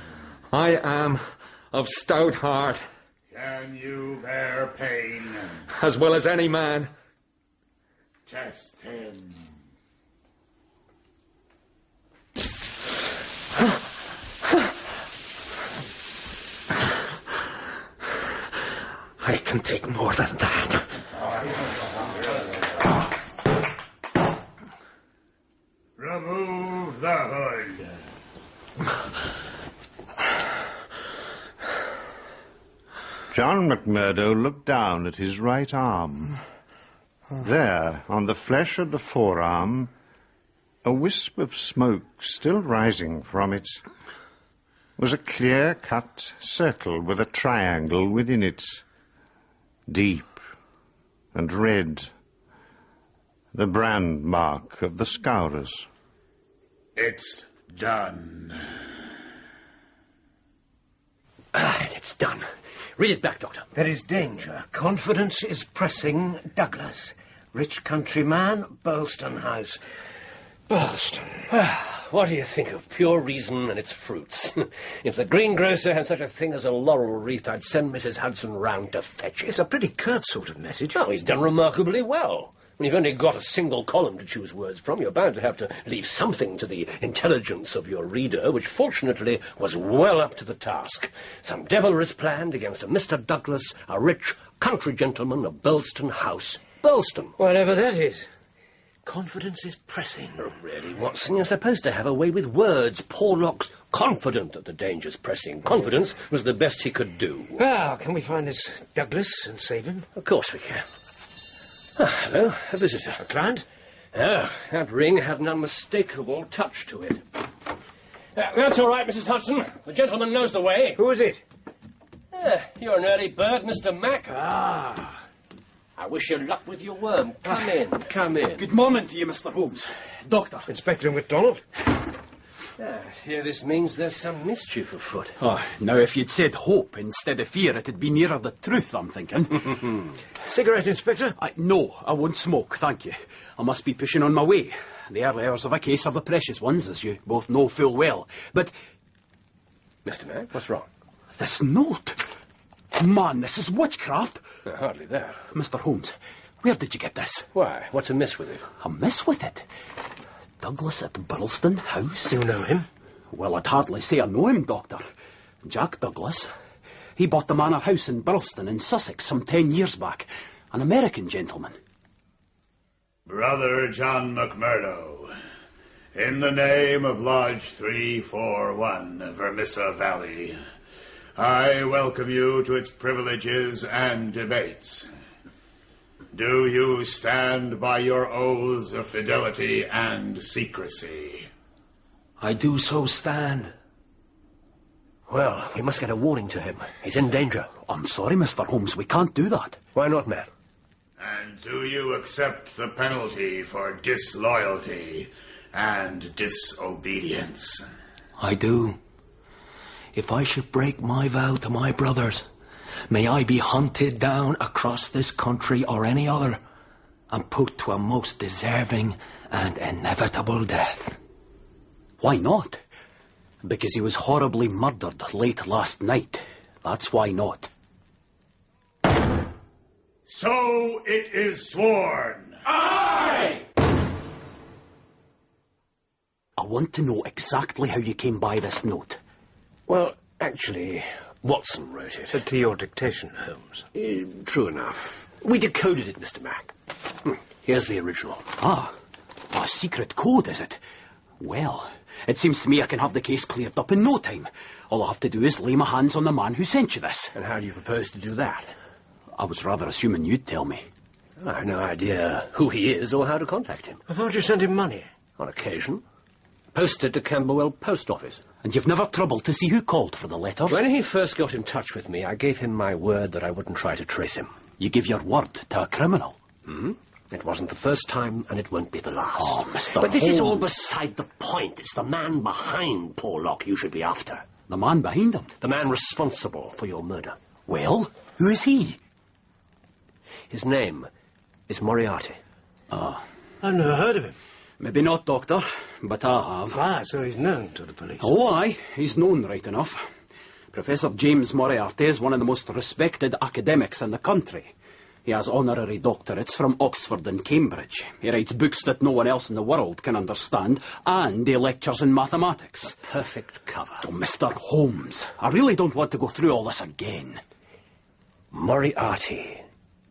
I am of stout heart. Can you bear pain? As well as any man. Test him. I can take more than that. Remove the hood. John McMurdo looked down at his right arm. There, on the flesh of the forearm, a wisp of smoke still rising from it, was a clear-cut circle with a triangle within it, deep and red, the brand mark of the Scourers. It's done. It's done. Read it back, Doctor. There is danger. Confidence is pressing. Douglas. Rich country man, Burlston House. Burlston. What do you think of pure reason and its fruits? If the greengrocer had such a thing as a laurel wreath, I'd send Mrs. Hudson round to fetch it. It's a pretty curt sort of message. Oh, he's done remarkably well. When you've only got a single column to choose words from, you're bound to have to leave something to the intelligence of your reader, which fortunately was well up to the task. Some devilry is planned against a Mr. Douglas, a rich country gentleman of Burlston House. Burlston. Whatever that is. Confidence is pressing. Oh, really, Watson, you're supposed to have a way with words. Porlock's confident that the danger's pressing. Confidence was the best he could do. Well, can we find this Douglas and save him? Of course we can. Hello, a visitor. A client? Oh, that ring had an unmistakable touch to it. That's all right, Mrs. Hudson. The gentleman knows the way. Who is it? You're an early bird, Mr. Mack. Ah. I wish you luck with your worm. Come in, come in. Good morning to you, Mr. Holmes. Doctor. Inspector MacDonald. Yeah, this means there's some mischief afoot. Oh, now if you'd said hope instead of fear, it'd be nearer the truth, I'm thinking. Cigarette, Inspector? No, I won't smoke, thank you. I must be pushing on my way. The early hours of a case are the precious ones, as you both know full well. But... Mr. Mac, what's wrong? This note. Man, this is witchcraft. Hardly that. Mr. Holmes, where did you get this? Why? What's amiss with it? Amiss with it? Douglas at Burleston House? You know him? Well, I'd hardly say I know him, Doctor. Jack Douglas. He bought the manor house in Burleston in Sussex some 10 years back. An American gentleman. Brother John McMurdo, in the name of Lodge 341, Vermissa Valley, I welcome you to its privileges and debates. Do you stand by your oaths of fidelity and secrecy? I do so stand. Well, we must get a warning to him. He's in danger. I'm sorry, Mr. Holmes, we can't do that. Why not, man? And do you accept the penalty for disloyalty and disobedience? I do. If I should break my vow to my brothers, may I be hunted down across this country or any other and put to a most deserving and inevitable death. Why not? Because he was horribly murdered late last night. That's why not. So it is sworn. Aye! I want to know exactly how you came by this note. Well, actually, Watson wrote it. To your dictation, Holmes. True enough. We decoded it, Mr. Mac. Here's the original. Ah, a secret code, is it? Well, it seems to me I can have the case cleared up in no time. All I have to do is lay my hands on the man who sent you this. And how do you propose to do that? I was rather assuming you'd tell me. I have no idea who he is or how to contact him. I thought you sent him money. On occasion. Posted to Camberwell Post Office. And you've never troubled to see who called for the letters? When he first got in touch with me, I gave him my word that I wouldn't try to trace him. You give your word to a criminal? It wasn't the first time, and it won't be the last. Oh, Mr. But this Holmes. is all beside the point. It's the man behind Porlock you should be after. The man behind him? The man responsible for your murder. Well, who is he? His name is Moriarty. Ah. I've never heard of him. Maybe not, Doctor, but I have. Ah, so he's known to the police. Oh, aye, he's known right enough. Professor James Moriarty is one of the most respected academics in the country. He has honorary doctorates from Oxford and Cambridge. He writes books that no one else in the world can understand, and he lectures in mathematics. A perfect cover. Oh, Mr. Holmes, I really don't want to go through all this again. Moriarty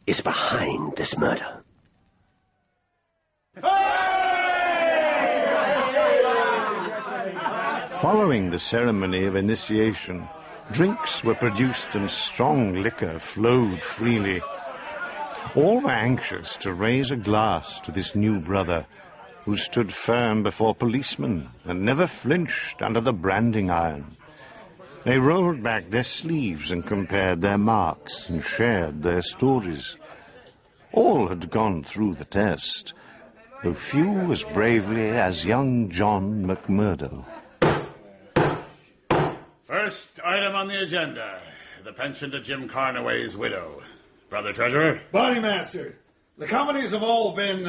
is behind this murder. Following the ceremony of initiation, drinks were produced and strong liquor flowed freely. All were anxious to raise a glass to this new brother, who stood firm before policemen and never flinched under the branding iron. They rolled back their sleeves and compared their marks and shared their stories. All had gone through the test, though few as bravely as young John McMurdo. First item on the agenda, the pension to Jim Carnaway's widow. Brother Treasurer? Bodymaster, the companies have all been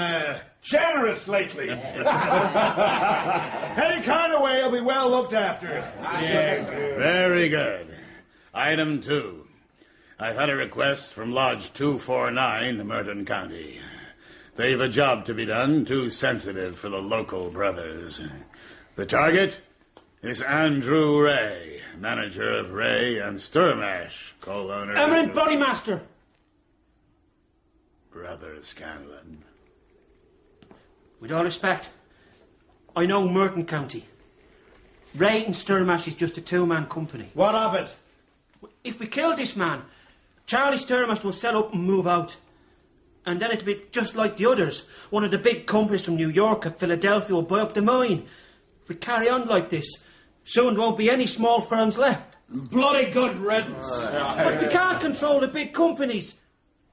generous lately. Hetty Carnaway will be well looked after. Yes, very good. Item 2. I've had a request from Lodge 249, Merton County. They've a job to be done, too sensitive for the local brothers. The target is Andrew Ray, manager of Ray and Sturmash, co-owner... Eminent Bodymaster! Brother Scanlon. With all respect, I know Merton County. Ray and Sturmash is just a two-man company. What of it? If we kill this man, Charlie Sturmash will sell up and move out. And then it'll be just like the others. One of the big companies from New York or Philadelphia will buy up the mine. If we carry on like this, soon there won't be any small firms left. Bloody good riddance. But we can't control the big companies.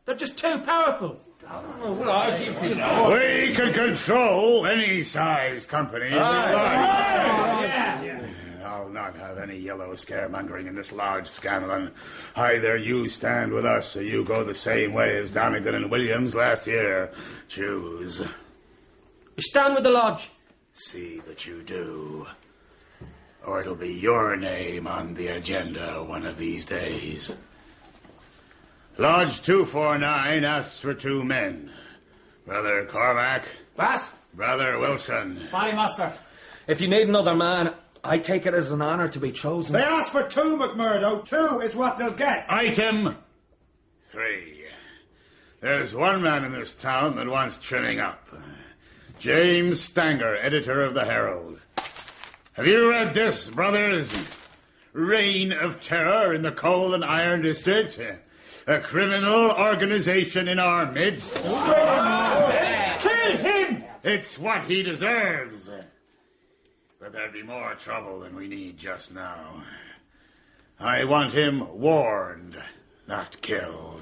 They're just too powerful. We can control any size company. have any yellow scaremongering in this lodge, Scanlon. Either you stand with us or you go the same way as Donegan and Williams last year. Choose. We stand with the lodge. See that you do. Or it'll be your name on the agenda one of these days. Lodge 249 asks for 2 men. Brother Cormac. Boss. Brother Wilson. Body master. If you need another man, I take it as an honour to be chosen. They asked for 2, McMurdo. 2 is what they'll get. Item 3. There's one man in this town that wants trimming up. James Stanger, editor of the Herald. Have you read this, brothers? Reign of Terror in the Coal and Iron District. A criminal organization in our midst. Kill him! It's what he deserves. But there'd be more trouble than we need just now. I want him warned, not killed.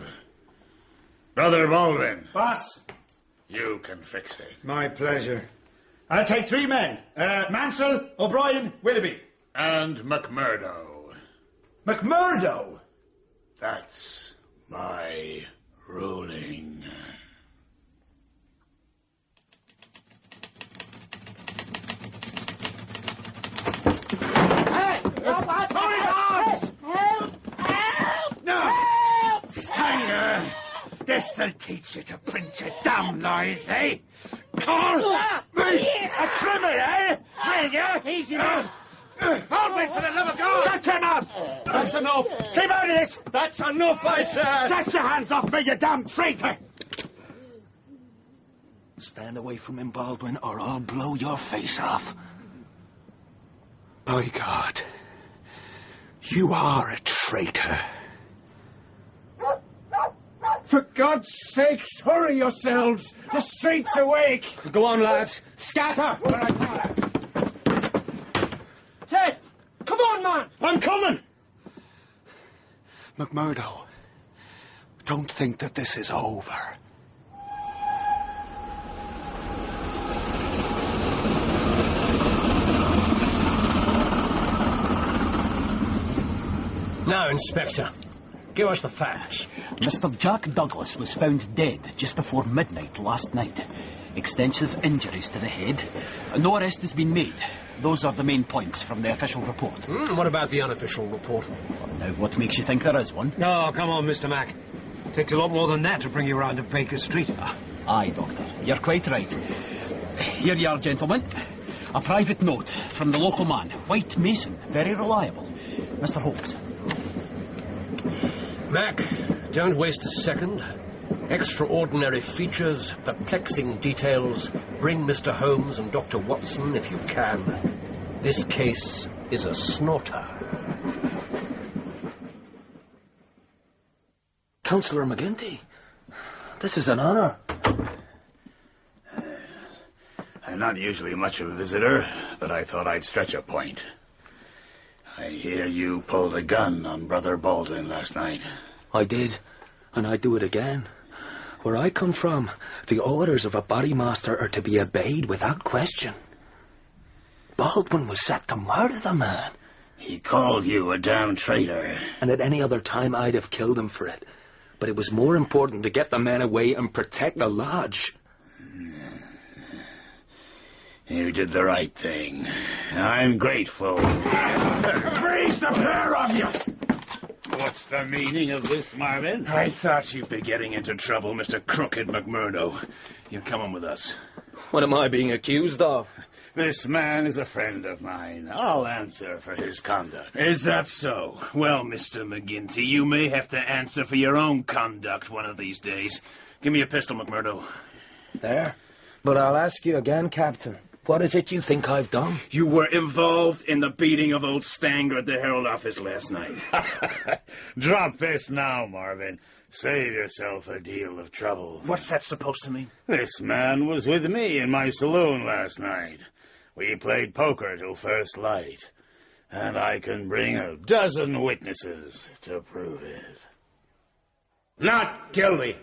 Brother Baldwin. Boss. You can fix it. My pleasure. I'll take 3 men. Mansell, O'Brien, Willoughby. And McMurdo. McMurdo? That's my ruling. Stanger! This'll teach you to print your damn lies, eh? Call me a trimmer, eh? Will you? Easy, man. Hold me for the love of God! Shut him up! That's enough! Keep out of this! That's enough, I said! Get your hands off me, you damn traitor! Stand away from him, Baldwin, or I'll blow your face off. By God, you are a traitor. For God's sakes, hurry yourselves! The street's awake! Go on, lads. Scatter! Ted! Come on, man! I'm coming! McMurdo, don't think that this is over. Now, Inspector, give us the facts. Mr. Jack Douglas was found dead just before midnight last night. Extensive injuries to the head. No arrest has been made. Those are the main points from the official report. What about the unofficial report? Now, what makes you think there is one? Oh, come on, Mr. Mack. Takes a lot more than that to bring you round to Baker Street. Aye, Doctor. You're quite right. Here you are, gentlemen. A private note from the local man, White Mason. Very reliable. Mr. Holmes. Mac, don't waste a second. Extraordinary features, perplexing details. Bring Mr. Holmes and Dr. Watson if you can. This case is a snorter. Councillor McGinty, this is an honour. I'm not usually much of a visitor, but I thought I'd stretch a point. I hear you pulled a gun on Brother Baldwin last night. I did, and I'd do it again. Where I come from, the orders of a bodymaster are to be obeyed without question. Baldwin was set to murder the man. He called you a damn traitor. And at any other time, I'd have killed him for it. But it was more important to get the men away and protect the lodge. You did the right thing. I'm grateful. Freeze the pair of you! What's the meaning of this, Marvin? I thought you'd be getting into trouble, Mr. Crooked McMurdo. You're coming with us. What am I being accused of? This man is a friend of mine. I'll answer for his conduct. Is that so? Well, Mr. McGinty, you may have to answer for your own conduct one of these days. Give me a pistol, McMurdo. There. But I'll ask you again, Captain. What is it you think I've done? You were involved in the beating of old Stanger at the Herald office last night. Drop this now, Marvin. Save yourself a deal of trouble. What's that supposed to mean? This man was with me in my saloon last night. We played poker till first light. And I can bring a dozen witnesses to prove it. Not guilty.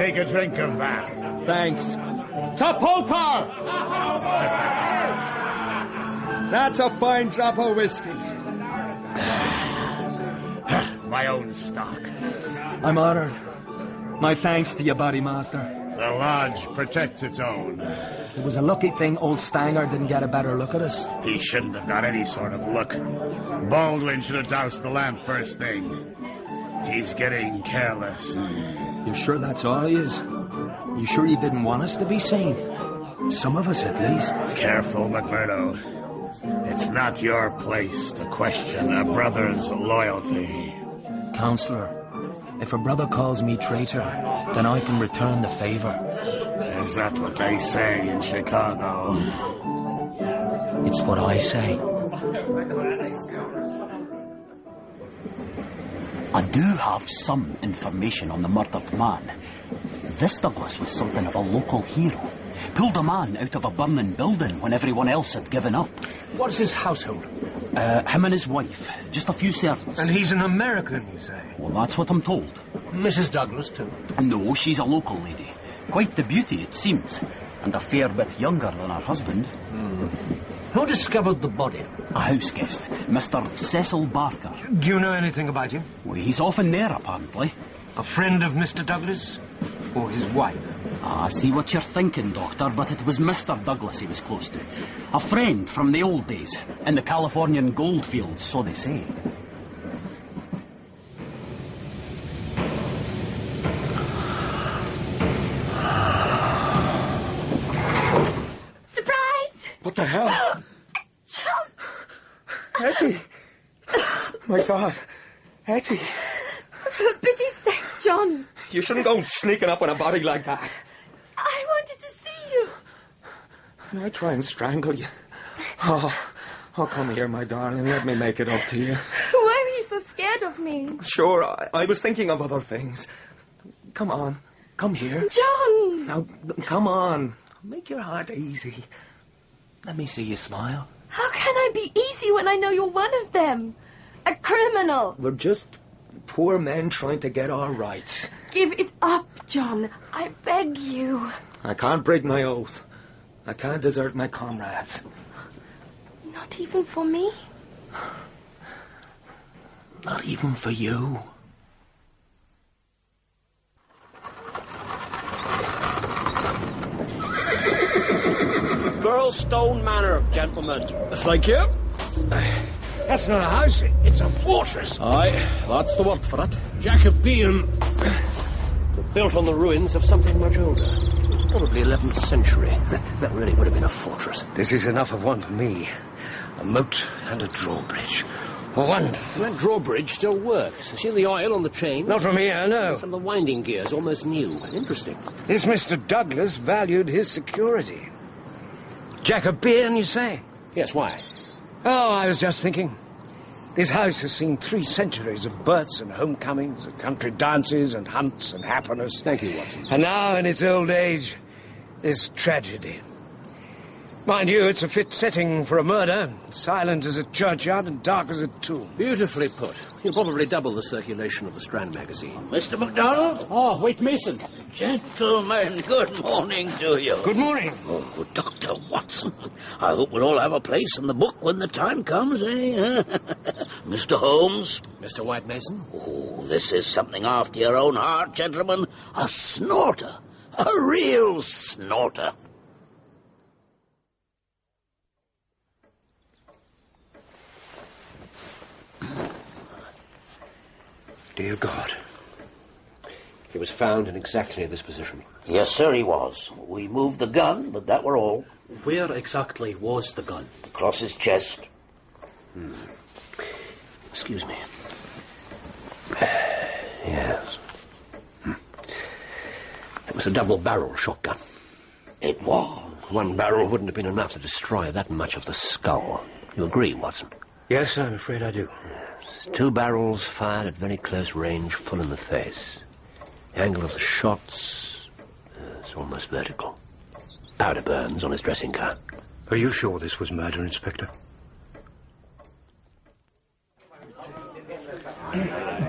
take a drink of that. Thanks. Tapolkar! That's a fine drop of whiskey. My own stock. I'm honored. My thanks to you, Body Master. The lodge protects its own. It was a lucky thing old Stanger didn't get a better look at us. He shouldn't have got any sort of look. Baldwin should have doused the lamp first thing. He's getting careless. You sure that's all he is? You sure he didn't want us to be seen? Some of us, at least. Careful, McMurdo. It's not your place to question a brother's loyalty. Counselor, if a brother calls me traitor, then I can return the favor. Is that what they say in Chicago? It's what I say. I do have some information on the murdered man. This Douglas was something of a local hero. Pulled a man out of a burning building when everyone else had given up. What's his household? Him and his wife. Just a few servants. And he's an American, you say? Well, that's what I'm told. Mrs. Douglas, too? No, she's a local lady. Quite the beauty, it seems. And a fair bit younger than her husband. Who discovered the body? A house guest, Mr. Cecil Barker. Do you know anything about him? Well, he's often there, apparently. A friend of Mr. Douglas? Or his wife? I see what you're thinking, Doctor, but it was Mr. Douglas he was close to. A friend from the old days, in the Californian goldfields, so they say. Surprise! What the hell? Etty! My God. Etty! For pity's sake, John. You shouldn't go sneaking up on a body like that. I wanted to see you. And I try and strangle you. Oh, come here, my darling. Let me make it up to you. Why were you so scared of me? Sure, I was thinking of other things. Come on. Come here. John! Now, come on. Make your heart easy. Let me see you smile. How can I be easy when I know you're one of them? A criminal. We're just poor men trying to get our rights. Give it up, John. I beg you. I can't break my oath. I can't desert my comrades. Not even for me? Not even for you. Girlstone Manor, gentlemen. Thank you. That's not a house, it's a fortress. Aye, that's the word for it. Jacobean. Built on the ruins of something much older. Probably 11th century. That really would have been a fortress. This is enough of one for me. A moat and a drawbridge. Wonderful. That drawbridge still works. See the oil on the chain? Not from here, no. Some of the winding gears, almost new. Interesting. This Mr. Douglas valued his security. Jacobean, you say? Yes, why? Oh, I was just thinking. This house has seen 3 centuries of births and homecomings, and country dances and hunts and happiness. Thank you, Watson. And now, in its old age, this tragedy. Mind you, it's a fit setting for a murder. Silent as a churchyard and dark as a tomb. Beautifully put. You'll probably double the circulation of the Strand magazine. Mr. MacDonald? Oh, wait, Mason. Gentlemen, good morning to you. Good morning. Oh, Dr. Watson. I hope we'll all have a place in the book when the time comes, eh? Mr. Holmes? Mr. White Mason? Oh, this is something after your own heart, gentlemen. A snorter. A real snorter. Dear God. He was found in exactly this position. Yes, sir, he was. We moved the gun, but that were all. Where exactly was the gun? Across his chest. Excuse me. Yes. It was a double-barrel shotgun. It was. One barrel wouldn't have been enough to destroy that much of the skull. You agree, Watson? Yes, I'm afraid I do. Yes. 2 barrels fired at very close range, full in the face. The angle of the shots is almost vertical. Powder burns on his dressing gown. Are you sure this was murder, Inspector?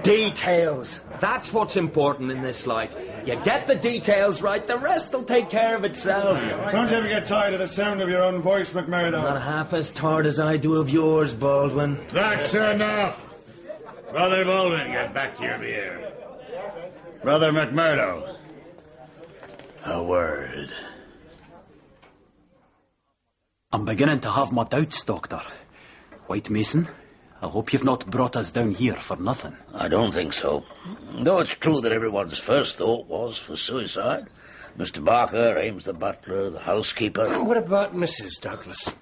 Details. That's what's important in this life. You get the details right, the rest will take care of itself. Don't you ever get tired of the sound of your own voice, McMurdo? Not half as tired as I do of yours, Baldwin. That's enough. Brother Baldwin, get back to your beer. Brother McMurdo, a word. I'm beginning to have my doubts, Doctor. White Mason, I hope you've not brought us down here for nothing. I don't think so. Though it's true that everyone's first thought was for suicide. Mr. Barker, Ames the butler, the housekeeper. What about Mrs. Douglas?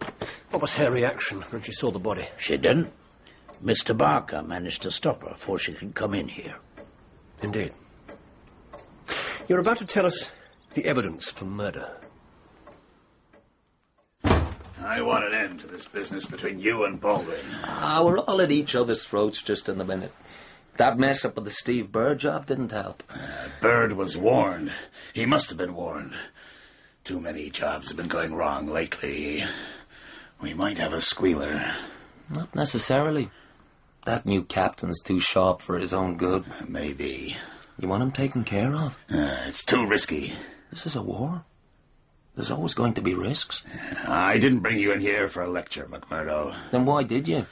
What was her reaction when she saw the body? She didn't. Mr. Barker managed to stop her before she could come in here. Indeed. You're about to tell us the evidence for murder. I want an end to this business between you and Baldwin. We're all at each other's throats just in a minute. That mess up with the Steve Bird job didn't help. Bird was warned. He must have been warned. Too many jobs have been going wrong lately. We might have a squealer. Not necessarily. That new captain's too sharp for his own good. Maybe. You want him taken care of? It's too risky. This is a war. There's always going to be risks. I didn't bring you in here for a lecture, McMurdo. Then why did you?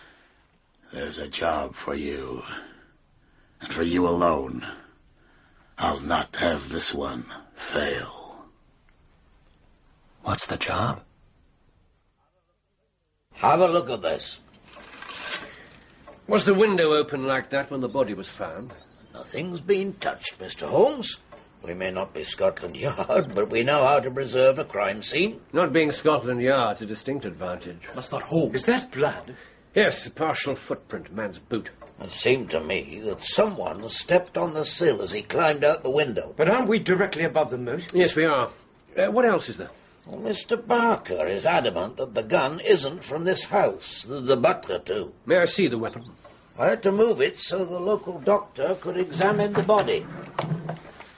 There's a job for you. And for you alone. I'll not have this one fail. What's the job? Have a look at this. Was the window open like that when the body was found? Nothing's been touched, Mr. Holmes. We may not be Scotland Yard, but we know how to preserve a crime scene. Not being Scotland Yard's a distinct advantage. Mr. Holmes. Is that blood? Yes, a partial footprint, man's boot. It seemed to me that someone stepped on the sill as he climbed out the window. But aren't we directly above the moat? Yes, we are. What else is there? Well, Mr. Barker is adamant that the gun isn't from this house. The butler, too. May I see the weapon? I had to move it so the local doctor could examine the body.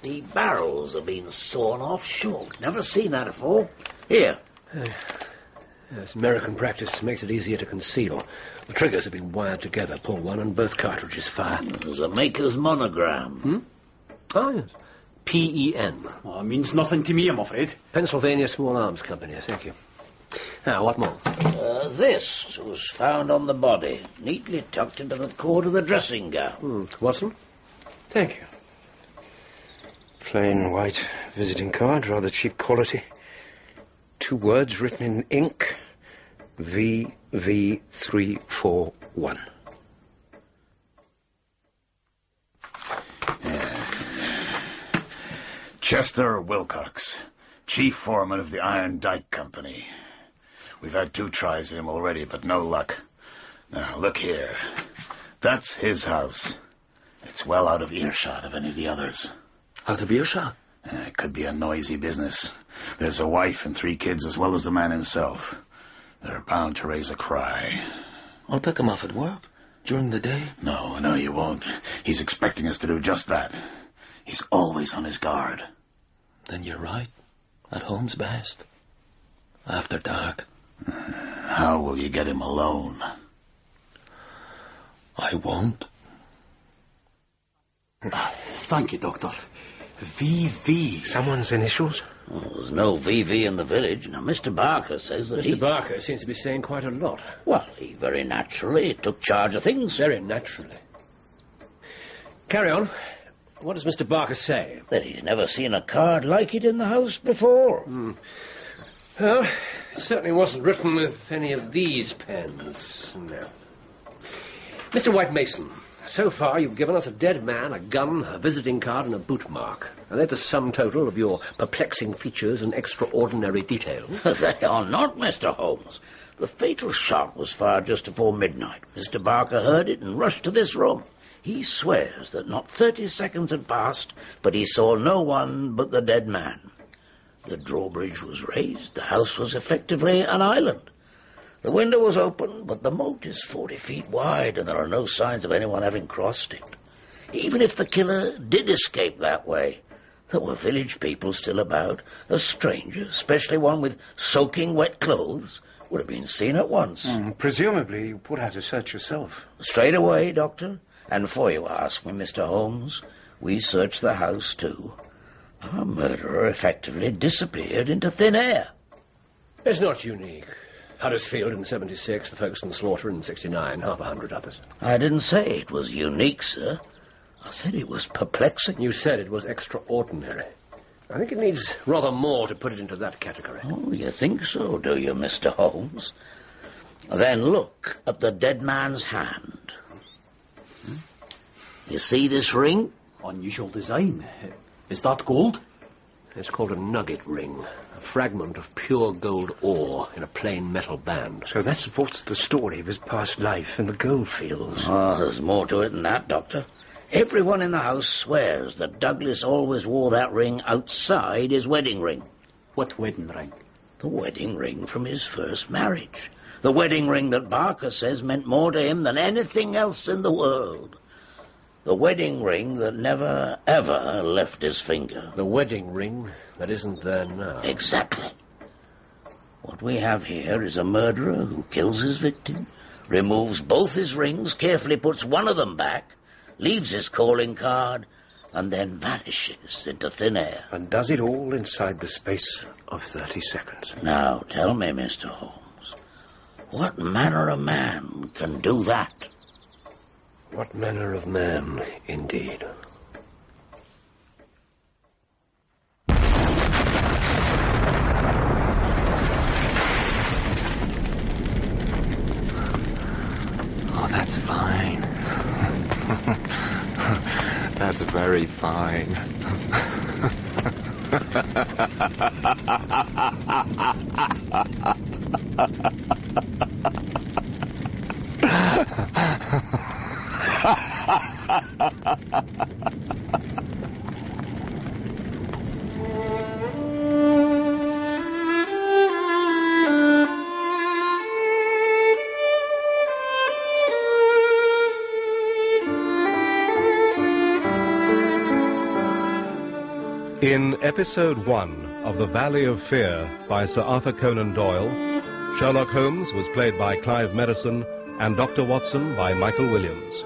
The barrels have been sawn off short. Never seen that before. Here. Yes, American practice makes it easier to conceal. The triggers have been wired together. Pull one and both cartridges fire. There's a maker's monogram. Oh, yes. P-E-N. Well, it means nothing to me, I'm afraid. Pennsylvania Small Arms Company, thank you. Now, what more? This was found on the body, neatly tucked into the cord of the dressing gown. Watson? Thank you. Plain white visiting card, rather cheap quality. 2 words written in ink. VV341. Chester Wilcox, chief foreman of the Iron Dike Company. We've had 2 tries at him already, but no luck. Now, look here. That's his house. It's well out of earshot of any of the others. Out of earshot? It could be a noisy business. There's a wife and 3 kids, as well as the man himself. They're bound to raise a cry. I'll pick him off at work. During the day? No, you won't. He's expecting us to do just that. He's always on his guard. Then you're right. At home's best. After dark. How will you get him alone? I won't. Thank you, Doctor. VV. Someone's initials? Well, there's no VV in the village. Now, Mr. Barker says that Mr. Barker seems to be saying quite a lot. Well, he very naturally took charge of things. Very naturally. Carry on. What does Mr. Barker say? That he's never seen a card like it in the house before. Well, it certainly wasn't written with any of these pens. No. Mr. White Mason, so far you've given us a dead man, a gun, a visiting card, and a boot mark. Are they the sum total of your perplexing features and extraordinary details? They are not, Mr. Holmes. The fatal shot was fired just before midnight. Mr. Barker heard it and rushed to this room. He swears that not 30 seconds had passed, but he saw no one but the dead man. The drawbridge was raised. The house was effectively an island. The window was open, but the moat is 40 feet wide, and there are no signs of anyone having crossed it. Even if the killer did escape that way, there were village people still about. A stranger, especially one with soaking wet clothes, would have been seen at once. Presumably you put out a search yourself. Straight away, Doctor. And before you ask me, Mr. Holmes, we searched the house, too. Our murderer effectively disappeared into thin air. It's not unique. Huddersfield in 76, the Folkestone slaughter in 69, half 100 others. I didn't say it was unique, sir. I said it was perplexing. You said it was extraordinary. I think it needs rather more to put it into that category. Oh, you think so, do you, Mr. Holmes? Then look at the dead man's hand. You see this ring? Unusual design. Is that gold? It's called a nugget ring, a fragment of pure gold ore in a plain metal band. So that supports the story of his past life in the gold fields. Oh, there's more to it than that, Doctor. Everyone in the house swears that Douglas always wore that ring outside his wedding ring. What wedding ring? The wedding ring from his first marriage. The wedding ring that Barker says meant more to him than anything else in the world. The wedding ring that never, ever left his finger. The wedding ring that isn't there now. Exactly. What we have here is a murderer who kills his victim, removes both his rings, carefully puts one of them back, leaves his calling card, and then vanishes into thin air. And does it all inside the space of 30 seconds. Now, tell me, Mr. Holmes, what manner of man can do that? What manner of man, indeed? Oh, that's fine. That's very fine. In Episode 1 of The Valley of Fear by Sir Arthur Conan Doyle, Sherlock Holmes was played by Clive Merrison and Dr. Watson by Michael Williams.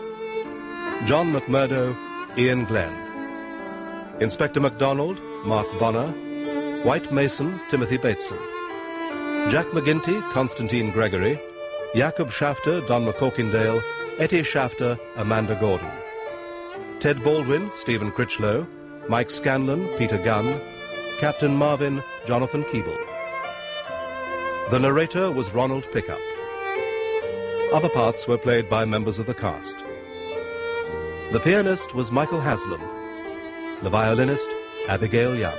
John McMurdo, Ian Glenn. Inspector MacDonald, Mark Bonner. White Mason, Timothy Bateson. Jack McGinty, Constantine Gregory. Jacob Shafter, Don McCorkindale. Etty Shafter, Amanda Gordon. Ted Baldwin, Stephen Critchlow. Mike Scanlon, Peter Gunn. Captain Marvin, Jonathan Keeble. The narrator was Ronald Pickup. Other parts were played by members of the cast. The pianist was Michael Haslam. The violinist, Abigail Young.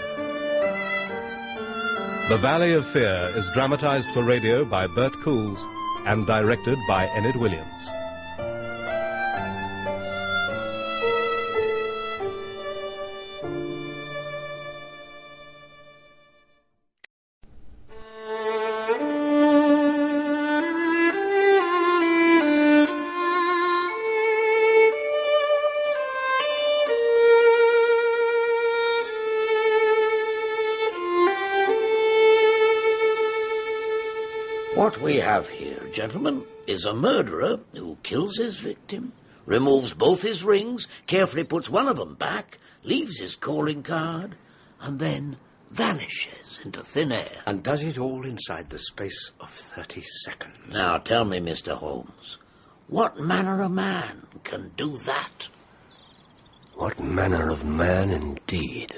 The Valley of Fear is dramatized for radio by Bert Cools and directed by Enid Williams. What we have here, gentlemen, is a murderer who kills his victim, removes both his rings, carefully puts one of them back, leaves his calling card, and then vanishes into thin air. And does it all inside the space of 30 seconds. Now tell me, Mr. Holmes, what manner of man can do that? What manner of man, indeed?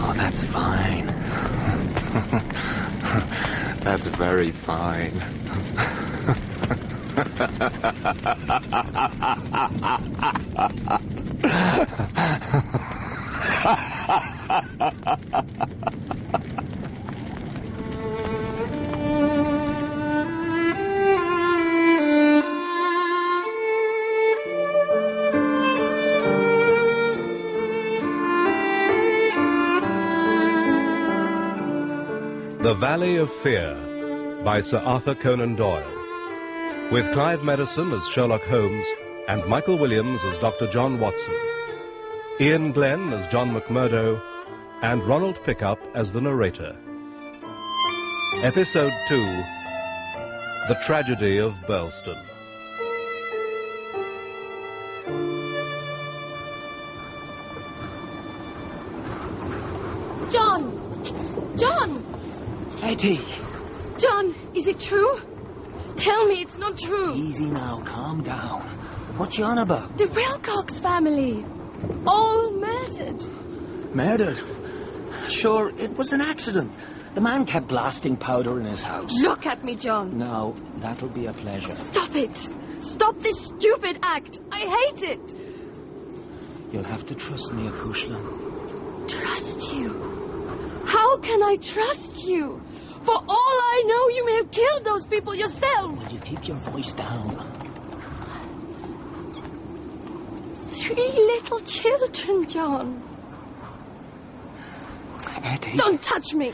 Oh, that's fine. That's very fine. The Valley of Fear by Sir Arthur Conan Doyle, with Clive Merrison as Sherlock Holmes and Michael Williams as Dr. John Watson, Ian Glenn as John McMurdo, and Ronald Pickup as the narrator. Episode 2, The Tragedy of Burleston. John! John! Hetty! John, is it true? Tell me it's not true. Easy now, calm down. What you on about? The Wilcox family. All murdered. Murdered? Sure, it was an accident. The man kept blasting powder in his house. Look at me, John. No, that'll be a pleasure. Stop it. Stop this stupid act. I hate it. You'll have to trust me, Acushla. Trust you? How can I trust you? For all I know, you may have killed those people yourself. Will you keep your voice down? 3 little children, John. Hetty. Don't touch me.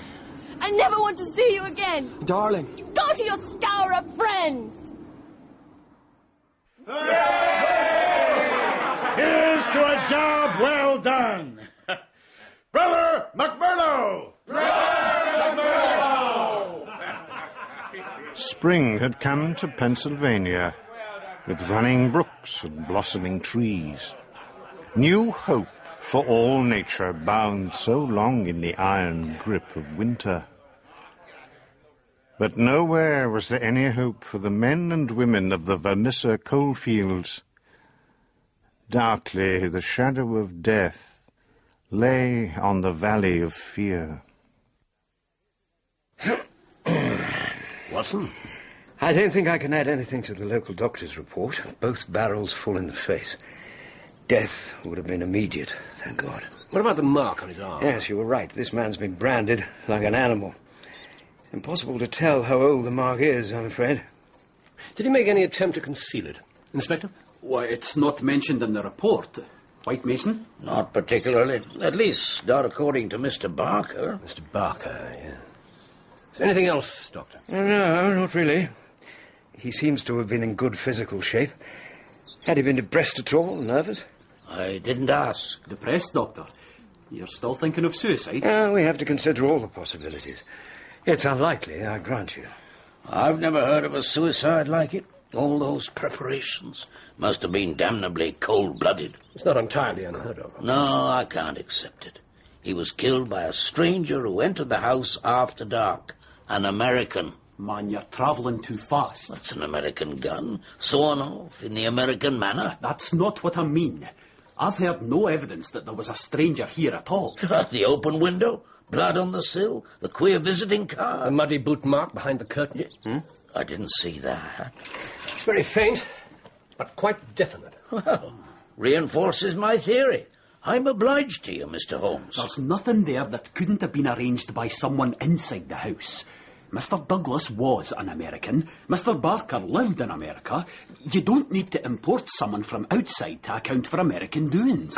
I never want to see you again. Darling. Go to your scour of friends. Here's to a job well done. Brother McMurdo! Spring had come to Pennsylvania, with running brooks and blossoming trees. New hope for all nature bound so long in the iron grip of winter. But nowhere was there any hope for the men and women of the Vermissa coalfields. Darkly the shadow of death lay on the valley of fear. Watson? I don't think I can add anything to the local doctor's report. Both barrels full in the face. Death would have been immediate, thank God. What about the mark on his arm? Yes, you were right. This man's been branded like an animal. Impossible to tell how old the mark is, I'm afraid. Did he make any attempt to conceal it? Inspector? Why, it's not mentioned in the report. White Mason? Not particularly. At least, not according to Mr. Barker. Mr. Barker, yeah. Is there anything else, Doctor? No, not really. He seems to have been in good physical shape. Had he been depressed at all, nervous? I didn't ask. Depressed, Doctor? You're still thinking of suicide? We have to consider all the possibilities. It's unlikely, I grant you. I've never heard of a suicide like it. All those preparations must have been damnably cold-blooded. It's not entirely unheard of. No, I can't accept it. He was killed by a stranger who entered the house after dark. An American. Man, you're travelling too fast. That's an American gun, sawn off in the American manner. That's not what I mean. I've heard no evidence that there was a stranger here at all. The open window, blood on the sill, the queer visiting card. The muddy boot mark behind the curtain. I didn't see that. It's very faint, but quite definite. Well, reinforces my theory. I'm obliged to you, Mr. Holmes. There's nothing there that couldn't have been arranged by someone inside the house. Mr. Douglas was an American. Mr. Barker lived in America. You don't need to import someone from outside to account for American doings.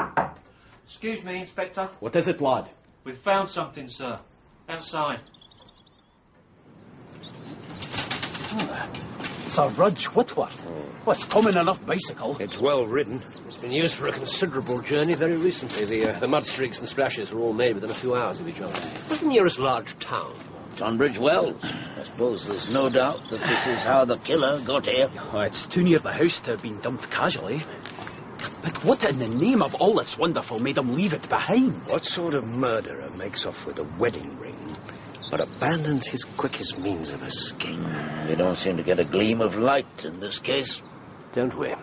Excuse me, Inspector. What is it, lad? We've found something, sir. Outside. It's a Rudge Whitworth. Well, it's common enough bicycle. It's well ridden. It's been used for a considerable journey very recently. The mud streaks and splashes were all made within a few hours of each other. What's the nearest large town? Tunbridge Wells. I suppose there's no doubt that this is how the killer got here. Oh, it's too near the house to have been dumped casually. But what in the name of all that's wonderful made him leave it behind? What sort of murderer makes off with a wedding ring, but abandons his quickest means of escape? We don't seem to get a gleam of light in this case. Don't we?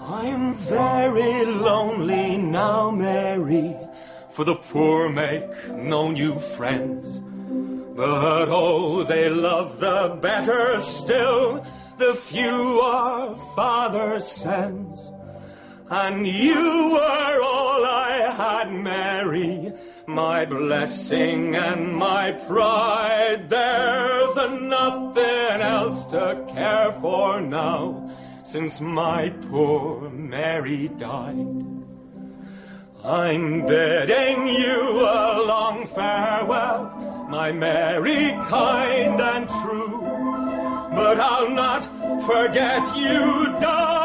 I'm very lonely now, Mary, for the poor make no new friends. But oh, they love the better still, the few our Father sends. And you were all I had, Mary, my blessing and my pride. There's nothing else to care for now, since my poor Mary died. I'm bidding you a long farewell, my Mary kind and true, but I'll not forget you, darling,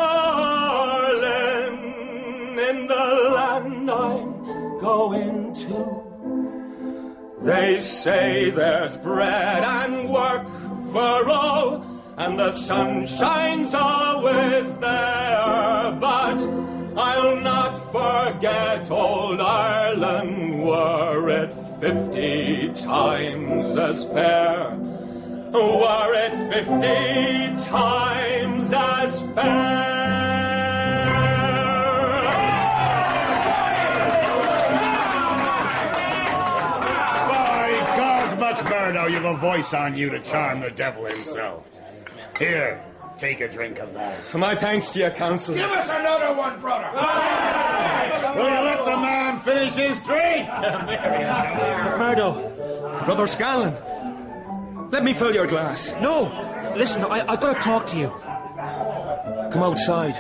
in the land I'm going to. They say there's bread and work for all, and the sun shines always there, but I'll not forget old Ireland were it 50 times as fair. Were it 50 times as fair. McMurdo, you've a voice on you to charm the devil himself. Here, take a drink of that. My thanks to you, Counsel. Give us another one, brother. Will you let the man finish his drink? McMurdo. Brother Scanlon, let me fill your glass. No. Listen, I've got to talk to you. Come outside.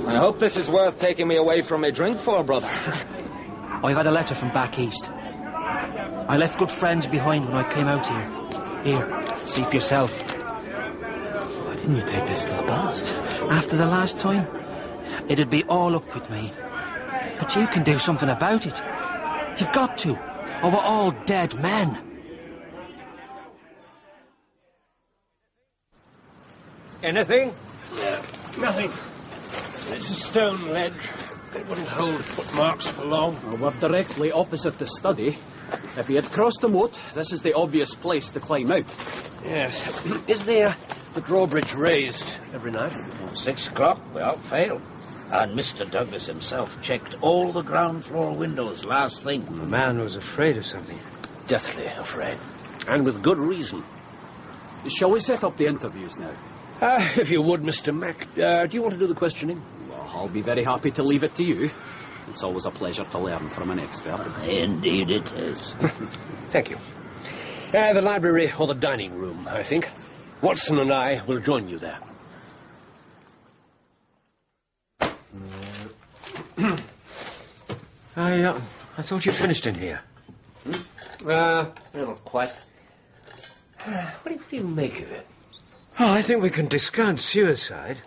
I hope this is worth taking me away from my drink for, brother. I've had a letter from back east. I left good friends behind when I came out here. Here, see for yourself. Why didn't you take this to the boss? After the last time, it'd be all up with me. But you can do something about it. You've got to, or we're all dead men. Anything? Nothing. It's a stone ledge. It wouldn't hold footmarks for long. Well, we're directly opposite the study. If he had crossed the moat, this is the obvious place to climb out. Yes. Is the drawbridge raised every night? 6 o'clock, without fail. And Mr. Douglas himself checked all the ground floor windows last thing. The man was afraid of something. Deathly afraid. And with good reason. Shall we set up the interviews now? If you would, Mr. Mac. Do you want to do the questioning? Well, I'll be very happy to leave it to you. It's always a pleasure to learn from an expert. Indeed it is. Thank you. The library or the dining room, I think. Watson and I will join you there. I thought you finished in here. Not quite. What do you make of it? Oh, I think we can discount suicide.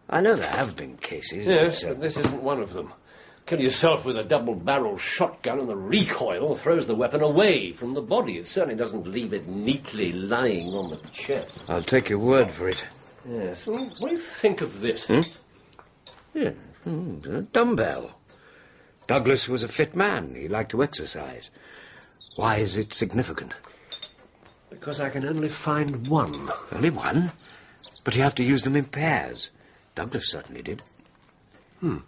I know there have been cases. Yes, but this isn't one of them. Kill yourself with a double-barreled shotgun and the recoil throws the weapon away from the body. It certainly doesn't leave it neatly lying on the chest. I'll take your word for it. Yes. Well, what do you think of this? Yeah, a dumbbell. Douglas was a fit man. He liked to exercise. Why is it significant? Because I can only find one. Only one? But you have to use them in pairs. Douglas certainly did. I'm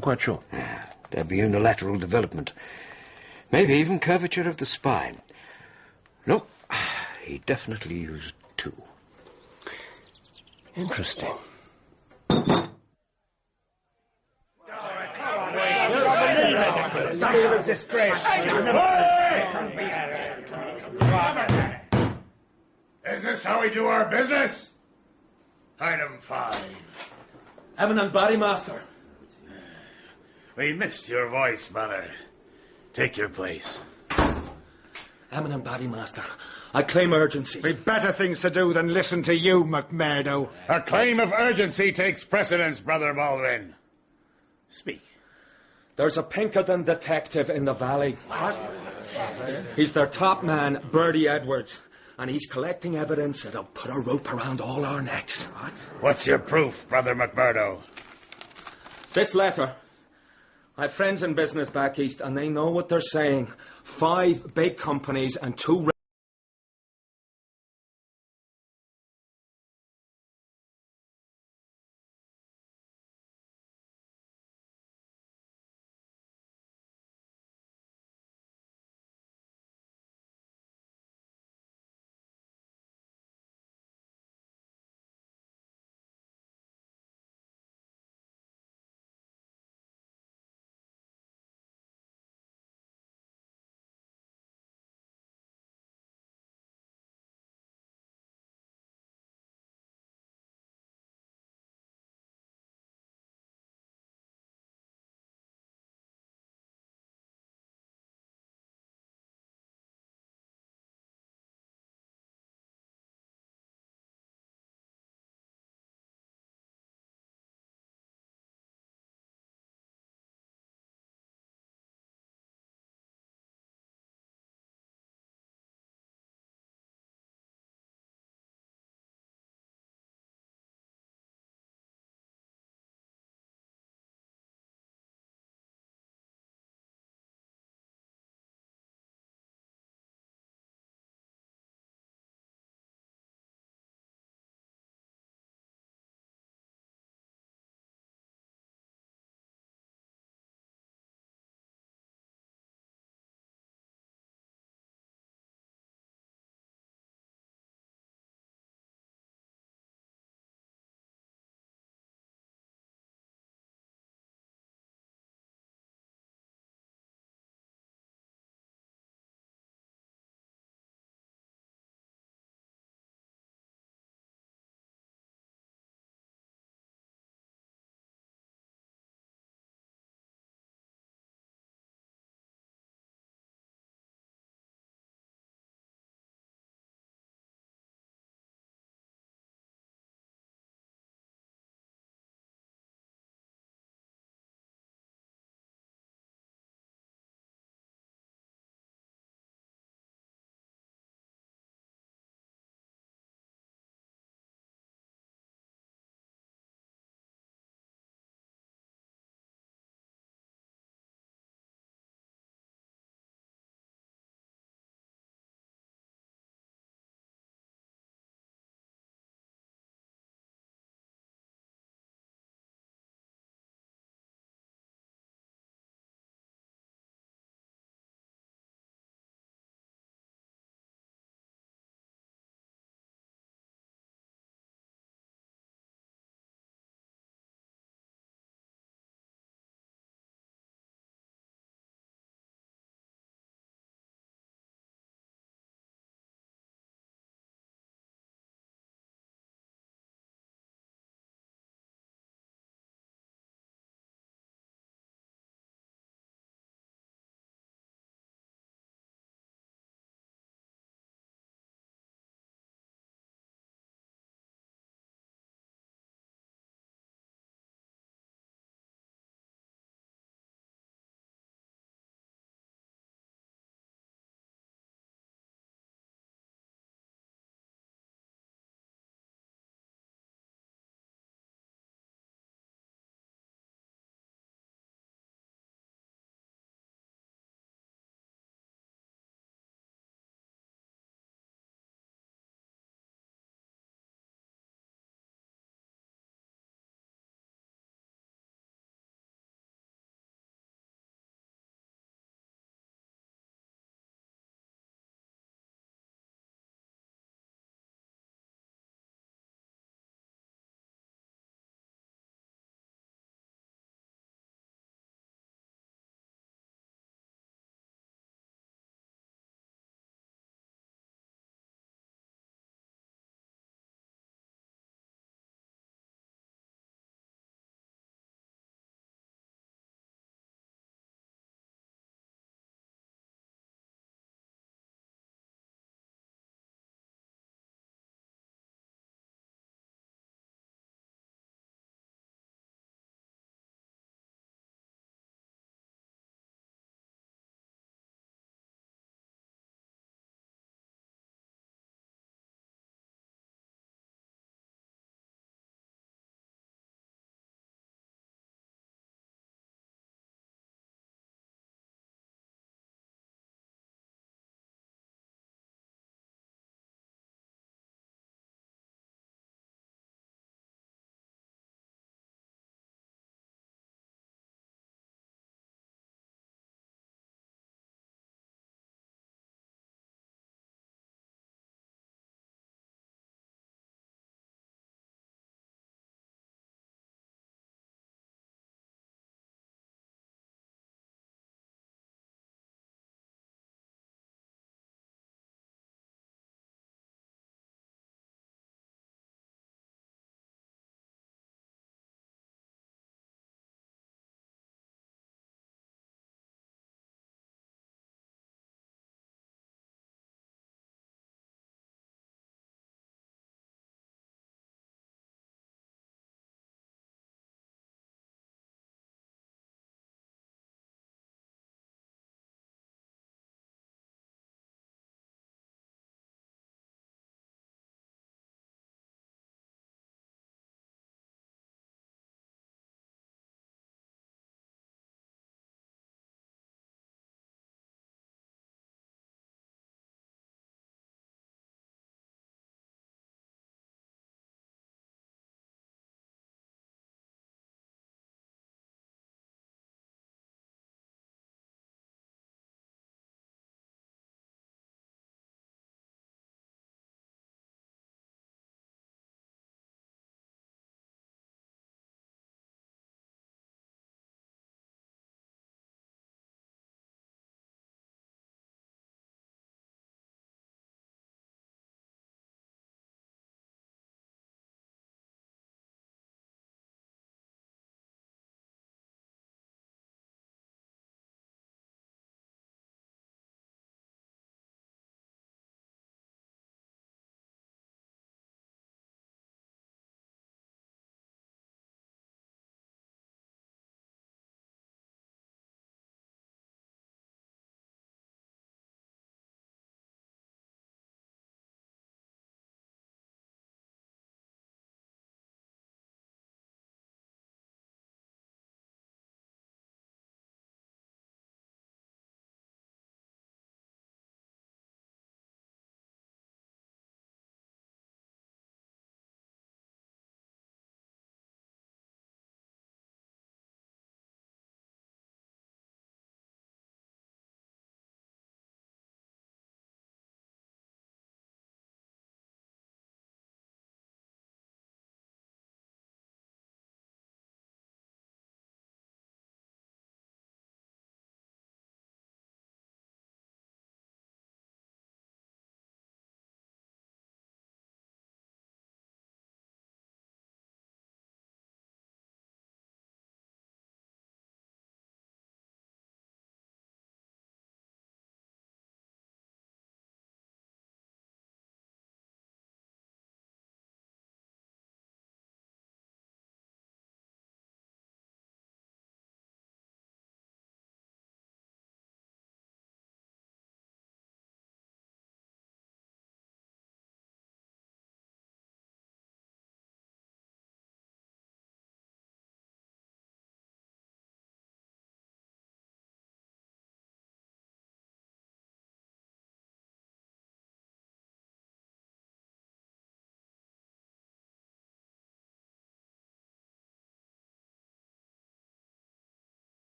quite sure. There'd be unilateral development. Maybe even curvature of the spine. No, he definitely used two. Interesting. Is this how we do our business? Item 5. Eminent Bodymaster. We missed your voice, brother. Take your place. Eminent Bodymaster, I claim urgency. We've better things to do than listen to you, McMurdo. A claim of urgency takes precedence, Brother Baldwin. Speak. There's a Pinkerton detective in the valley. What? He's their top man, Bertie Edwards. And he's collecting evidence that'll put a rope around all our necks. What? What's your proof, Brother McMurdo? This letter. I have friends in business back east, and they know what they're saying. 5 big companies and 2...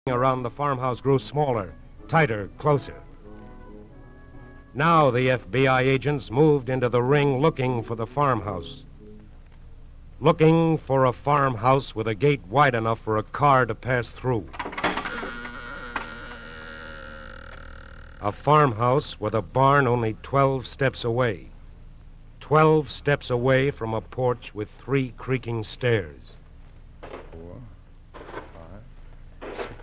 around the farmhouse grew smaller, tighter, closer. Now the FBI agents moved into the ring looking for the farmhouse. Looking for a farmhouse with a gate wide enough for a car to pass through. A farmhouse with a barn only 12 steps away. 12 steps away from a porch with 3 creaking stairs. 4, 5, 6.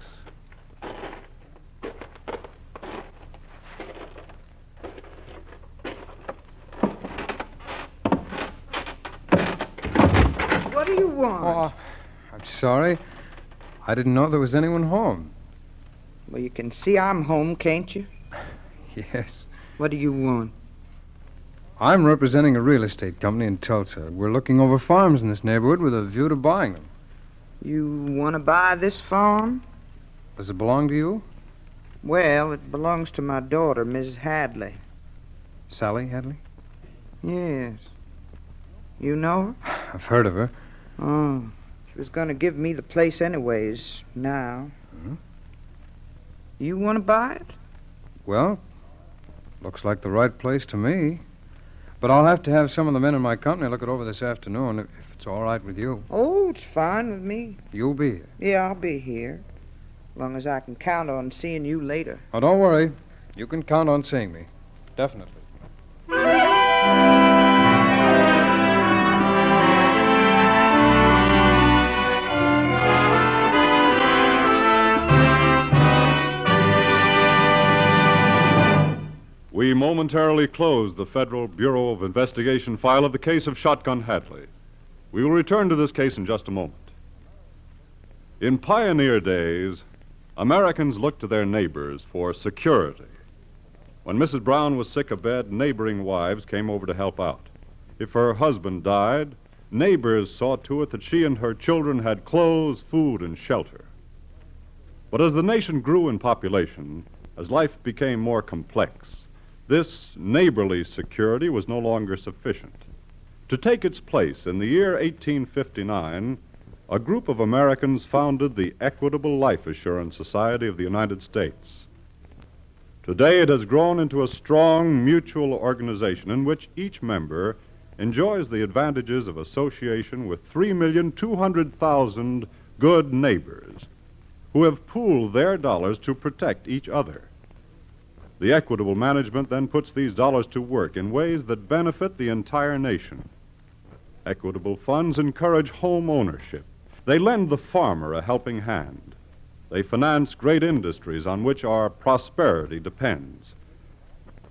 What do you want? Oh, I'm sorry. I didn't know there was anyone home. Well, you can see I'm home, can't you? Yes. What do you want? I'm representing a real estate company in Tulsa. We're looking over farms in this neighborhood with a view to buying them. You want to buy this farm? Does it belong to you? Well, it belongs to my daughter, Mrs. Hadley. Sally Hadley? Yes. You know her? I've heard of her. Oh, she was going to give me the place anyways, now. Mm-hmm. You want to buy it? Well, looks like the right place to me. But I'll have to have some of the men in my company look it over this afternoon, if it's all right with you. Oh, it's fine with me. You'll be here? Yeah, I'll be here. As long as I can count on seeing you later. Oh, don't worry. You can count on seeing me. Definitely. We momentarily close the Federal Bureau of Investigation file of the case of Shotgun Hadley. We will return to this case in just a moment. In pioneer days, Americans looked to their neighbors for security. When Mrs. Brown was sick abed, neighboring wives came over to help out. If her husband died, neighbors saw to it that she and her children had clothes, food, and shelter. But as the nation grew in population, as life became more complex, this neighborly security was no longer sufficient. To take its place, in the year 1859, a group of Americans founded the Equitable Life Assurance Society of the United States. Today it has grown into a strong mutual organization in which each member enjoys the advantages of association with 3,200,000 good neighbors who have pooled their dollars to protect each other. The equitable management then puts these dollars to work in ways that benefit the entire nation. Equitable funds encourage home ownership. They lend the farmer a helping hand. They finance great industries on which our prosperity depends.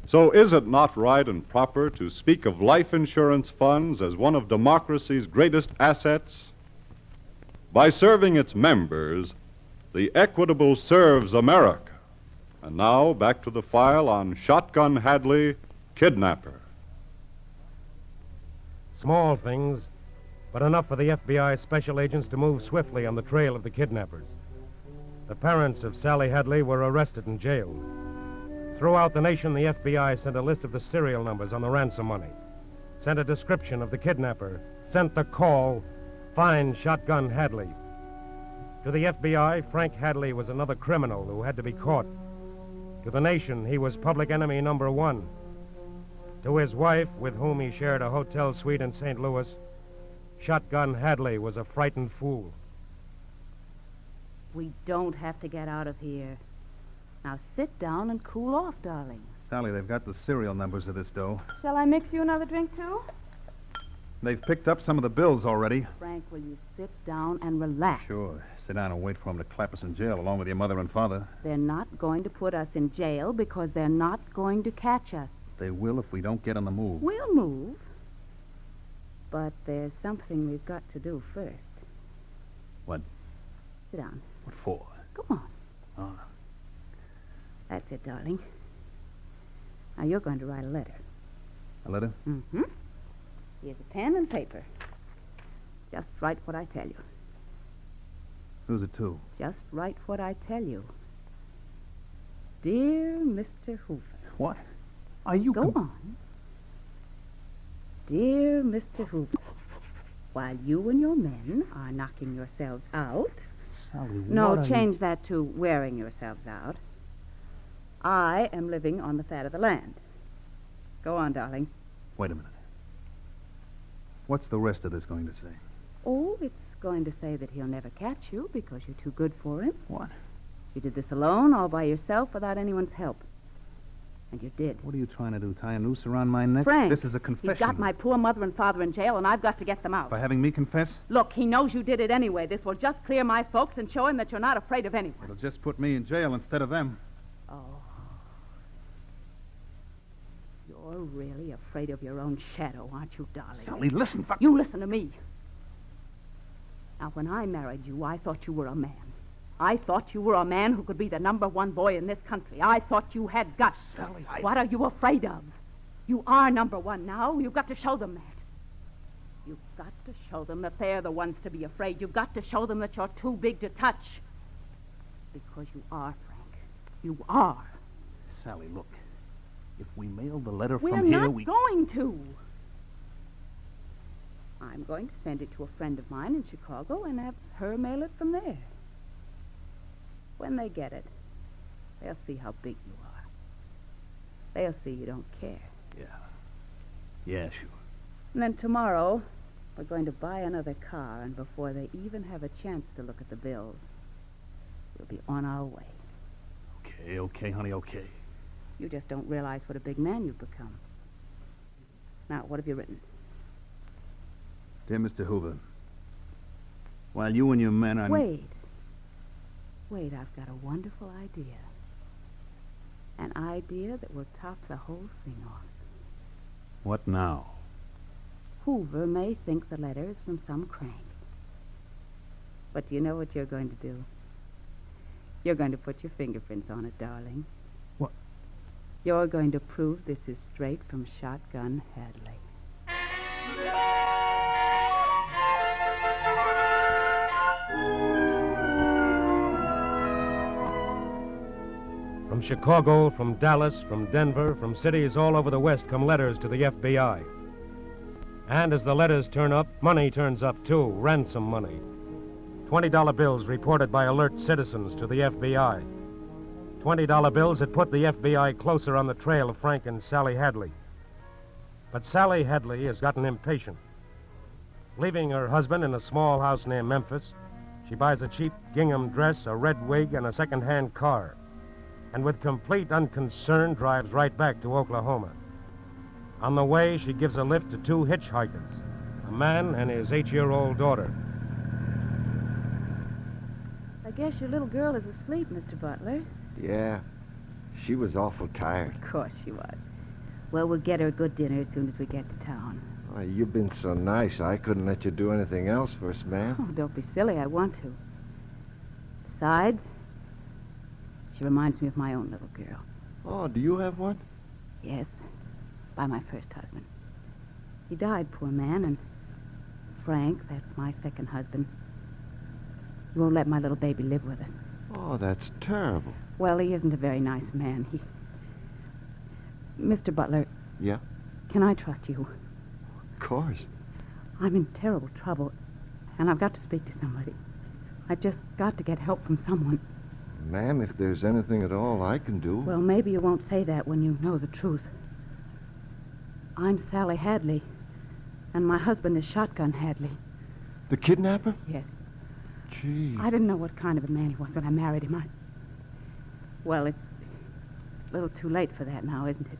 So is it not right and proper to speak of life insurance funds as one of democracy's greatest assets? By serving its members, the Equitable serves America. And now, back to the file on Shotgun Hadley, Kidnapper. Small things, but enough for the FBI special agents to move swiftly on the trail of the kidnappers. The parents of Sally Hadley were arrested and jailed. Throughout the nation, the FBI sent a list of the serial numbers on the ransom money, sent a description of the kidnapper, sent the call, "Find Shotgun Hadley." To the FBI, Frank Hadley was another criminal who had to be caught. To the nation, he was public enemy number 1. To his wife, with whom he shared a hotel suite in St. Louis, Shotgun Hadley was a frightened fool. We don't have to get out of here. Now sit down and cool off, darling. Sally, they've got the serial numbers of this dough. Shall I mix you another drink, too? They've picked up some of the bills already. Frank, will you sit down and relax? Sure. Sit down and wait for them to clap us in jail along with your mother and father. They're not going to put us in jail because they're not going to catch us. They will if we don't get on the move. We'll move. But there's something we've got to do first. What? Sit down. What for? Go on. Oh. That's it, darling. Now, you're going to write a letter. A letter? Mm-hmm. Here's a pen and paper. Just write what I tell you. Who's it to? Just write what I tell you. Dear Mr. Hoover. What? Are you... Go on. Dear Mr. Hoover, while you and your men are knocking yourselves out, Sally, No, what are change that to wearing yourselves out. I am living on the fat of the land. Go on, darling. Wait a minute. What's the rest of this going to say? Oh, it's going to say that he'll never catch you because you're too good for him. What? You did this alone, all by yourself, without anyone's help. And you did. What are you trying to do? Tie a noose around my neck? Frank, This is a confession. he's got my poor mother and father in jail, and I've got to get them out. By having me confess? Look, he knows you did it anyway. This will just clear my folks and show him that you're not afraid of anyone. It'll just put me in jail instead of them. Oh. You're really afraid of your own shadow, aren't you, darling? Sally, listen. You listen to me. Now, when I married you, I thought you were a man. I thought you were a man who could be the #1 boy in this country. I thought you had guts. Sally, What are you afraid of? You are #1 now. You've got to show them that. You've got to show them that they're the ones to be afraid. You've got to show them that you're too big to touch. Because you are, Frank. You are. Sally, look. If we mail the letter We're from here, not going to. I'm going to send it to a friend of mine in Chicago and have her mail it from there. When they get it, they'll see how big you are. They'll see you don't care. Yeah, sure. And then tomorrow, we're going to buy another car, and before they even have a chance to look at the bills, we'll be on our way. Okay, honey, okay. You just don't realize what a big man you've become. Now, what have you written? Dear Mr. Hoover, while you and your men are... Wait, I've got a wonderful idea. An idea that will top the whole thing off. What now? Hoover may think the letter is from some crank. But do you know what you're going to do? You're going to put your fingerprints on it, darling. What? You're going to prove this is straight from Shotgun Hadley. From Chicago, from Dallas, from Denver, from cities all over the West come letters to the FBI. And as the letters turn up, money turns up too, ransom money. $20 bills reported by alert citizens to the FBI. $20 bills that put the FBI closer on the trail of Frank and Sally Hadley. But Sally Hadley has gotten impatient. Leaving her husband in a small house near Memphis, she buys a cheap gingham dress, a red wig, and a second-hand car. And with complete unconcern drives right back to Oklahoma. On the way, she gives a lift to 2 hitchhikers, a man and his 8-year-old daughter. I guess your little girl is asleep, Mr. Butler. Yeah, she was awful tired. Of course she was. Well, we'll get her a good dinner as soon as we get to town. Oh, you've been so nice, I couldn't let you do anything else for us, ma'am. Oh, don't be silly. I want to. Besides, she reminds me of my own little girl. Oh, do you have one? Yes, by my first husband. He died, poor man, and Frank, that's my second husband, he won't let my little baby live with us. Oh, that's terrible. Well, he isn't a very nice man. Mr. Butler. Yeah? Can I trust you? Of course. I'm in terrible trouble, and I've got to speak to somebody. I've just got to get help from someone. Ma'am, if there's anything at all I can do... Well, maybe you won't say that when you know the truth. I'm Sally Hadley, and my husband is Shotgun Hadley. The kidnapper? Yes. Gee. I didn't know what kind of a man he was when I married him. Well, it's a little too late for that now, isn't it?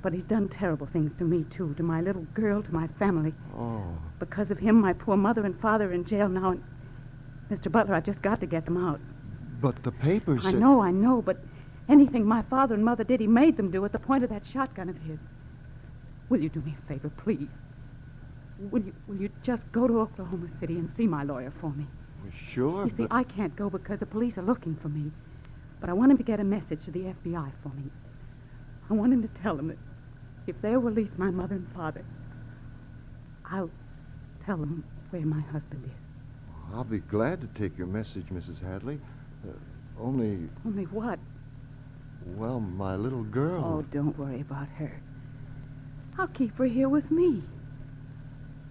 But he's done terrible things to me, too, to my little girl, to my family. Oh. Because of him, my poor mother and father are in jail now, and Mr. Butler, I've just got to get them out. But the papers I know, but anything my father and mother did, he made them do at the point of that shotgun of his. Will you do me a favor, please? Will you just go to Oklahoma City and see my lawyer for me? Well, sure, You see, I can't go because the police are looking for me. But I want him to get a message to the FBI for me. I want him to tell them that if they'll release my mother and father, I'll tell them where my husband is. I'll be glad to take your message, Mrs. Hadley. Only... Only what? Well, my little girl. Oh, don't worry about her. I'll keep her here with me.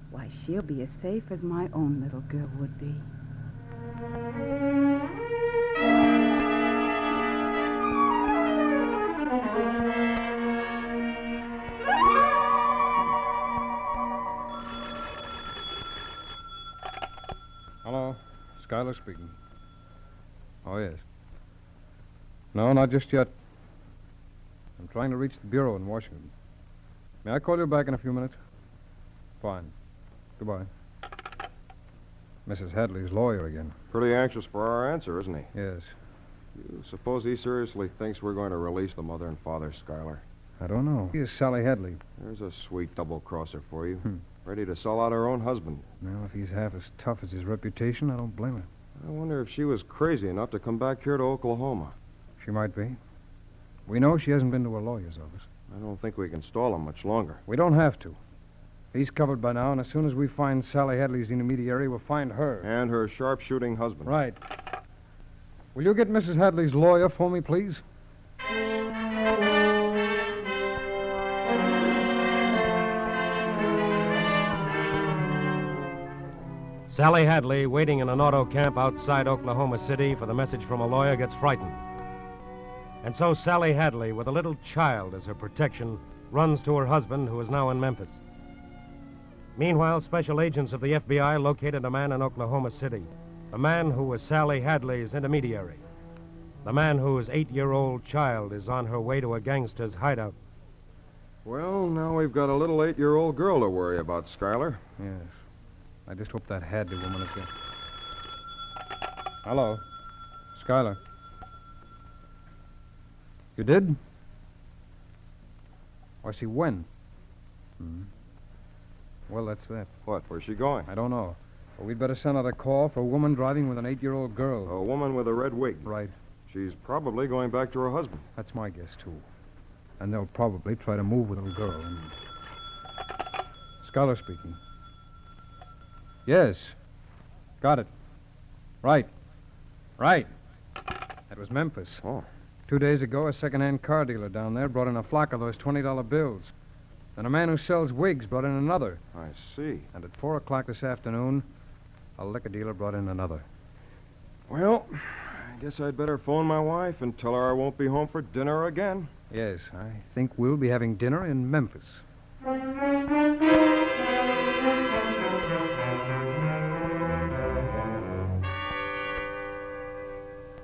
Why, she'll be as safe as my own little girl would be. Hello. Schuyler speaking. Oh, yes. No, not just yet. I'm trying to reach the Bureau in Washington. May I call you back in a few minutes? Fine. Goodbye. Mrs. Hadley's lawyer again. Pretty anxious for our answer, isn't he? Yes. You suppose he seriously thinks we're going to release the mother and father, Schuyler? I don't know. He is Sally Hadley. There's a sweet double-crosser for you. Ready to sell out her own husband. Well, if he's half as tough as his reputation, I don't blame her. I wonder if she was crazy enough to come back here to Oklahoma. She might be. We know she hasn't been to a lawyer's office. I don't think we can stall him much longer. We don't have to. He's covered by now, and as soon as we find Sally Hadley's intermediary, we'll find her. And her sharpshooting husband. Right. Will you get Mrs. Hadley's lawyer for me, please? Sally Hadley, waiting in an auto camp outside Oklahoma City for the message from a lawyer, gets frightened. And so Sally Hadley, with a little child as her protection, runs to her husband, who is now in Memphis. Meanwhile, special agents of the FBI located a man in Oklahoma City, a man who was Sally Hadley's intermediary, the man whose 8-year-old child is on her way to a gangster's hideout. Well, now we've got a little 8-year-old girl to worry about, Schuyler. Yes. I just hope that Hadley woman is good. Hello. Schuyler. You did? I see when. Well, that's that. What? Where's she going? I don't know. But we'd better send out a call for a woman driving with an 8-year-old girl. A woman with a red wig. Right. She's probably going back to her husband. That's my guess, too. And they'll probably try to move with a little girl. Schuyler speaking. Yes. Got it. Right. Right. That was Memphis. Oh. 2 days ago, a second-hand car dealer down there brought in a flock of those $20 bills. Then a man who sells wigs brought in another. I see. And at 4 o'clock this afternoon, a liquor dealer brought in another. Well, I guess I'd better phone my wife and tell her I won't be home for dinner again. Yes, I think we'll be having dinner in Memphis.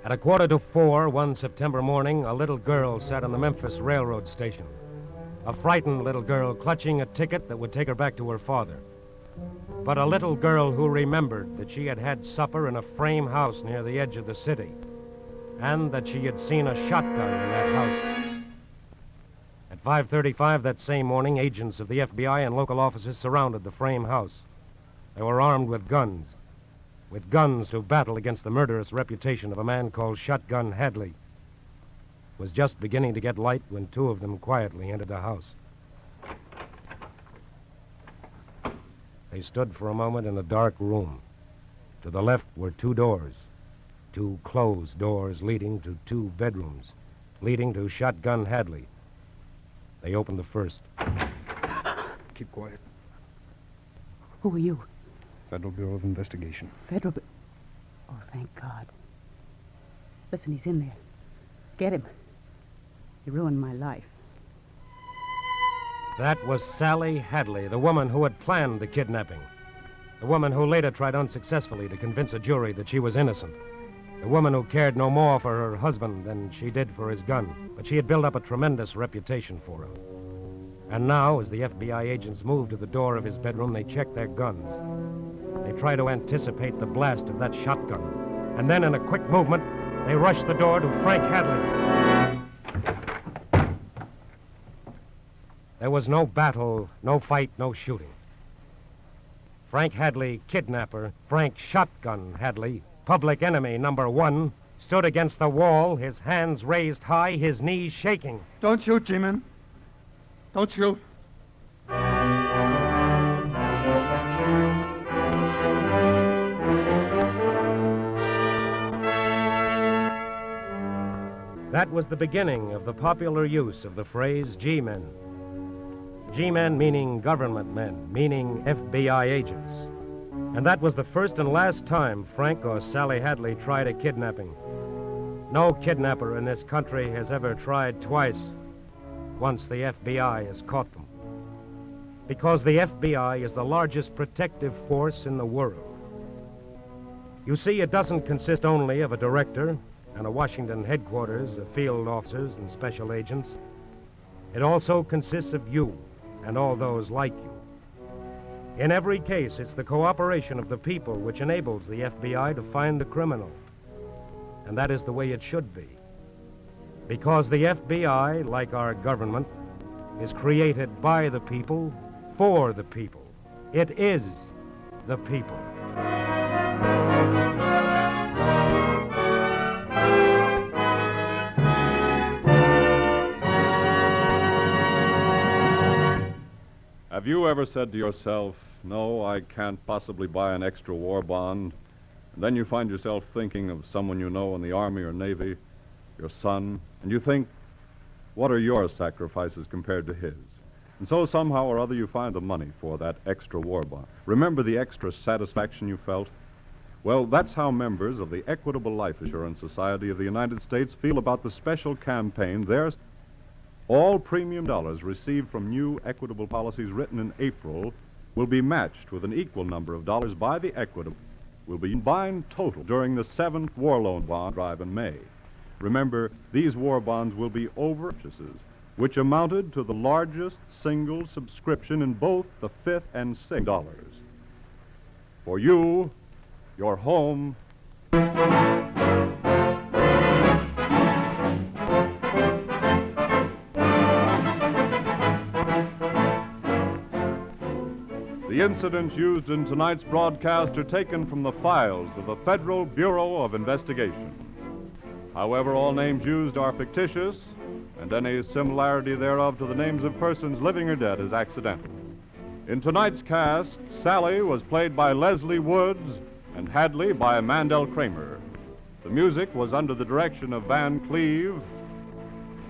At 3:45 one September morning, a little girl sat on the Memphis railroad station. A frightened little girl clutching a ticket that would take her back to her father. But a little girl who remembered that she had had supper in a frame house near the edge of the city, and that she had seen a shotgun in that house. At 5:35 that same morning, agents of the FBI and local offices surrounded the frame house. They were armed with guns to battle against the murderous reputation of a man called Shotgun Hadley. It was just beginning to get light when two of them quietly entered the house. They stood for a moment in a dark room. To the left were two doors, two closed doors leading to two bedrooms, leading to Shotgun Hadley. They opened the first. Keep quiet. Who are you? Federal Bureau of Investigation. Federal... Oh, thank God. Listen, he's in there. Get him. He ruined my life. That was Sally Hadley, the woman who had planned the kidnapping. The woman who later tried unsuccessfully to convince a jury that she was innocent. The woman who cared no more for her husband than she did for his gun. But she had built up a tremendous reputation for him. And now, as the FBI agents moved to the door of his bedroom, they checked their guns. They tried to anticipate the blast of that shotgun. And then, in a quick movement, they rushed the door to Frank Hadley. There was no battle, no fight, no shooting. Frank Hadley, kidnapper, Frank Shotgun Hadley, public enemy number one, stood against the wall, his hands raised high, his knees shaking. Don't shoot, G-Man. Don't shoot. That was the beginning of the popular use of the phrase G-men. G-men meaning government men, meaning FBI agents. And that was the first and last time Frank or Sally Hadley tried a kidnapping. No kidnapper in this country has ever tried twice, once the FBI has caught them. Because the FBI is the largest protective force in the world. You see, it doesn't consist only of a director and a Washington headquarters of field officers and special agents. It also consists of you and all those like you. In every case, it's the cooperation of the people which enables the FBI to find the criminal. And that is the way it should be. Because the FBI, like our government, is created by the people, for the people. It is the people. Have you ever said to yourself, no, I can't possibly buy an extra war bond? And then you find yourself thinking of someone you know in the Army or Navy, your son, and you think, what are your sacrifices compared to his? And so somehow or other you find the money for that extra war bond. Remember the extra satisfaction you felt? Well, that's how members of the Equitable Life Assurance Society of the United States feel about the special campaign theirs. All premium dollars received from new Equitable policies written in April will be matched with an equal number of dollars by the Equitable. Will be combined total during the 7th war loan bond drive in May. Remember, these war bonds will be over purchases, which amounted to the largest single subscription in both the 5th and 6th dollars. For you, your home. The incidents used in tonight's broadcast are taken from the files of the Federal Bureau of Investigation. However, all names used are fictitious, and any similarity thereof to the names of persons living or dead is accidental. In tonight's cast, Sally was played by Leslie Woods and Hadley by Mandel Kramer. The music was under the direction of Van Cleve.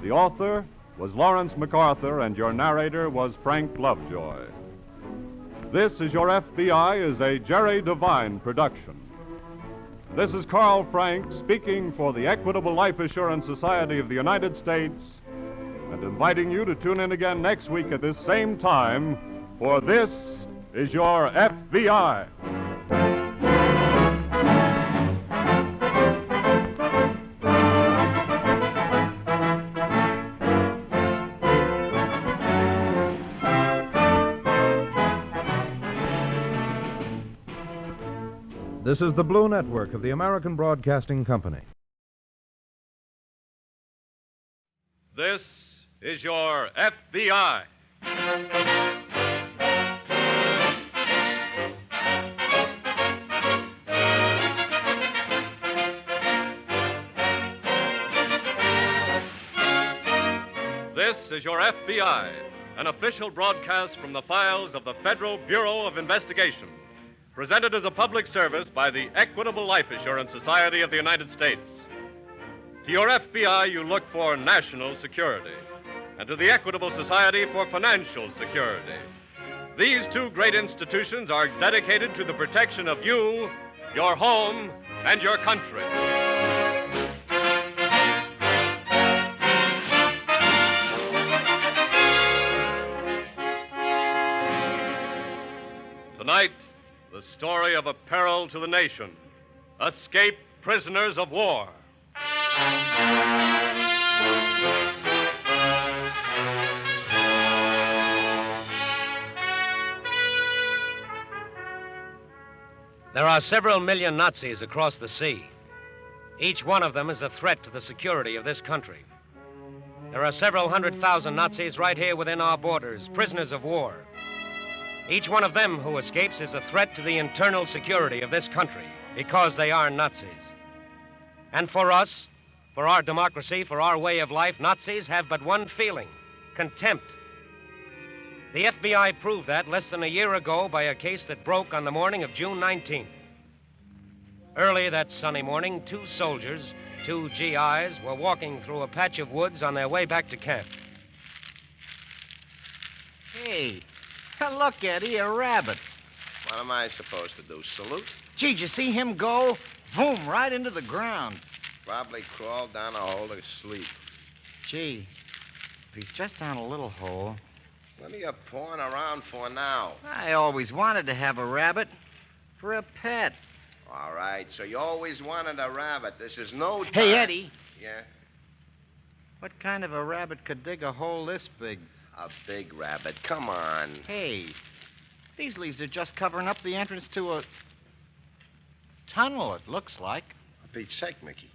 The author was Lawrence MacArthur, and your narrator was Frank Lovejoy. This is Your FBI is a Jerry Devine production. This is Carl Frank speaking for the Equitable Life Assurance Society of the United States and inviting you to tune in again next week at this same time for This is Your FBI. This is the Blue Network of the American Broadcasting Company. This is Your FBI. This is Your FBI, an official broadcast from the files of the Federal Bureau of Investigation, presented as a public service by the Equitable Life Assurance Society of the United States. To your FBI, you look for national security, and to the Equitable Society for financial security. These two great institutions are dedicated to the protection of you, your home, and your country. Tonight, the story of a peril to the nation. Escaped prisoners of war. There are several million Nazis across the sea. Each one of them is a threat to the security of this country. There are several 100,000 Nazis right here within our borders, prisoners of war. Each one of them who escapes is a threat to the internal security of this country because they are Nazis. And for us, for our democracy, for our way of life, Nazis have but one feeling: contempt. The FBI proved that less than a year ago by a case that broke on the morning of June 19th. Early that sunny morning, two soldiers, two GIs, were walking through a patch of woods on their way back to camp. Hey, look, Eddie, a rabbit. What am I supposed to do, salute? Gee, did you see him go? Boom, right into the ground. Probably crawled down a hole to sleep. Gee, if he's just down a little hole. What are you pawing around for now? I always wanted to have a rabbit for a pet. All right, so you always wanted a rabbit. This is no time. Hey, Eddie. Yeah? What kind of a rabbit could dig a hole this big? A big rabbit. Come on. Hey, these leaves are just covering up the entrance to a tunnel, it looks like. For Pete's sake, Mickey.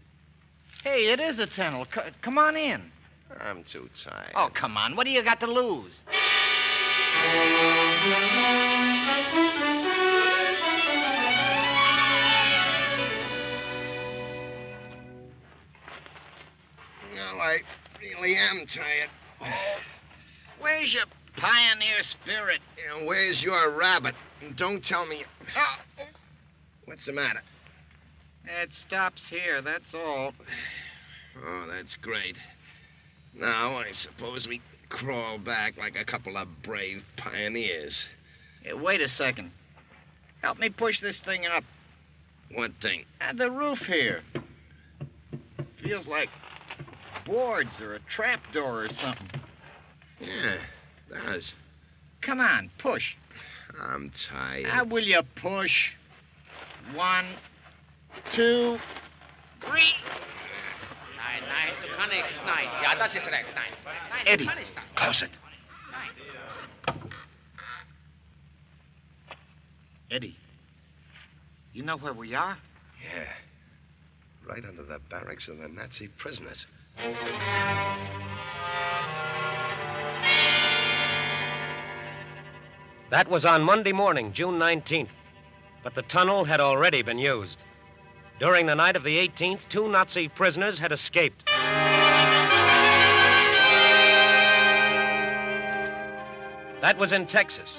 Hey, it is a tunnel. Come on in. I'm too tired. Oh, come on. What do you got to lose? Well, I really am tired. Oh, where's your pioneer spirit? And where's your rabbit? And don't tell me... Oh. What's the matter? It stops here, that's all. Oh, that's great. Now, I suppose we crawl back like a couple of brave pioneers. Hey, wait a second. Help me push this thing up. What thing? The roof here. Feels like boards or a trapdoor or something. Yeah, it does. Come on, push. I'm tired. Will you push? 1, 2, 3. Eddie, close it. Eddie, you know where we are? Yeah. Right under the barracks of the Nazi prisoners. That was on Monday morning, June 19th. But the tunnel had already been used. During the night of the 18th, 2 Nazi prisoners had escaped. That was in Texas.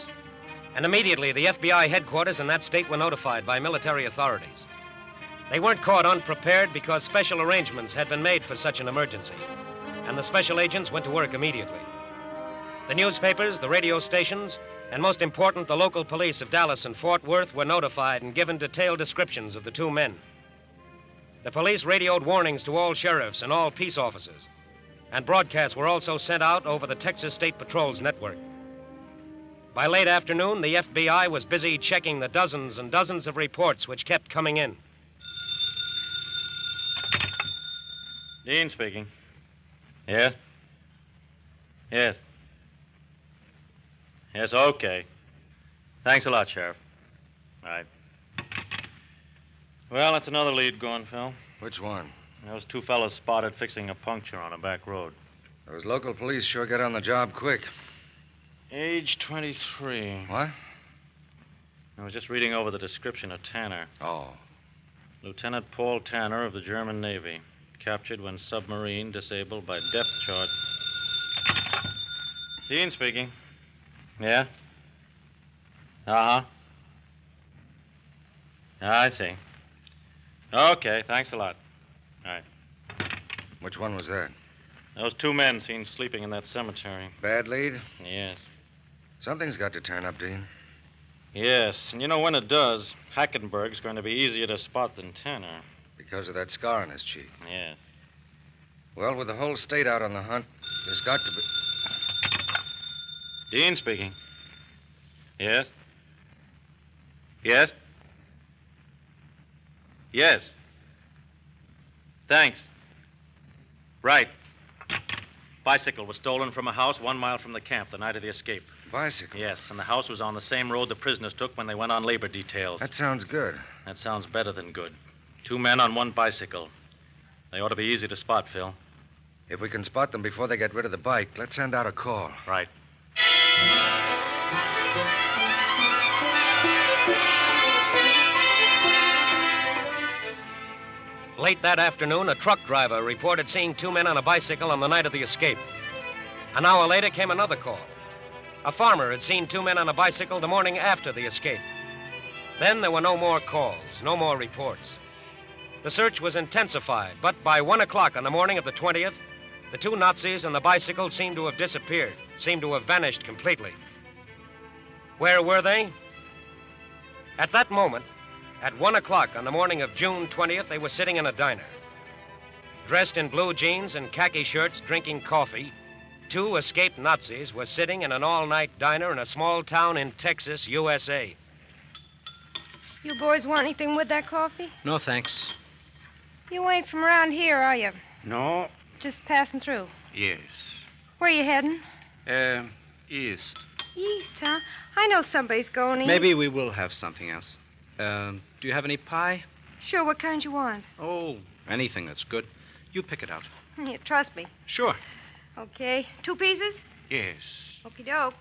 And immediately, the FBI headquarters in that state were notified by military authorities. They weren't caught unprepared because special arrangements had been made for such an emergency. And the special agents went to work immediately. The newspapers, the radio stations, and most important, the local police of Dallas and Fort Worth were notified and given detailed descriptions of the 2 men. The police radioed warnings to all sheriffs and all peace officers, and broadcasts were also sent out over the Texas State Patrol's network. By late afternoon, the FBI was busy checking the dozens and dozens of reports which kept coming in. Dean speaking. Yes? Yes. Yes, okay. Thanks a lot, Sheriff. Right. Well, that's another lead gone, Phil. Which one? Those 2 fellows spotted fixing a puncture on a back road. Those local police sure get on the job quick. Age 23. What? I was just reading over the description of Tanner. Oh. Lieutenant Paul Tanner of the German Navy. Captured when submarine disabled by depth charge. Dean speaking. Yeah? Uh-huh. I see. Okay, thanks a lot. All right. Which one was that? Those 2 men seen sleeping in that cemetery. Bad lead? Yes. Something's got to turn up, Dean. Yes, and you know when it does, Hackenberg's going to be easier to spot than Tanner. Because of that scar on his cheek. Yes. Well, with the whole state out on the hunt, there's got to be... Dean speaking. Yes? Yes? Yes. Thanks. Right. Bicycle was stolen from a house 1 mile from the camp the night of the escape. Bicycle? Yes, and the house was on the same road the prisoners took when they went on labor details. That sounds good. That sounds better than good. 2 men on 1 bicycle. They ought to be easy to spot, Phil. If we can spot them before they get rid of the bike, let's send out a call. Right. Late that afternoon, a truck driver reported seeing 2 men on a bicycle on the night of the escape. An hour later came another call. A farmer had seen 2 men on a bicycle the morning after the escape. Then there were no more calls, no more reports. The search was intensified, but by 1 o'clock on the morning of the 20th, the 2 Nazis and the bicycle seemed to have disappeared, seemed to have vanished completely. Where were they? At that moment, at 1 o'clock on the morning of June 20th, they were sitting in a diner. Dressed in blue jeans and khaki shirts, drinking coffee, 2 escaped Nazis were sitting in an all-night diner in a small town in Texas, USA. You boys want anything with that coffee? No, thanks. You ain't from around here, are you? No. Just passing through. Yes. Where you heading? East. East, huh? I know somebody's going east. Maybe we will have something else. Do you have any pie? Sure, what kind you want? Oh, anything that's good. You pick it out. You trust me. Sure. Okay. 2 pieces? Yes. Okie doke.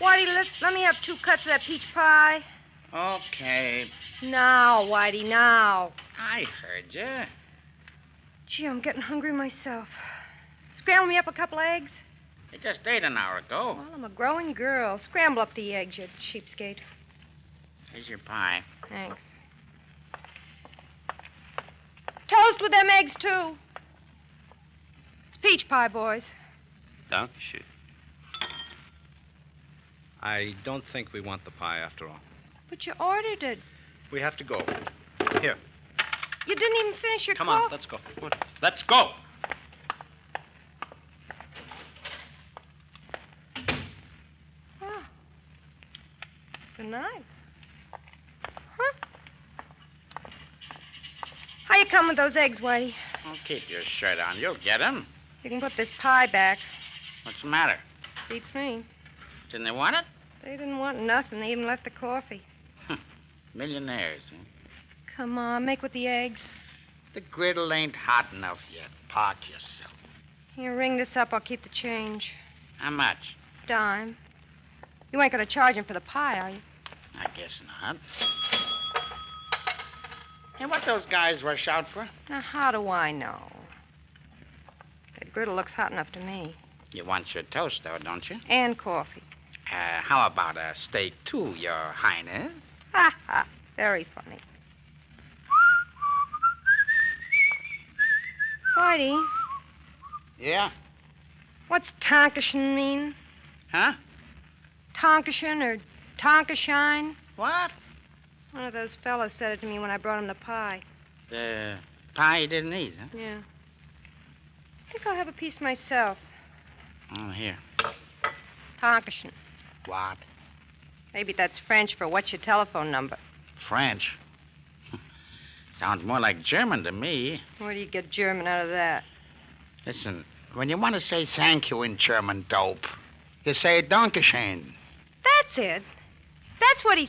Whitey, let me have 2 cuts of that peach pie. Okay. Now, Whitey, now. I heard you. Gee, I'm getting hungry myself. Scramble me up a couple eggs? You just ate an hour ago. Well, I'm a growing girl. Scramble up the eggs, you cheapskate. Here's your pie. Thanks. Toast with them eggs, too. It's peach pie, boys. Dankeschön. I don't think we want the pie after all. But you ordered it. We have to go. Here. You didn't even finish your Come coffee. on, let's go. Let's go. Oh. Good night. Huh? How you come with those eggs, Whitey? Oh, keep your shirt on. You'll get 'em. You can put this pie back. What's the matter? Beats me. Didn't they want it? They didn't want nothing. They even left the coffee. Millionaires, huh? Come on, make with the eggs. The griddle ain't hot enough yet. Park yourself. Here, ring this up. I'll keep the change. How much? Dime. You ain't going to charge him for the pie, are you? I guess not. Hey, what those guys rush out for? Now, how do I know? That griddle looks hot enough to me. You want your toast, though, don't you? And coffee. How about a steak, too, Your Highness? Ha ha. Very funny. Whitey. Yeah? What's Tonkashin mean? Huh? Tonkashin or Tonkashine? What? One of those fellas said it to me when I brought him the pie. The pie you didn't eat, huh? Yeah. I think I'll have a piece myself. Oh, here. Tonkashin. What? Maybe that's French for what's your telephone number? French. Sounds more like German to me. Where do you get German out of that? Listen, when you want to say thank you in German, dope, you say Dankeschön. That's it. That's what he's...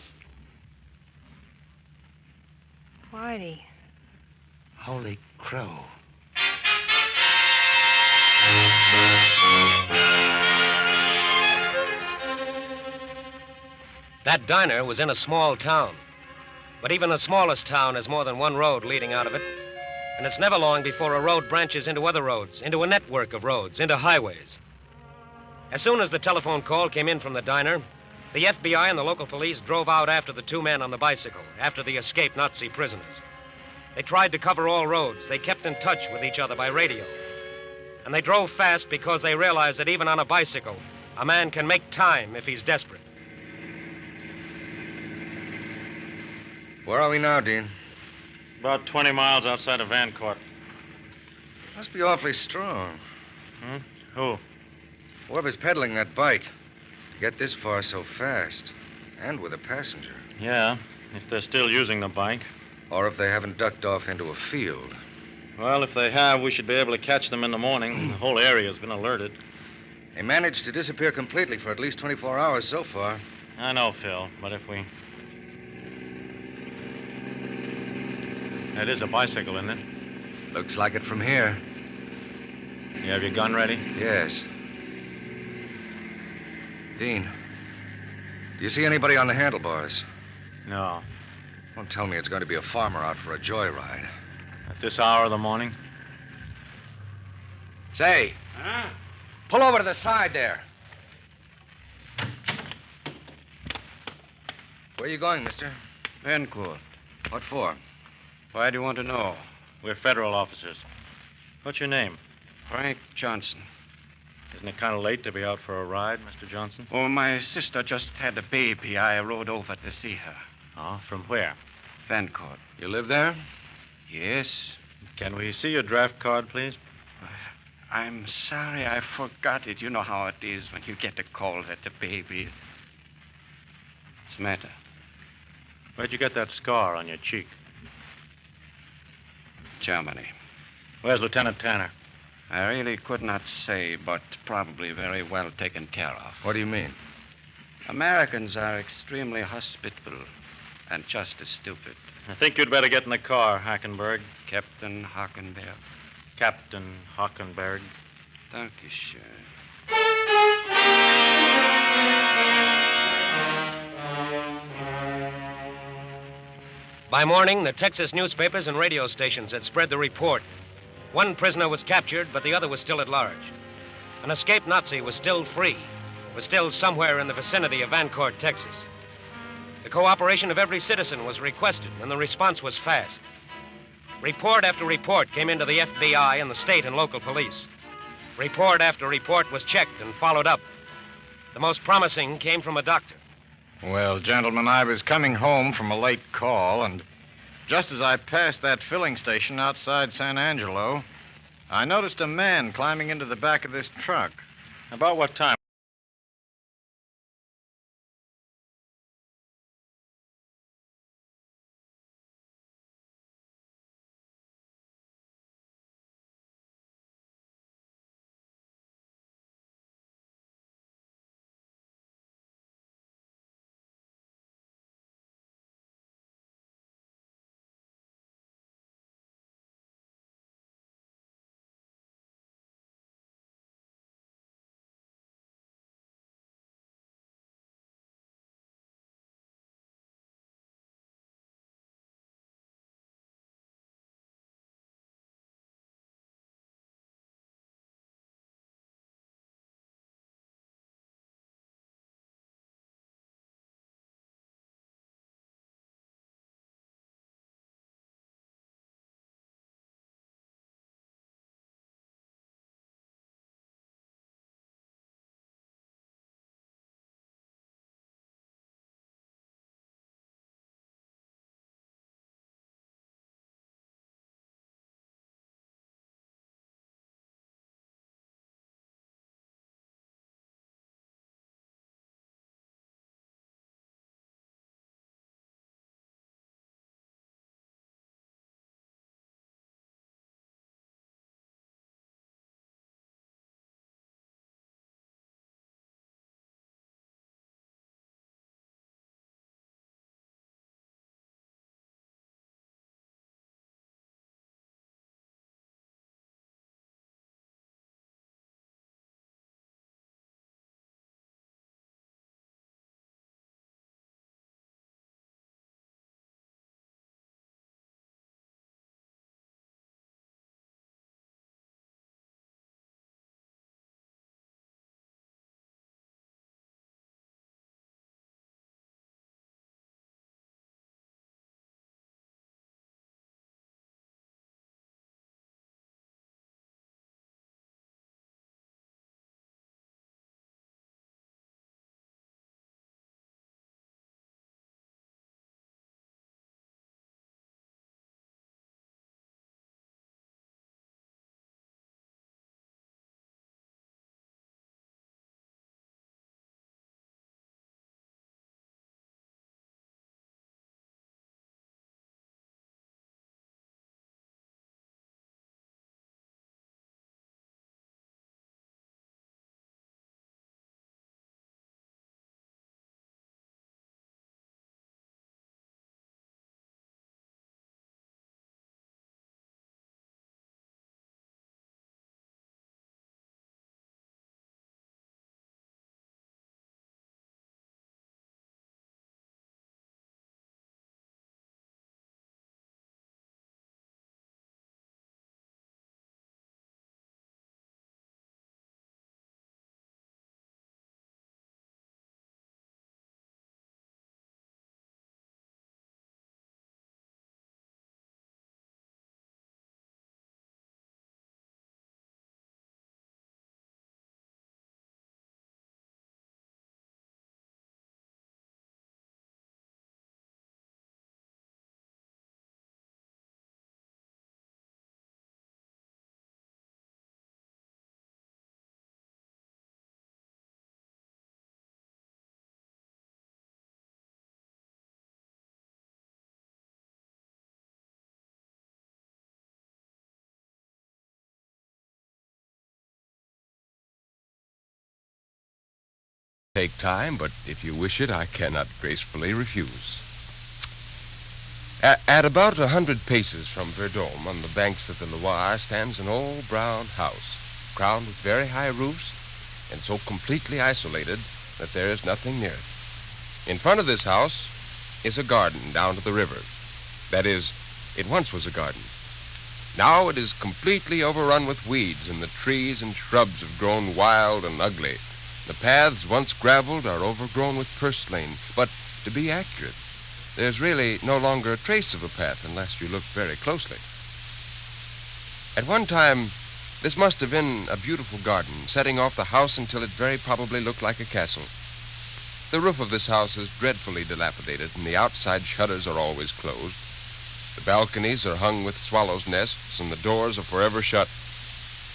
Whitey. Holy crow. That diner was in a small town. But even the smallest town has more than one road leading out of it. And it's never long before a road branches into other roads, into a network of roads, into highways. As soon as the telephone call came in from the diner, the FBI and the local police drove out after the 2 men on the bicycle, after the escaped Nazi prisoners. They tried to cover all roads. They kept in touch with each other by radio. And they drove fast because they realized that even on a bicycle, a man can make time if he's desperate. Where are we now, Dean? About 20 miles outside of Vancourt. Must be awfully strong. Who? Whoever's peddling that bike. To get this far so fast. And with a passenger. Yeah, if they're still using the bike. Or if they haven't ducked off into a field. Well, if they have, we should be able to catch them in the morning. The whole area's been alerted. They managed to disappear completely for at least 24 hours so far. I know, Phil, but if we... That is a bicycle, isn't it? Looks like it from here. You have your gun ready? Yes. Dean, do you see anybody on the handlebars? No. Don't tell me it's going to be a farmer out for a joyride. At this hour of the morning? Say. Huh? Pull over to the side there. Where are you going, mister? Vancourt. What for? Why do you want to know? We're federal officers. What's your name? Frank Johnson. Isn't it kind of late to be out for a ride, Mr. Johnson? Oh, my sister just had a baby. I rode over to see her. Oh, from where? Vancourt. You live there? Yes. Can we see your draft card, please? I'm sorry I forgot it. You know how it is when you get a call at the baby. What's the matter? Where'd you get that scar on your cheek? Germany. Where's Lieutenant Tanner? I really could not say, but probably very well taken care of. What do you mean? Americans are extremely hospitable and just as stupid. I think you'd better get in the car, Hackenberg. Captain Hockenberg. Captain Hockenberg. Dankeschön. By morning, the Texas newspapers and radio stations had spread the report. One prisoner was captured, but the other was still at large. An escaped Nazi was still free, was still somewhere in the vicinity of Vancourt, Texas. The cooperation of every citizen was requested, and the response was fast. Report after report came into the FBI and the state and local police. Report after report was checked and followed up. The most promising came from a doctor. Well, gentlemen, I was coming home from a late call, and just as I passed that filling station outside San Angelo, I noticed a man climbing into the back of this truck. About what time? Take time, but if you wish it, I cannot gracefully refuse. At about 100 paces from Verdun, on the banks of the Loire, stands an old brown house, crowned with very high roofs, and so completely isolated that there is nothing near it. In front of this house is a garden down to the river. That is, it once was a garden. Now it is completely overrun with weeds, and the trees and shrubs have grown wild and ugly. The paths, once graveled, are overgrown with purslane. But, to be accurate, there's really no longer a trace of a path unless you look very closely. At one time, this must have been a beautiful garden, setting off the house until it very probably looked like a castle. The roof of this house is dreadfully dilapidated, and the outside shutters are always closed. The balconies are hung with swallows' nests, and the doors are forever shut.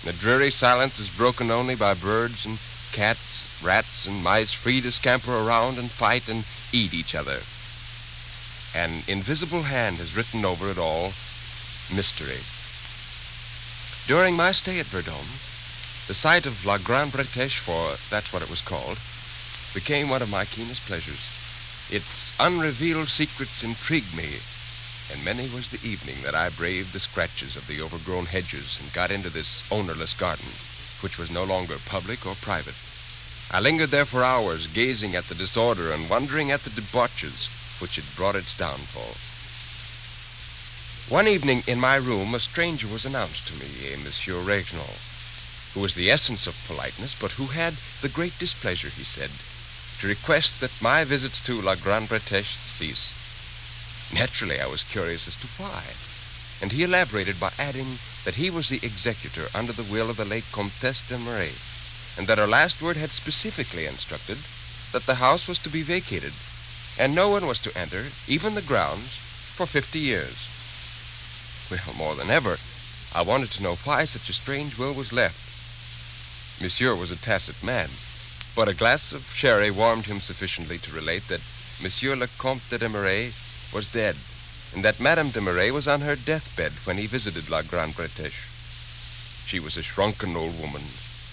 The dreary silence is broken only by birds and cats, rats, and mice free to scamper around and fight and eat each other. An invisible hand has written over it all mystery. During my stay at Verdun, the sight of La Grande Bretèche, for that's what it was called, became one of my keenest pleasures. Its unrevealed secrets intrigued me, and many was the evening that I braved the scratches of the overgrown hedges and got into this ownerless garden, which was no longer public or private. I lingered there for hours, gazing at the disorder and wondering at the debauches which had brought its downfall. One evening in my room, a stranger was announced to me, a Monsieur Regnault, who was the essence of politeness, but who had the great displeasure, he said, to request that my visits to La Grande Bretèche cease. Naturally, I was curious as to why, and he elaborated by adding that he was the executor under the will of the late Comtesse de Marais, and that her last word had specifically instructed that the house was to be vacated, and no one was to enter, even the grounds, for 50 years. Well, more than ever, I wanted to know why such a strange will was left. Monsieur was a tacit man, but a glass of sherry warmed him sufficiently to relate that Monsieur le Comte de Marais was dead, and that Madame de Marais was on her deathbed when he visited La Grande Bretèche. She was a shrunken old woman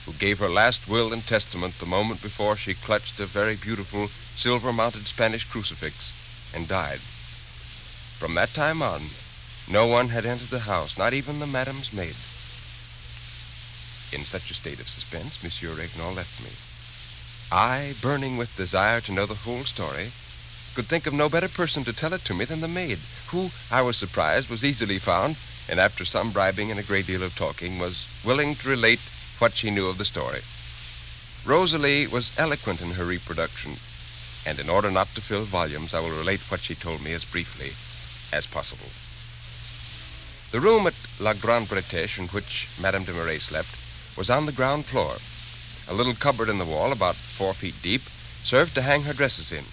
who gave her last will and testament the moment before she clutched a very beautiful silver-mounted Spanish crucifix and died. From that time on, no one had entered the house, not even the madame's maid. In such a state of suspense, Monsieur Regnault left me. I, burning with desire to know the whole story, could think of no better person to tell it to me than the maid, who, I was surprised, was easily found, and after some bribing and a great deal of talking, was willing to relate what she knew of the story. Rosalie was eloquent in her reproduction, and in order not to fill volumes, I will relate what she told me as briefly as possible. The room at La Grande Bretèche in which Madame de Marais slept was on the ground floor. A little cupboard in the wall, about 4 feet deep, served to hang her dresses in.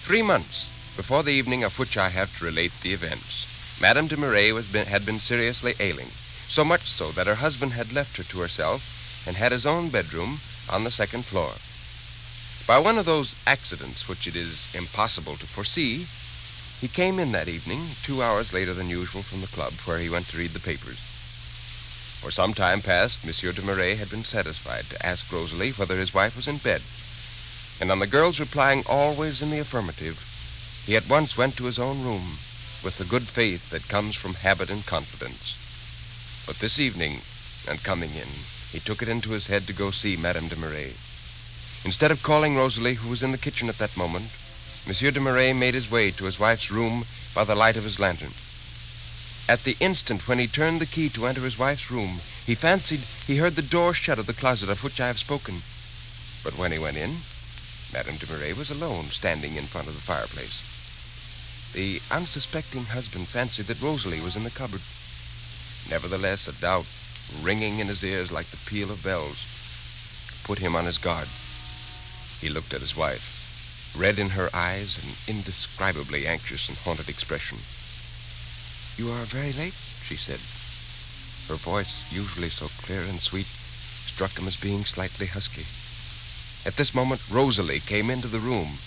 3 months before the evening of which I have to relate the events, Madame de Marais had been seriously ailing, so much so that her husband had left her to herself and had his own bedroom on the 2nd floor. By one of those accidents which it is impossible to foresee, he came in that evening 2 hours later than usual from the club, where he went to read the papers. For some time past, Monsieur de Marais had been satisfied to ask Rosalie whether his wife was in bed, and on the girl's replying always in the affirmative, he at once went to his own room with the good faith that comes from habit and confidence. But this evening, on coming in, he took it into his head to go see Madame de Marais. Instead of calling Rosalie, who was in the kitchen at that moment, Monsieur de Marais made his way to his wife's room by the light of his lantern. At the instant when he turned the key to enter his wife's room, he fancied he heard the door shut of the closet of which I have spoken. But when he went in, Madame de Marais was alone, standing in front of the fireplace. The unsuspecting husband fancied that Rosalie was in the cupboard. Nevertheless, a doubt, ringing in his ears like the peal of bells, put him on his guard. He looked at his wife, read in her eyes an indescribably anxious and haunted expression. "You are very late," she said. Her voice, usually so clear and sweet, struck him as being slightly husky. At this moment, Rosalie came into the room.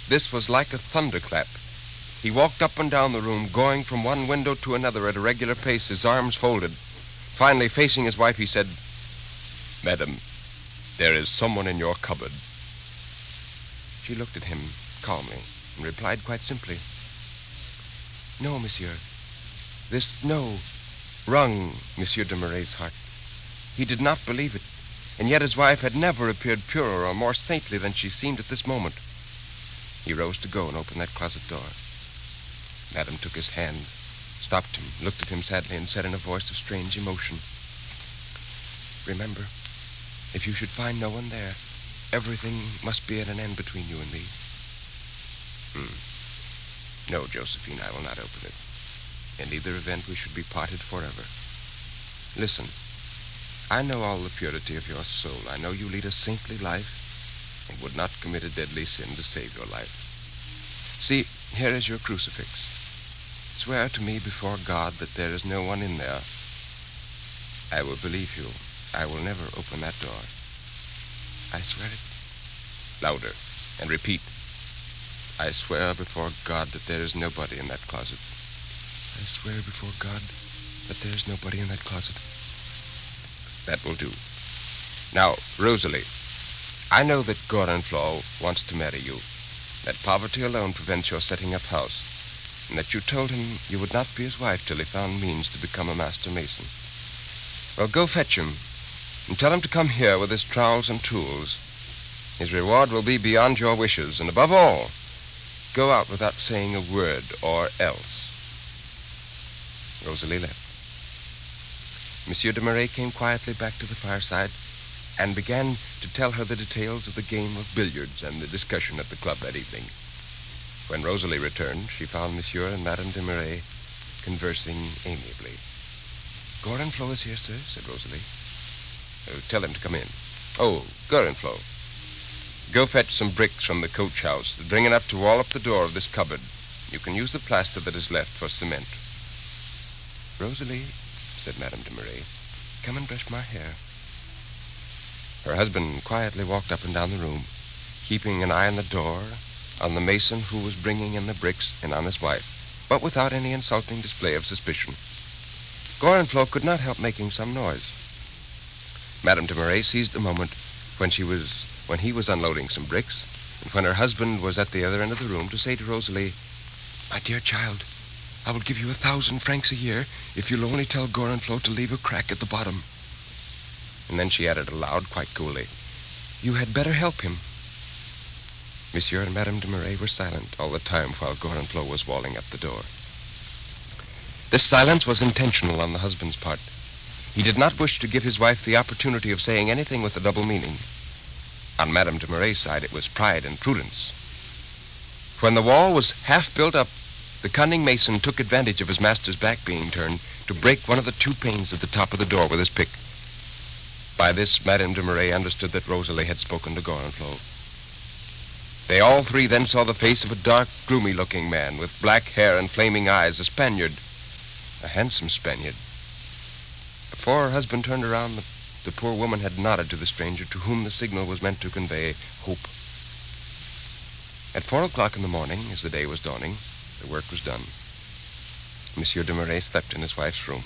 This was like a thunderclap. He walked up and down the room, going from one window to another at a regular pace, his arms folded. Finally, facing his wife, he said, "Madam, there is someone in your cupboard." She looked at him calmly and replied quite simply, "No, monsieur. This no wrung Monsieur de Marais' heart. He did not believe it, and yet his wife had never appeared purer or more saintly than she seemed at this moment. He rose to go and open that closet door. Madame took his hand, stopped him, looked at him sadly, and said in a voice of strange emotion, "Remember, if you should find no one there, everything must be at an end between you and me." No, Josephine, I will not open it. In either event, we should be parted forever. Listen, I know all the purity of your soul. I know you lead a saintly life and would not commit a deadly sin to save your life. See, here is your crucifix. Swear to me before God that there is no one in there. I will believe you. I will never open that door. I swear it. Louder, and repeat. I swear before God that there is nobody in that closet. I swear before God that there is nobody in that closet. That will do. Now, Rosalie, I know that Gorenflot wants to marry you, that poverty alone prevents your setting up house, and that you told him you would not be his wife till he found means to become a master mason. Well, go fetch him, and tell him to come here with his trowels and tools. His reward will be beyond your wishes, and above all, go out without saying a word or else. Rosalie left. Monsieur de Marais came quietly back to the fireside and began to tell her the details of the game of billiards and the discussion at the club that evening. When Rosalie returned, she found Monsieur and Madame de Marais conversing amiably. "Gorenflot is here, sir," said Rosalie. "Tell him to come in." "Oh, Gorenflot. Go fetch some bricks from the coach house. Bring enough to wall up the door of this cupboard. You can use the plaster that is left for cement." "Rosalie," said Madame de Marais, "come and brush my hair." Her husband quietly walked up and down the room, keeping an eye on the door, on the mason who was bringing in the bricks, and on his wife, but without any insulting display of suspicion. Gorenflot could not help making some noise. Madame de Marais seized the moment when he was unloading some bricks, and when her husband was at the other end of the room, to say to Rosalie, "My dear child, I will give you 1,000 francs a year if you'll only tell Gorenflot to leave a crack at the bottom." And then she added aloud, quite coolly, "You had better help him." Monsieur and Madame de Marais were silent all the time while Gorenflot was walling up the door. This silence was intentional on the husband's part. He did not wish to give his wife the opportunity of saying anything with a double meaning. On Madame de Marais' side, it was pride and prudence. When the wall was half built up, the cunning mason took advantage of his master's back being turned to break one of the 2 panes at the top of the door with his pick. By this, Madame de Marais understood that Rosalie had spoken to Gorenflot. They all three then saw the face of a dark, gloomy-looking man with black hair and flaming eyes, a Spaniard, a handsome Spaniard. Before her husband turned around, the poor woman had nodded to the stranger, to whom the signal was meant to convey hope. At 4 o'clock in the morning, as the day was dawning, the work was done. Monsieur de Marais slept in his wife's room.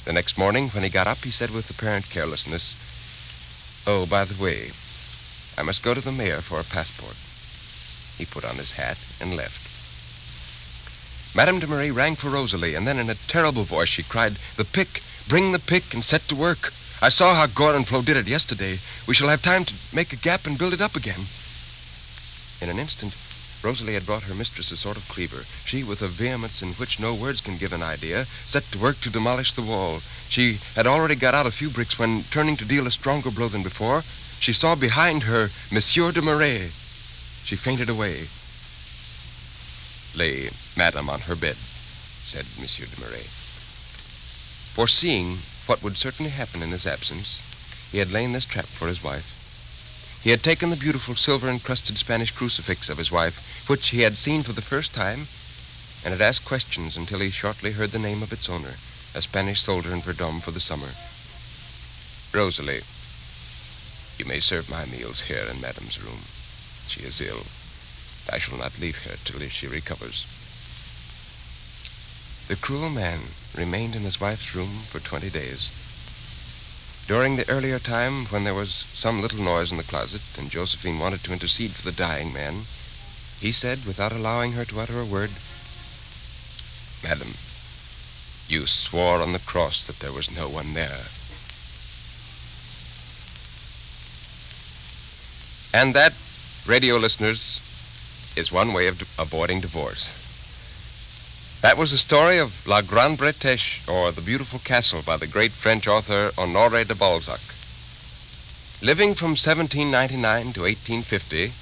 The next morning, when he got up, he said with apparent carelessness, "Oh, by the way, I must go to the mayor for a passport." He put on his hat and left. Madame de Marais rang for Rosalie, and then in a terrible voice she cried, "The pick! Bring the pick and set to work. I saw how Gorenflot did it yesterday. We shall have time to make a gap and build it up again." In an instant, Rosalie had brought her mistress a sort of cleaver. She, with a vehemence in which no words can give an idea, set to work to demolish the wall. She had already got out a few bricks when, turning to deal a stronger blow than before, she saw behind her Monsieur de Marais. She fainted away. "Lay Madame on her bed," said Monsieur de Marais. Foreseeing what would certainly happen in his absence, he had laid this trap for his wife. He had taken the beautiful silver-encrusted Spanish crucifix of his wife, which he had seen for the first time, and had asked questions until he shortly heard the name of its owner, a Spanish soldier in Verdun for the summer. "Rosalie, you may serve my meals here in Madame's room. She is ill. I shall not leave her till she recovers." The cruel man remained in his wife's room for 20 days. During the earlier time, when there was some little noise in the closet and Josephine wanted to intercede for the dying man, he said, without allowing her to utter a word, "Madam, you swore on the cross that there was no one there." And that, radio listeners, is one way of avoiding divorce. That was the story of La Grande Bretèche, or The Beautiful Castle, by the great French author Honoré de Balzac. Living from 1799 to 1850,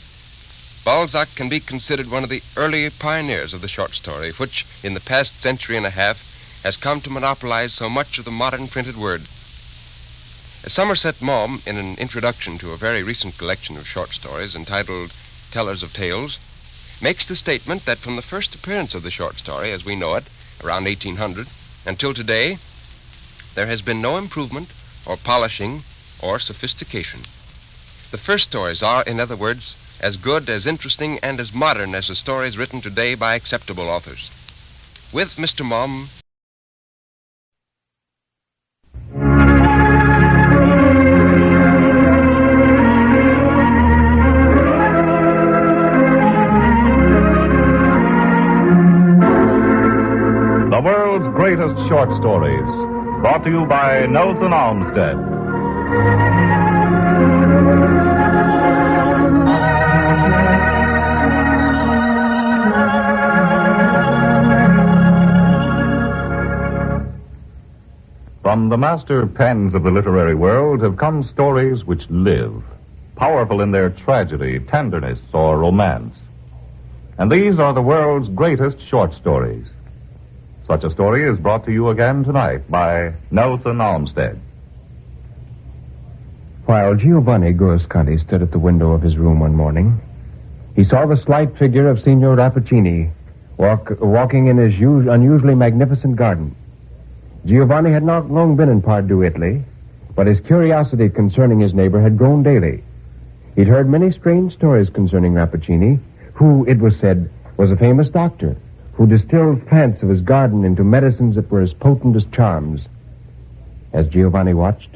Balzac can be considered one of the early pioneers of the short story, which, in the past century and a half, has come to monopolize so much of the modern printed word. Somerset Maugham, in an introduction to a very recent collection of short stories entitled Tellers of Tales, makes the statement that from the first appearance of the short story, as we know it, around 1800, until today, there has been no improvement or polishing or sophistication. The first stories are, in other words, as good, as interesting, and as modern as the stories written today by acceptable authors. With Mr. Maugham. The world's greatest short stories, brought to you by Nelson Olmsted. From the master pens of the literary world have come stories which live, powerful in their tragedy, tenderness, or romance. And these are the world's greatest short stories. Such a story is brought to you again tonight by Nelson Olmsted. While Giovanni Guasconti stood at the window of his room one morning, he saw the slight figure of Signor Rappaccini walking in his unusually magnificent garden. Giovanni had not long been in Pardieu, Italy, but his curiosity concerning his neighbor had grown daily. He'd heard many strange stories concerning Rappaccini, who, it was said, was a famous doctor who distilled plants of his garden into medicines that were as potent as charms. As Giovanni watched,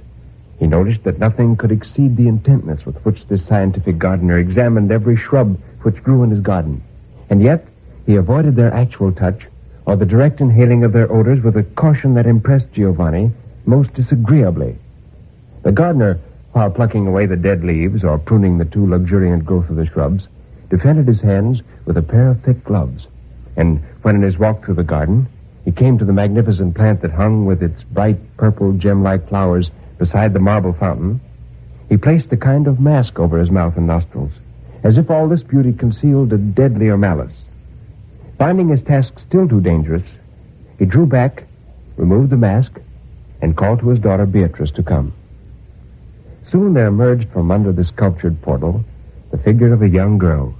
he noticed that nothing could exceed the intentness with which this scientific gardener examined every shrub which grew in his garden. And yet, he avoided their actual touch or the direct inhaling of their odors with a caution that impressed Giovanni most disagreeably. The gardener, while plucking away the dead leaves or pruning the too luxuriant growth of the shrubs, defended his hands with a pair of thick gloves. And when in his walk through the garden, he came to the magnificent plant that hung with its bright purple gem-like flowers beside the marble fountain, he placed a kind of mask over his mouth and nostrils, as if all this beauty concealed a deadlier malice. Finding his task still too dangerous, he drew back, removed the mask, and called to his daughter Beatrice to come. Soon there emerged from under the sculptured portal the figure of a young girl,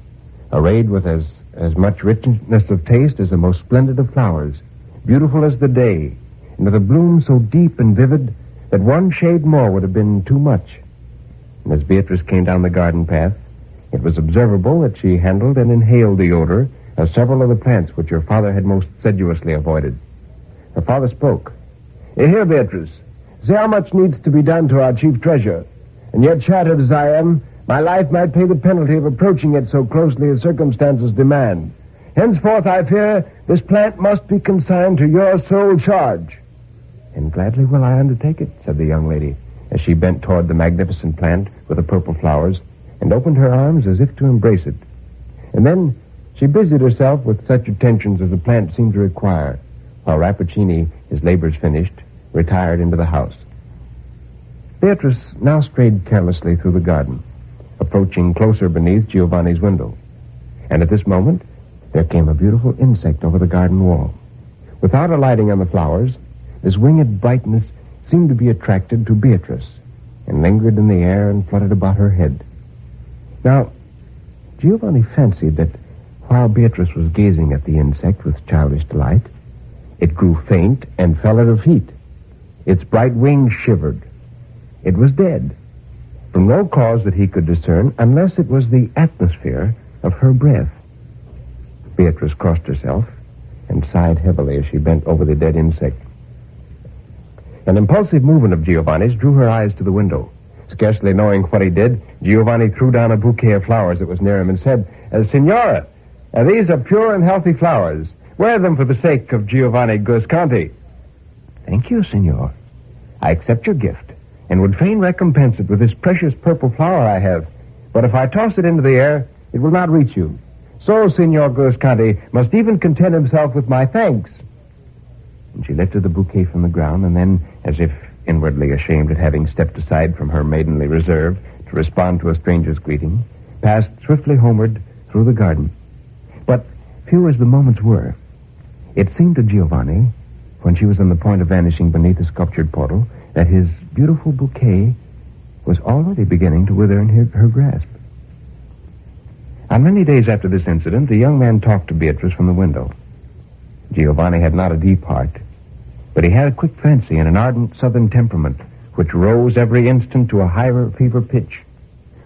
arrayed with as much richness of taste as the most splendid of flowers, beautiful as the day, and with a bloom so deep and vivid that one shade more would have been too much. And as Beatrice came down the garden path, it was observable that she handled and inhaled the odor of several of the plants which her father had most sedulously avoided. Her father spoke. Here, Beatrice, see how much needs to be done to our chief treasure. And yet, shattered as I am, my life might pay the penalty of approaching it so closely as circumstances demand. Henceforth, I fear, this plant must be consigned to your sole charge. And gladly will I undertake it, said the young lady, as she bent toward the magnificent plant with the purple flowers and opened her arms as if to embrace it. And then she busied herself with such attentions as the plant seemed to require, while Rappaccini, his labors finished, retired into the house. Beatrice now strayed carelessly through the garden, approaching closer beneath Giovanni's window. And at this moment, there came a beautiful insect over the garden wall. Without alighting on the flowers, this winged brightness seemed to be attracted to Beatrice, and lingered in the air and fluttered about her head. Now, Giovanni fancied that while Beatrice was gazing at the insect with childish delight, it grew faint and fell at her feet. Its bright wings shivered. It was dead, from no cause that he could discern, unless it was the atmosphere of her breath. Beatrice crossed herself and sighed heavily as she bent over the dead insect. An impulsive movement of Giovanni's drew her eyes to the window. Scarcely knowing what he did, Giovanni threw down a bouquet of flowers that was near him and said, Signora, these are pure and healthy flowers. Wear them for the sake of Giovanni Guasconti. Thank you, Signor. I accept your gift and would fain recompense it with this precious purple flower I have. But if I toss it into the air, it will not reach you. So, Signor Guasconti must even content himself with my thanks. And she lifted the bouquet from the ground and then, as if inwardly ashamed at having stepped aside from her maidenly reserve to respond to a stranger's greeting, passed swiftly homeward through the garden. But few as the moments were, it seemed to Giovanni, when she was on the point of vanishing beneath the sculptured portal, that his beautiful bouquet was already beginning to wither in her grasp. On many days after this incident, the young man talked to Beatrice from the window. Giovanni had not a deep heart, but he had a quick fancy and an ardent southern temperament which rose every instant to a higher fever pitch.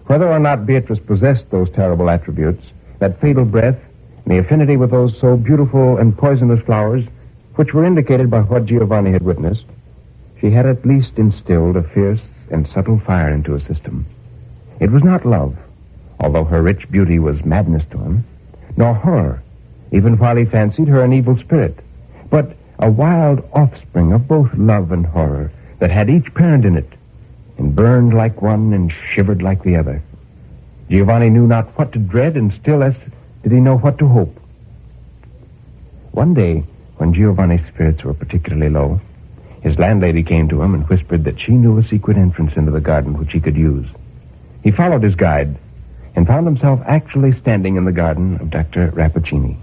Whether or not Beatrice possessed those terrible attributes, that fatal breath, and the affinity with those so beautiful and poisonous flowers, which were indicated by what Giovanni had witnessed, she had at least instilled a fierce and subtle fire into his system. It was not love, although her rich beauty was madness to him, nor horror, even while he fancied her an evil spirit, but a wild offspring of both love and horror that had each parent in it, and burned like one and shivered like the other. Giovanni knew not what to dread, and still less did he know what to hope. One day, when Giovanni's spirits were particularly low, his landlady came to him and whispered that she knew a secret entrance into the garden which he could use. He followed his guide and found himself actually standing in the garden of Dr. Rappaccini.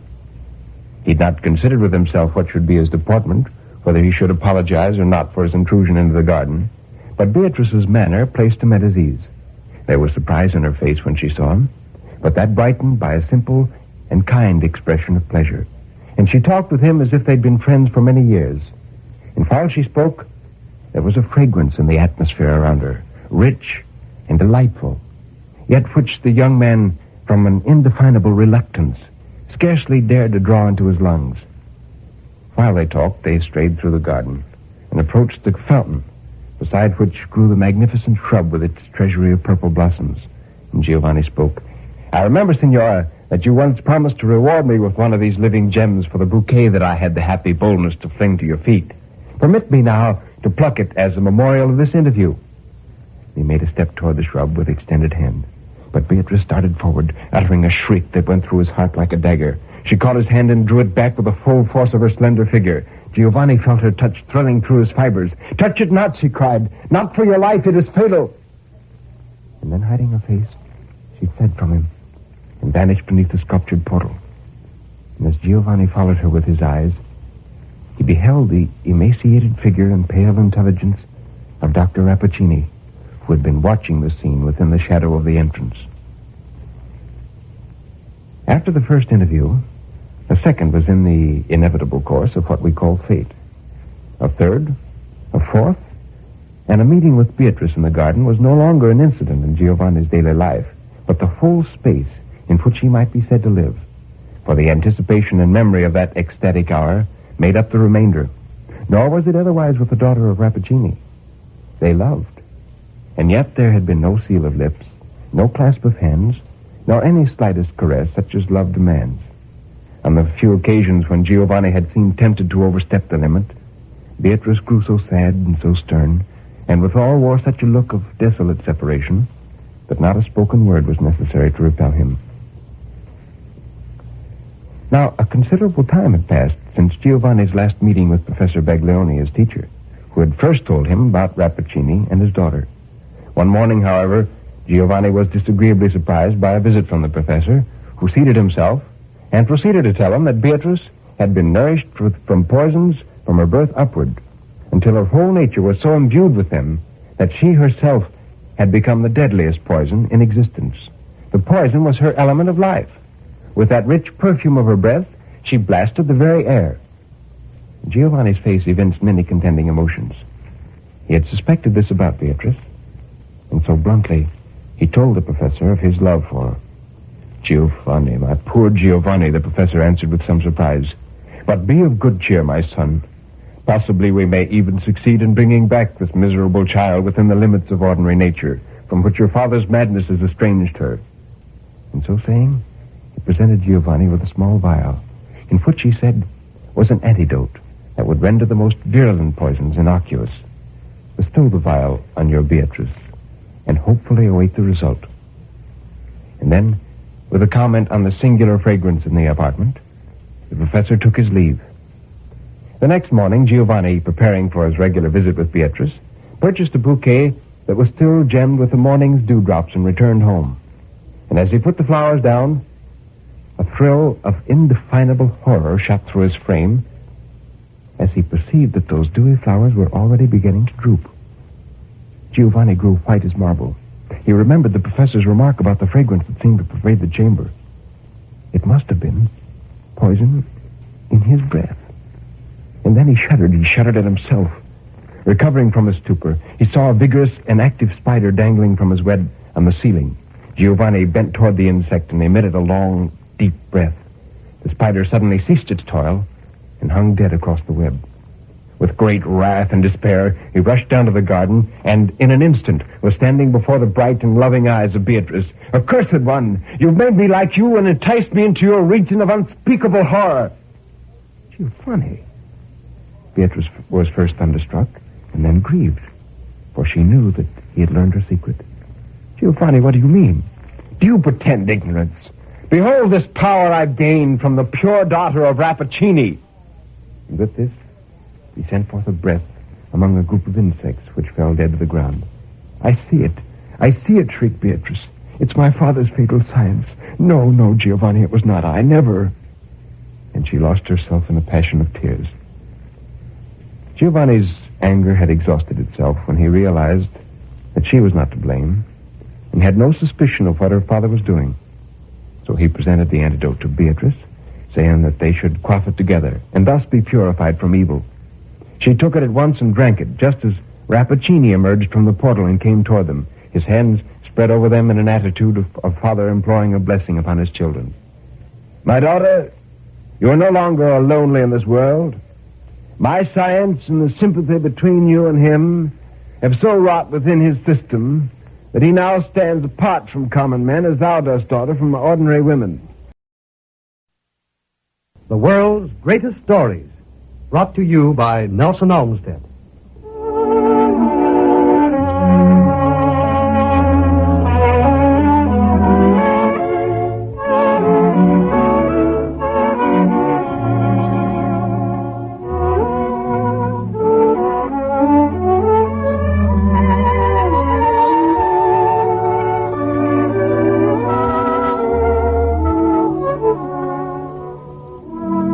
He'd not considered with himself what should be his deportment, whether he should apologize or not for his intrusion into the garden, but Beatrice's manner placed him at his ease. There was surprise in her face when she saw him, but that brightened by a simple and kind expression of pleasure, and she talked with him as if they'd been friends for many years. And while she spoke, there was a fragrance in the atmosphere around her, rich and delightful, yet which the young man, from an indefinable reluctance, scarcely dared to draw into his lungs. While they talked, they strayed through the garden and approached the fountain, beside which grew the magnificent shrub with its treasury of purple blossoms. And Giovanni spoke. I remember, Signora, that you once promised to reward me with one of these living gems for the bouquet that I had the happy boldness to fling to your feet. Permit me now to pluck it as a memorial of this interview. He made a step toward the shrub with extended hand, but Beatrice started forward, uttering a shriek that went through his heart like a dagger. She caught his hand and drew it back with the full force of her slender figure. Giovanni felt her touch thrilling through his fibers. Touch it not, she cried. Not for your life, it is fatal. And then, hiding her face, she fled from him and vanished beneath the sculptured portal. And as Giovanni followed her with his eyes, he beheld the emaciated figure and pale intelligence of Dr. Rappaccini, who had been watching the scene within the shadow of the entrance. After the first interview, a second was in the inevitable course of what we call fate. A third, a fourth, and a meeting with Beatrice in the garden was no longer an incident in Giovanni's daily life, but the whole space in which he might be said to live. For the anticipation and memory of that ecstatic hour made up the remainder. Nor was it otherwise with the daughter of Rappaccini. They loved, and yet there had been no seal of lips, no clasp of hands, nor any slightest caress such as love demands. On the few occasions when Giovanni had seemed tempted to overstep the limit, Beatrice grew so sad and so stern, and withal wore such a look of desolate separation, that not a spoken word was necessary to repel him. Now, a considerable time had passed since Giovanni's last meeting with Professor Baglioni, his teacher, who had first told him about Rappaccini and his daughter. One morning, however, Giovanni was disagreeably surprised by a visit from the professor, who seated himself and proceeded to tell him that Beatrice had been nourished from poisons from her birth upward, until her whole nature was so imbued with them that she herself had become the deadliest poison in existence. The poison was her element of life. With that rich perfume of her breath, she blasted the very air. Giovanni's face evinced many contending emotions. He had suspected this about Beatrice, and so bluntly, he told the professor of his love for her. Giovanni, my poor Giovanni, the professor answered with some surprise. But be of good cheer, my son. Possibly we may even succeed in bringing back this miserable child within the limits of ordinary nature, from which your father's madness has estranged her. And so saying, he presented Giovanni with a small vial, in which he said was an antidote that would render the most virulent poisons innocuous. Bestow the vial on your Beatrice, and hopefully await the result. And then, with a comment on the singular fragrance in the apartment, the professor took his leave. The next morning, Giovanni, preparing for his regular visit with Beatrice, purchased a bouquet that was still gemmed with the morning's dewdrops and returned home. And as he put the flowers down, a thrill of indefinable horror shot through his frame as he perceived that those dewy flowers were already beginning to droop. Giovanni grew white as marble. He remembered the professor's remark about the fragrance that seemed to pervade the chamber. It must have been poison in his breath. And then he shuddered at himself. Recovering from his stupor, he saw a vigorous and active spider dangling from his web on the ceiling. Giovanni bent toward the insect and emitted a long, deep breath. The spider suddenly ceased its toil and hung dead across the web. With great wrath and despair, he rushed down to the garden and, in an instant, was standing before the bright and loving eyes of Beatrice. "Accursed one! You've made me like you and enticed me into your region of unspeakable horror." Giovanni. Beatrice was first thunderstruck and then grieved, for she knew that he had learned her secret. "Giovanni, what do you mean? Do you pretend ignorance? Behold this power I've gained from the pure daughter of Rappaccini." And with this, he sent forth a breath among a group of insects which fell dead to the ground. I see it, shrieked Beatrice. "It's my father's fatal science. No, Giovanni, it was not I, never." And she lost herself in a passion of tears. Giovanni's anger had exhausted itself when he realized that she was not to blame and had no suspicion of what her father was doing. So he presented the antidote to Beatrice, saying that they should quaff it together and thus be purified from evil. She took it at once and drank it, just as Rappaccini emerged from the portal and came toward them, his hands spread over them in an attitude of a father imploring a blessing upon his children. "My daughter, you are no longer lonely in this world. My science and the sympathy between you and him have so wrought within his system that he now stands apart from common men as thou dost, daughter, from ordinary women." The world's greatest stories, brought to you by Nelson Olmsted.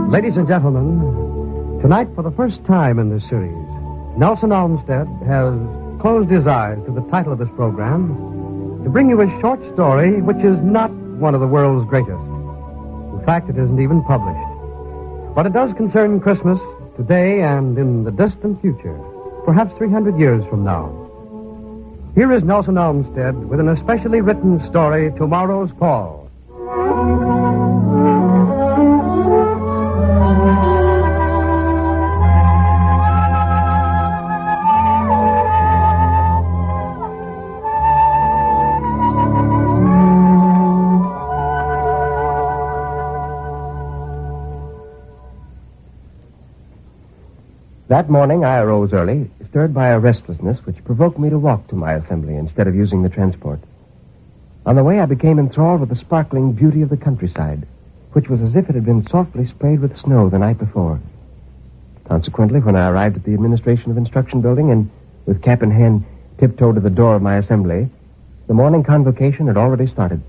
Ladies and gentlemen, tonight, for the first time in this series, Nelson Olmsted has closed his eyes to the title of this program to bring you a short story which is not one of the world's greatest. In fact, it isn't even published. But it does concern Christmas today and in the distant future, perhaps 300 years from now. Here is Nelson Olmsted with an especially written story, Tomorrow's Call. That morning, I arose early, stirred by a restlessness which provoked me to walk to my assembly instead of using the transport. On the way, I became enthralled with the sparkling beauty of the countryside, which was as if it had been softly sprayed with snow the night before. Consequently, when I arrived at the Administration of Instruction building and, with cap in hand, tiptoed to the door of my assembly, the morning convocation had already started.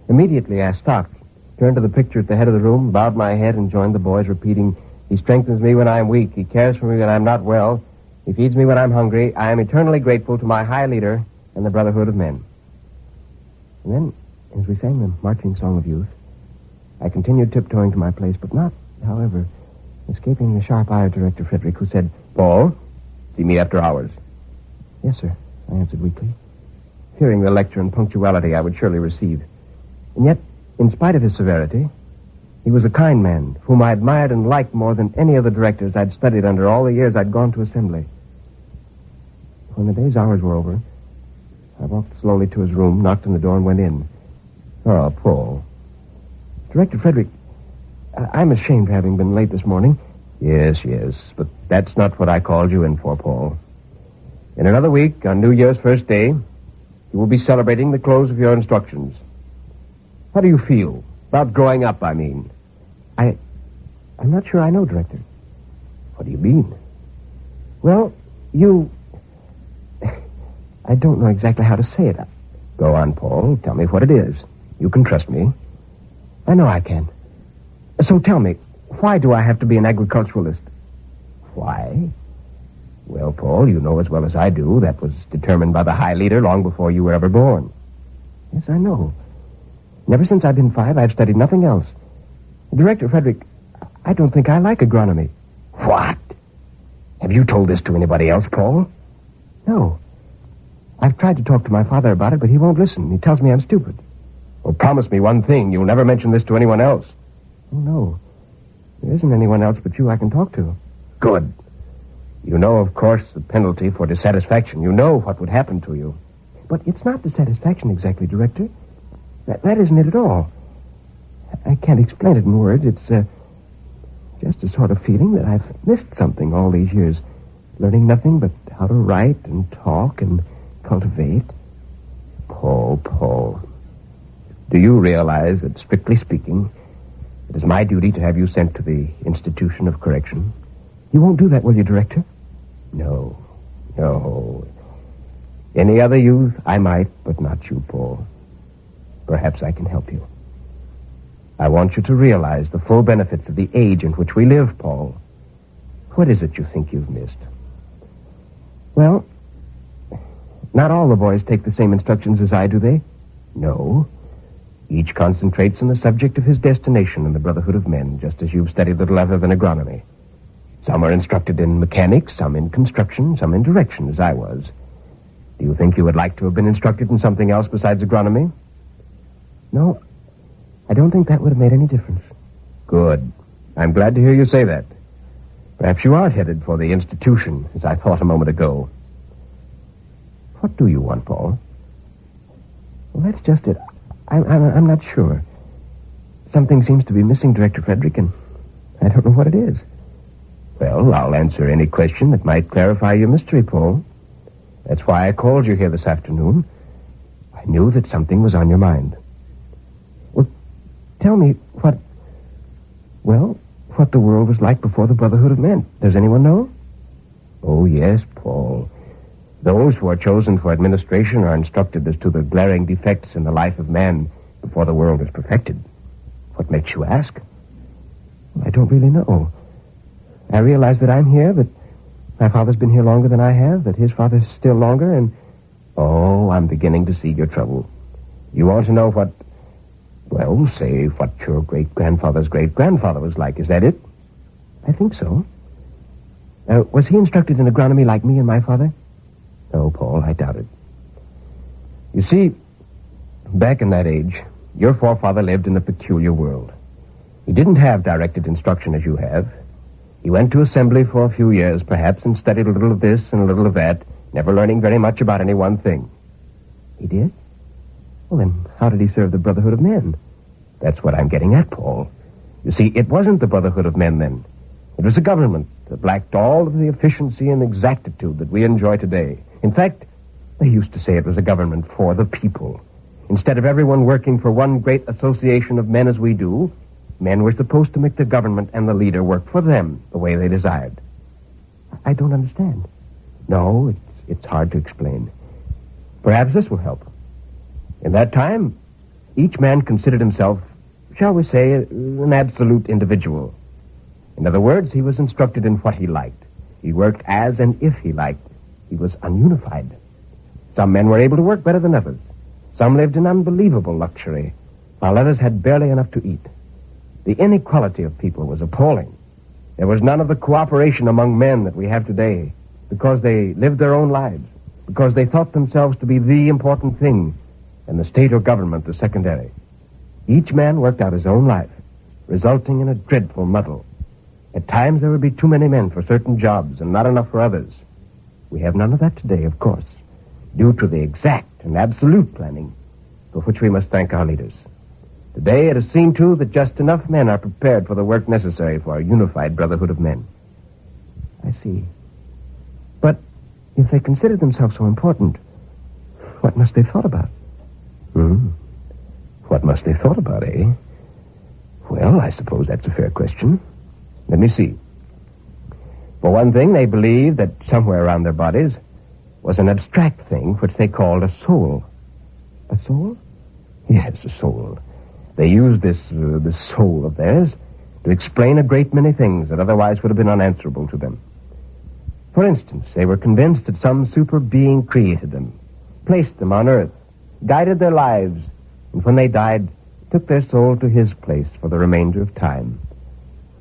Immediately, I stopped, turned to the picture at the head of the room, bowed my head, and joined the boys, repeating, "He strengthens me when I am weak. He cares for me when I am not well. He feeds me when I am hungry. I am eternally grateful to my high leader and the brotherhood of men." And then, as we sang the marching song of youth, I continued tiptoeing to my place, but not, however, escaping the sharp eye of Director Frederick, who said, "Paul, see me after hours." "Yes, sir," I answered weakly, fearing the lecture and punctuality I would surely receive. And yet, in spite of his severity, He was a kind man whom I admired and liked more than any of the directors I'd studied under all the years I'd gone to assembly. When the day's hours were over, I walked slowly to his room, knocked on the door, and went in. Oh, Paul. Director Frederick, I'm ashamed of having been late this morning. Yes, but that's not what I called you in for, Paul. In another week, on New Year's first day, you will be celebrating the close of your instructions. How do you feel? About growing up, I mean. I'm not sure I know, Director. What do you mean? Well, I don't know exactly how to say it. Go on, Paul. Tell me what it is. You can trust me. I know I can. So tell me, why do I have to be an agriculturalist? Why? Well, Paul, you know as well as I do that was determined by the High Leader long before you were ever born. Yes, I know. And ever since I've been 5, I've studied nothing else. Director Frederick, I don't think I like agronomy. What? Have you told this to anybody else, Paul? No. I've tried to talk to my father about it, but he won't listen. He tells me I'm stupid. Well, promise me one thing. You'll never mention this to anyone else. Oh, no. There isn't anyone else but you I can talk to. Good. You know, of course, the penalty for dissatisfaction. You know what would happen to you. But it's not dissatisfaction exactly, Director. That isn't it at all. I can't explain it in words. It's just a sort of feeling that I've missed something all these years. Learning nothing but how to write and talk and cultivate. Paul. Do you realize that, strictly speaking, it is my duty to have you sent to the institution of correction? You won't do that, will you, Director? No. Any other youth, I might, but not you, Paul. Perhaps I can help you. I want you to realize the full benefits of the age in which we live, Paul. What is it you think you've missed? Well, not all the boys take the same instructions as I do, they? No. Each concentrates on the subject of his destination in the Brotherhood of Men, just as you've studied little other than agronomy. Some are instructed in mechanics, some in construction, some in direction, as I was. Do you think you would like to have been instructed in something else besides agronomy? No, I don't think that would have made any difference. Good. I'm glad to hear you say that. Perhaps you aren't headed for the institution, as I thought a moment ago. What do you want, Paul? Well, that's just it. I'm not sure. Something seems to be missing, Director Frederick, and I don't know what it is. Well, I'll answer any question that might clarify your mystery, Paul. That's why I called you here this afternoon. I knew that something was on your mind. Well, tell me what the world was like before the Brotherhood of Men. Does anyone know? Oh, yes, Paul. Those who are chosen for administration are instructed as to the glaring defects in the life of man before the world is perfected. What makes you ask? Well, I don't really know. I realize that I'm here, that my father's been here longer than I have, that his father's still longer, and... Oh, I'm beginning to see your trouble. You want to know what... Well, say what your great-grandfather's great-grandfather was like. Is that it? I think so. Was he instructed in agronomy like me and my father? No, Paul, I doubt it. You see, back in that age, your forefather lived in a peculiar world. He didn't have directed instruction as you have. He went to assembly for a few years, perhaps, and studied a little of this and a little of that, never learning very much about any one thing. He did? Well, then, how did he serve the Brotherhood of Men? That's what I'm getting at, Paul. You see, it wasn't the Brotherhood of Men then. It was a government that lacked all of the efficiency and exactitude that we enjoy today. In fact, they used to say it was a government for the people. Instead of everyone working for one great association of men as we do, men were supposed to make the government and the leader work for them the way they desired. I don't understand. No, it's hard to explain. Perhaps this will help. In that time, each man considered himself, shall we say, an absolute individual. In other words, he was instructed in what he liked. He worked as and if he liked. He was ununified. Some men were able to work better than others. Some lived in unbelievable luxury, while others had barely enough to eat. The inequality of people was appalling. There was none of the cooperation among men that we have today, because they lived their own lives, because they thought themselves to be the important thing, and the state or government the secondary. Each man worked out his own life. resulting in a dreadful muddle. At times, there would be too many men for certain jobs and not enough for others. We have none of that today, of course, due to the exact and absolute planning, for which we must thank our leaders. Today, it is seen, too, that just enough men are prepared for the work necessary for a unified brotherhood of men. I see. But if they consider themselves so important, what must they have thought about? What must they have thought about, eh? Well, I suppose that's a fair question. Let me see. For one thing, they believed that somewhere around their bodies was an abstract thing which they called a soul. A soul? Yes, a soul. They used this soul of theirs to explain a great many things that otherwise would have been unanswerable to them. For instance, they were convinced that some super being created them, placed them on Earth, guided their lives, and when they died, took their soul to his place for the remainder of time.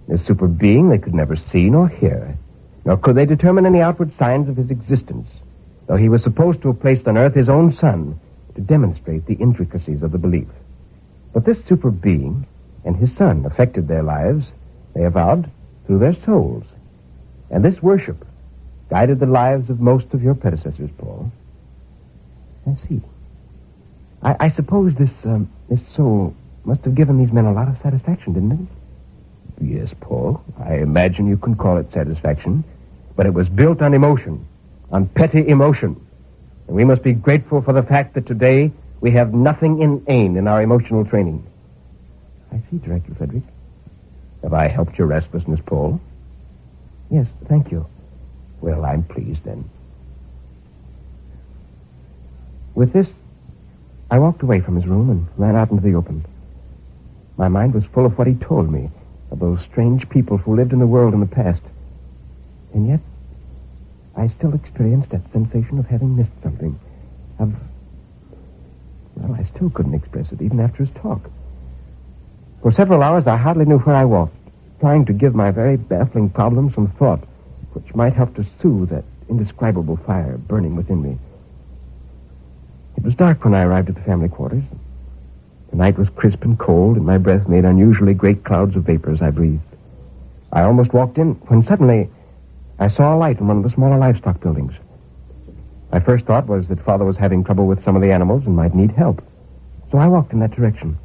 This super being they could never see nor hear, nor could they determine any outward signs of his existence, though he was supposed to have placed on Earth his own son to demonstrate the intricacies of the belief. But this super being and his son affected their lives, they avowed, through their souls. And this worship guided the lives of most of your predecessors, Paul. I see. I suppose this soul must have given these men a lot of satisfaction, didn't it? Yes, Paul. I imagine you can call it satisfaction. But it was built on emotion, on petty emotion. And we must be grateful for the fact that today we have nothing inane in our emotional training. I see, Director Frederick. Have I helped your restlessness, Paul? Yes, thank you. Well, I'm pleased, then. With this, I walked away from his room and ran out into the open. My mind was full of what he told me, of those strange people who lived in the world in the past. And yet, I still experienced that sensation of having missed something. Well, I still couldn't express it, even after his talk. For several hours, I hardly knew where I walked, trying to give my very baffling problem some thought, which might help to soothe that indescribable fire burning within me. It was dark when I arrived at the family quarters. The night was crisp and cold, and my breath made unusually great clouds of vapor as I breathed. I almost walked in when suddenly I saw a light in one of the smaller livestock buildings. My first thought was that Father was having trouble with some of the animals and might need help. So I walked in that direction.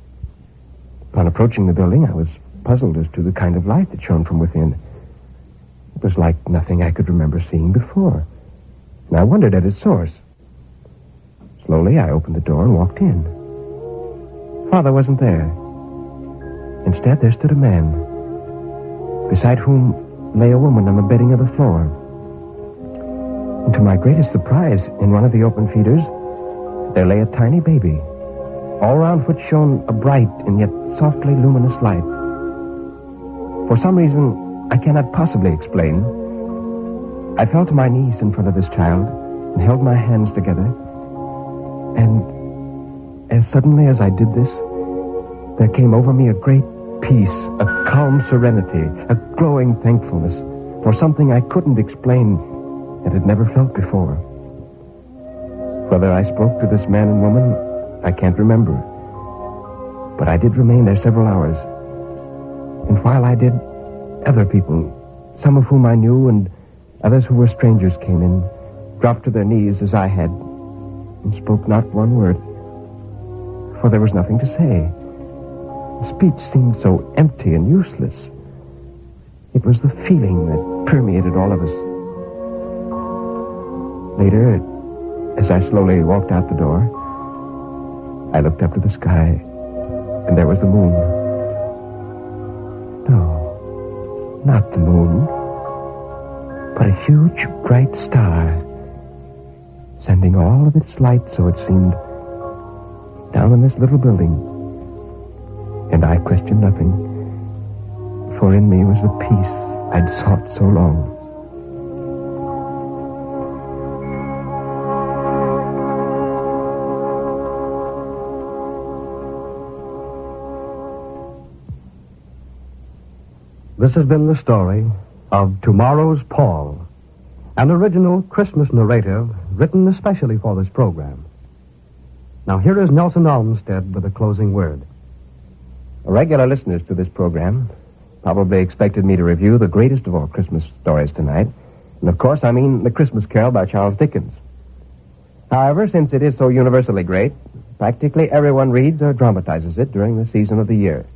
Upon approaching the building, I was puzzled as to the kind of light that shone from within. It was like nothing I could remember seeing before, and I wondered at its source. Slowly, I opened the door and walked in. Father wasn't there. Instead, there stood a man, beside whom lay a woman on the bedding of the floor. And to my greatest surprise, in one of the open feeders, there lay a tiny baby, all around which shone a bright and yet softly luminous light. For some reason I cannot possibly explain, I fell to my knees in front of this child and held my hands together. And as suddenly as I did this, there came over me a great peace, a calm serenity, a glowing thankfulness for something I couldn't explain and had never felt before. Whether I spoke to this man and woman, I can't remember. But I did remain there several hours. And while I did, other people, some of whom I knew and others who were strangers, came in, dropped to their knees as I had, and spoke not one word. For there was nothing to say. Speech seemed so empty and useless. It was the feeling that permeated all of us. Later, as I slowly walked out the door, I looked up to the sky, and there was the moon. No, not the moon, but a huge, bright star, sending all of its light, so it seemed, down in this little building. And I questioned nothing, for in me was the peace I'd sought so long. This has been the story of Tomorrow's Paul, an original Christmas narrative written especially for this program. Now here is Nelson Olmsted with a closing word. Regular listeners to this program probably expected me to review the greatest of all Christmas stories tonight. And of course, I mean The Christmas Carol by Charles Dickens. However, since it is so universally great, practically everyone reads or dramatizes it during the season of the year.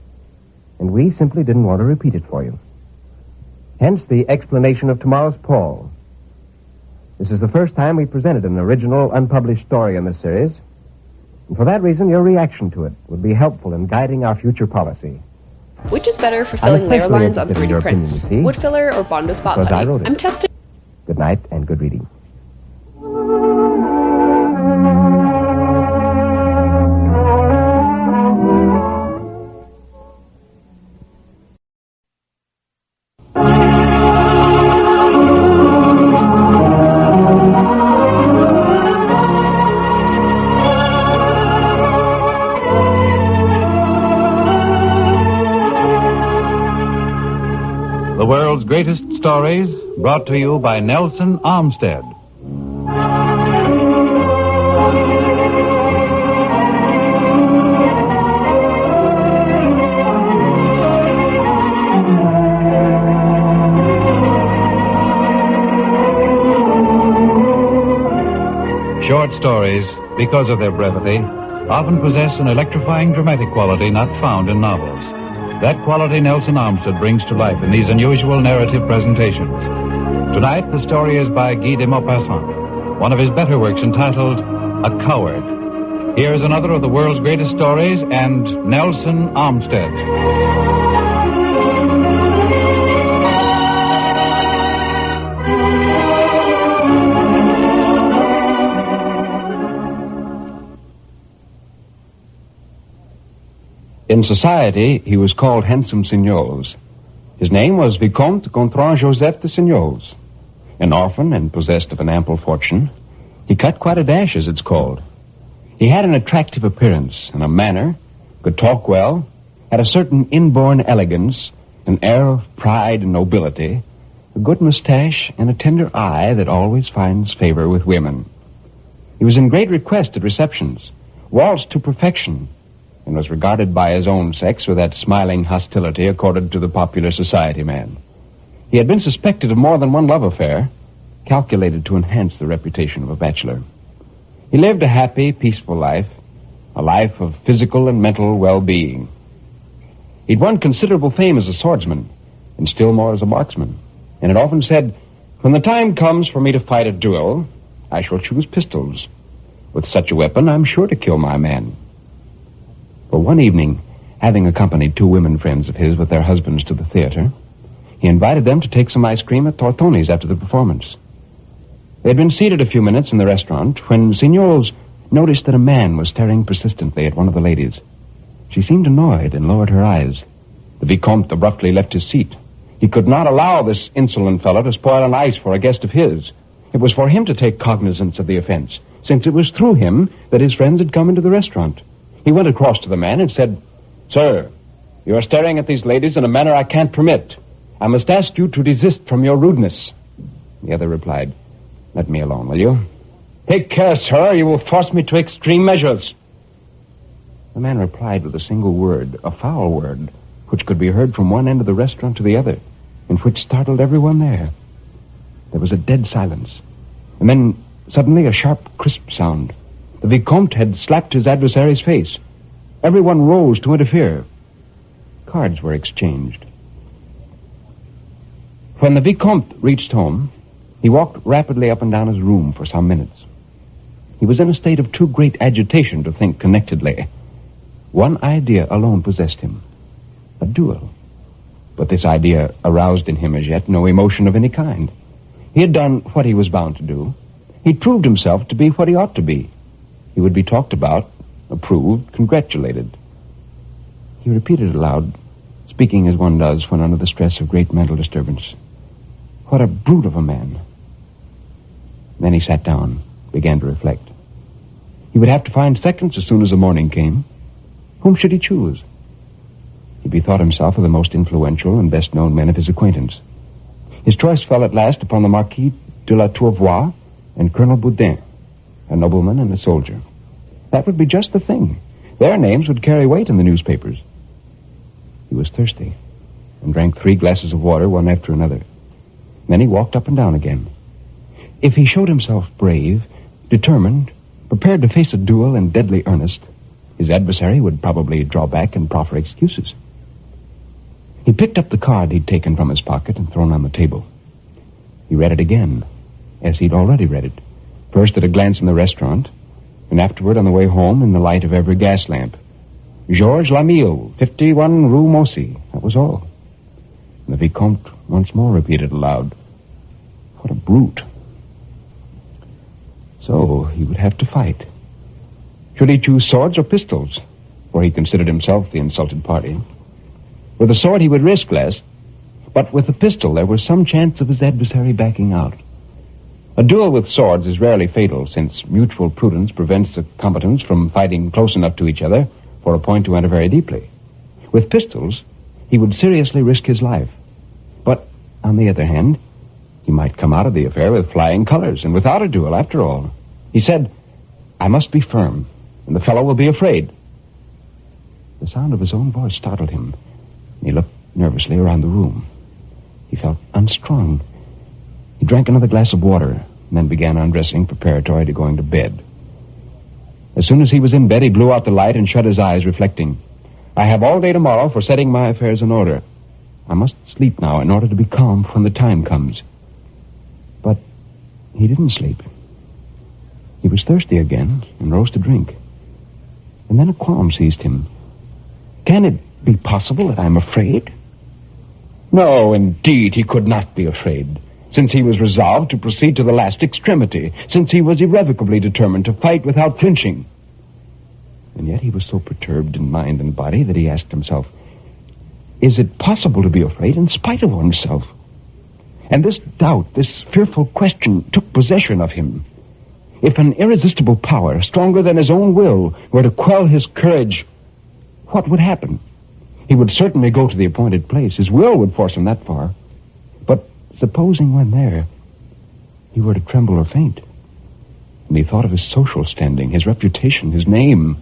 And we simply didn't want to repeat it for you. Hence the explanation of tomorrow's Paul. This is the first time we presented an original, unpublished story in this series. And for that reason, your reaction to it would be helpful in guiding our future policy. Which is better for filling layer lines on 3D prints? Wood filler or Bondo Spot Putty? I'm testing. Good night and good reading. The world's greatest stories, brought to you by Nelson Armstead. Short stories, because of their brevity, often possess an electrifying dramatic quality not found in novels. That quality Nelson Armstead brings to life in these unusual narrative presentations. Tonight, the story is by Guy de Maupassant, one of his better works entitled A Coward. Here is another of the world's greatest stories and Nelson Armstead. In society, he was called Handsome Signoles. His name was Vicomte Gontran Joseph de Signoles. An orphan and possessed of an ample fortune, he cut quite a dash, as it's called. He had an attractive appearance and a manner, could talk well, had a certain inborn elegance, an air of pride and nobility, a good mustache, and a tender eye that always finds favor with women. He was in great request at receptions, waltzed to perfection, and was regarded by his own sex with that smiling hostility accorded to the popular society man. He had been suspected of more than one love affair, calculated to enhance the reputation of a bachelor. He lived a happy, peaceful life, a life of physical and mental well-being. He'd won considerable fame as a swordsman, and still more as a marksman, and had often said, "When the time comes for me to fight a duel, I shall choose pistols. With such a weapon, I'm sure to kill my man." Well, one evening, having accompanied two women friends of his with their husbands to the theater, he invited them to take some ice cream at Tortoni's after the performance. They had been seated a few minutes in the restaurant when Signoles noticed that a man was staring persistently at one of the ladies. She seemed annoyed and lowered her eyes. The Vicomte abruptly left his seat. He could not allow this insolent fellow to spoil an ice for a guest of his. It was for him to take cognizance of the offense, since it was through him that his friends had come into the restaurant. He went across to the man and said, "Sir, you are staring at these ladies in a manner I can't permit. I must ask you to desist from your rudeness." The other replied, "Let me alone, will you?" "Take care, sir, you will force me to extreme measures." The man replied with a single word, a foul word, which could be heard from one end of the restaurant to the other, and which startled everyone there. There was a dead silence, and then suddenly a sharp, crisp sound. The Vicomte had slapped his adversary's face. Everyone rose to interfere. Cards were exchanged. When the Vicomte reached home, he walked rapidly up and down his room for some minutes. He was in a state of too great agitation to think connectedly. One idea alone possessed him: a duel. But this idea aroused in him as yet no emotion of any kind. He had done what he was bound to do. He'd proved himself to be what he ought to be. He would be talked about, approved, congratulated. He repeated aloud, speaking as one does when under the stress of great mental disturbance, "What a brute of a man." Then he sat down, began to reflect. He would have to find seconds as soon as the morning came. Whom should he choose? He bethought himself of the most influential and best-known men of his acquaintance. His choice fell at last upon the Marquis de la Tourvois and Colonel Boudin, a nobleman and a soldier. That would be just the thing. Their names would carry weight in the newspapers. He was thirsty and drank 3 glasses of water, one after another. Then he walked up and down again. If he showed himself brave, determined, prepared to face a duel in deadly earnest, his adversary would probably draw back and proffer excuses. He picked up the card he'd taken from his pocket and thrown on the table. He read it again, as he'd already read it, first at a glance in the restaurant, and afterward on the way home in the light of every gas lamp. Georges Lamille, 51 Rue Mossy. That was all. And the Vicomte once more repeated aloud, "What a brute." So he would have to fight. Should he choose swords or pistols? For he considered himself the insulted party. With a sword he would risk less, but with a pistol there was some chance of his adversary backing out. A duel with swords is rarely fatal, since mutual prudence prevents the combatants from fighting close enough to each other for a point to enter very deeply. With pistols, he would seriously risk his life. But, on the other hand, he might come out of the affair with flying colors and without a duel, after all. He said, "I must be firm, and the fellow will be afraid." The sound of his own voice startled him. He looked nervously around the room. He felt unstrung. He drank another glass of water and then began undressing preparatory to going to bed. As soon as he was in bed, he blew out the light and shut his eyes, reflecting, "I have all day tomorrow for setting my affairs in order. I must sleep now in order to be calm when the time comes." But he didn't sleep. He was thirsty again and rose to drink. And then a qualm seized him. Can it be possible that I'm afraid? No, indeed, he could not be afraid, since he was resolved to proceed to the last extremity, since he was irrevocably determined to fight without flinching. And yet he was so perturbed in mind and body that he asked himself, is it possible to be afraid in spite of oneself? And this doubt, this fearful question, took possession of him. If an irresistible power, stronger than his own will, were to quell his courage, what would happen? He would certainly go to the appointed place. His will would force him that far. But supposing when there, he were to tremble or faint, and he thought of his social standing, his reputation, his name.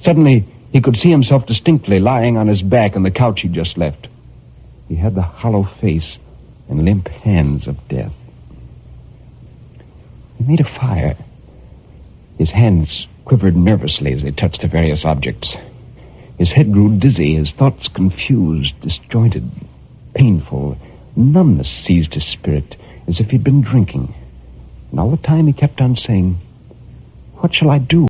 Suddenly, he could see himself distinctly lying on his back on the couch he'd just left. He had the hollow face and limp hands of death. He made a fire. His hands quivered nervously as they touched the various objects. His head grew dizzy, his thoughts confused, disjointed, painful. Numbness seized his spirit, as if he'd been drinking. And all the time he kept on saying, "What shall I do?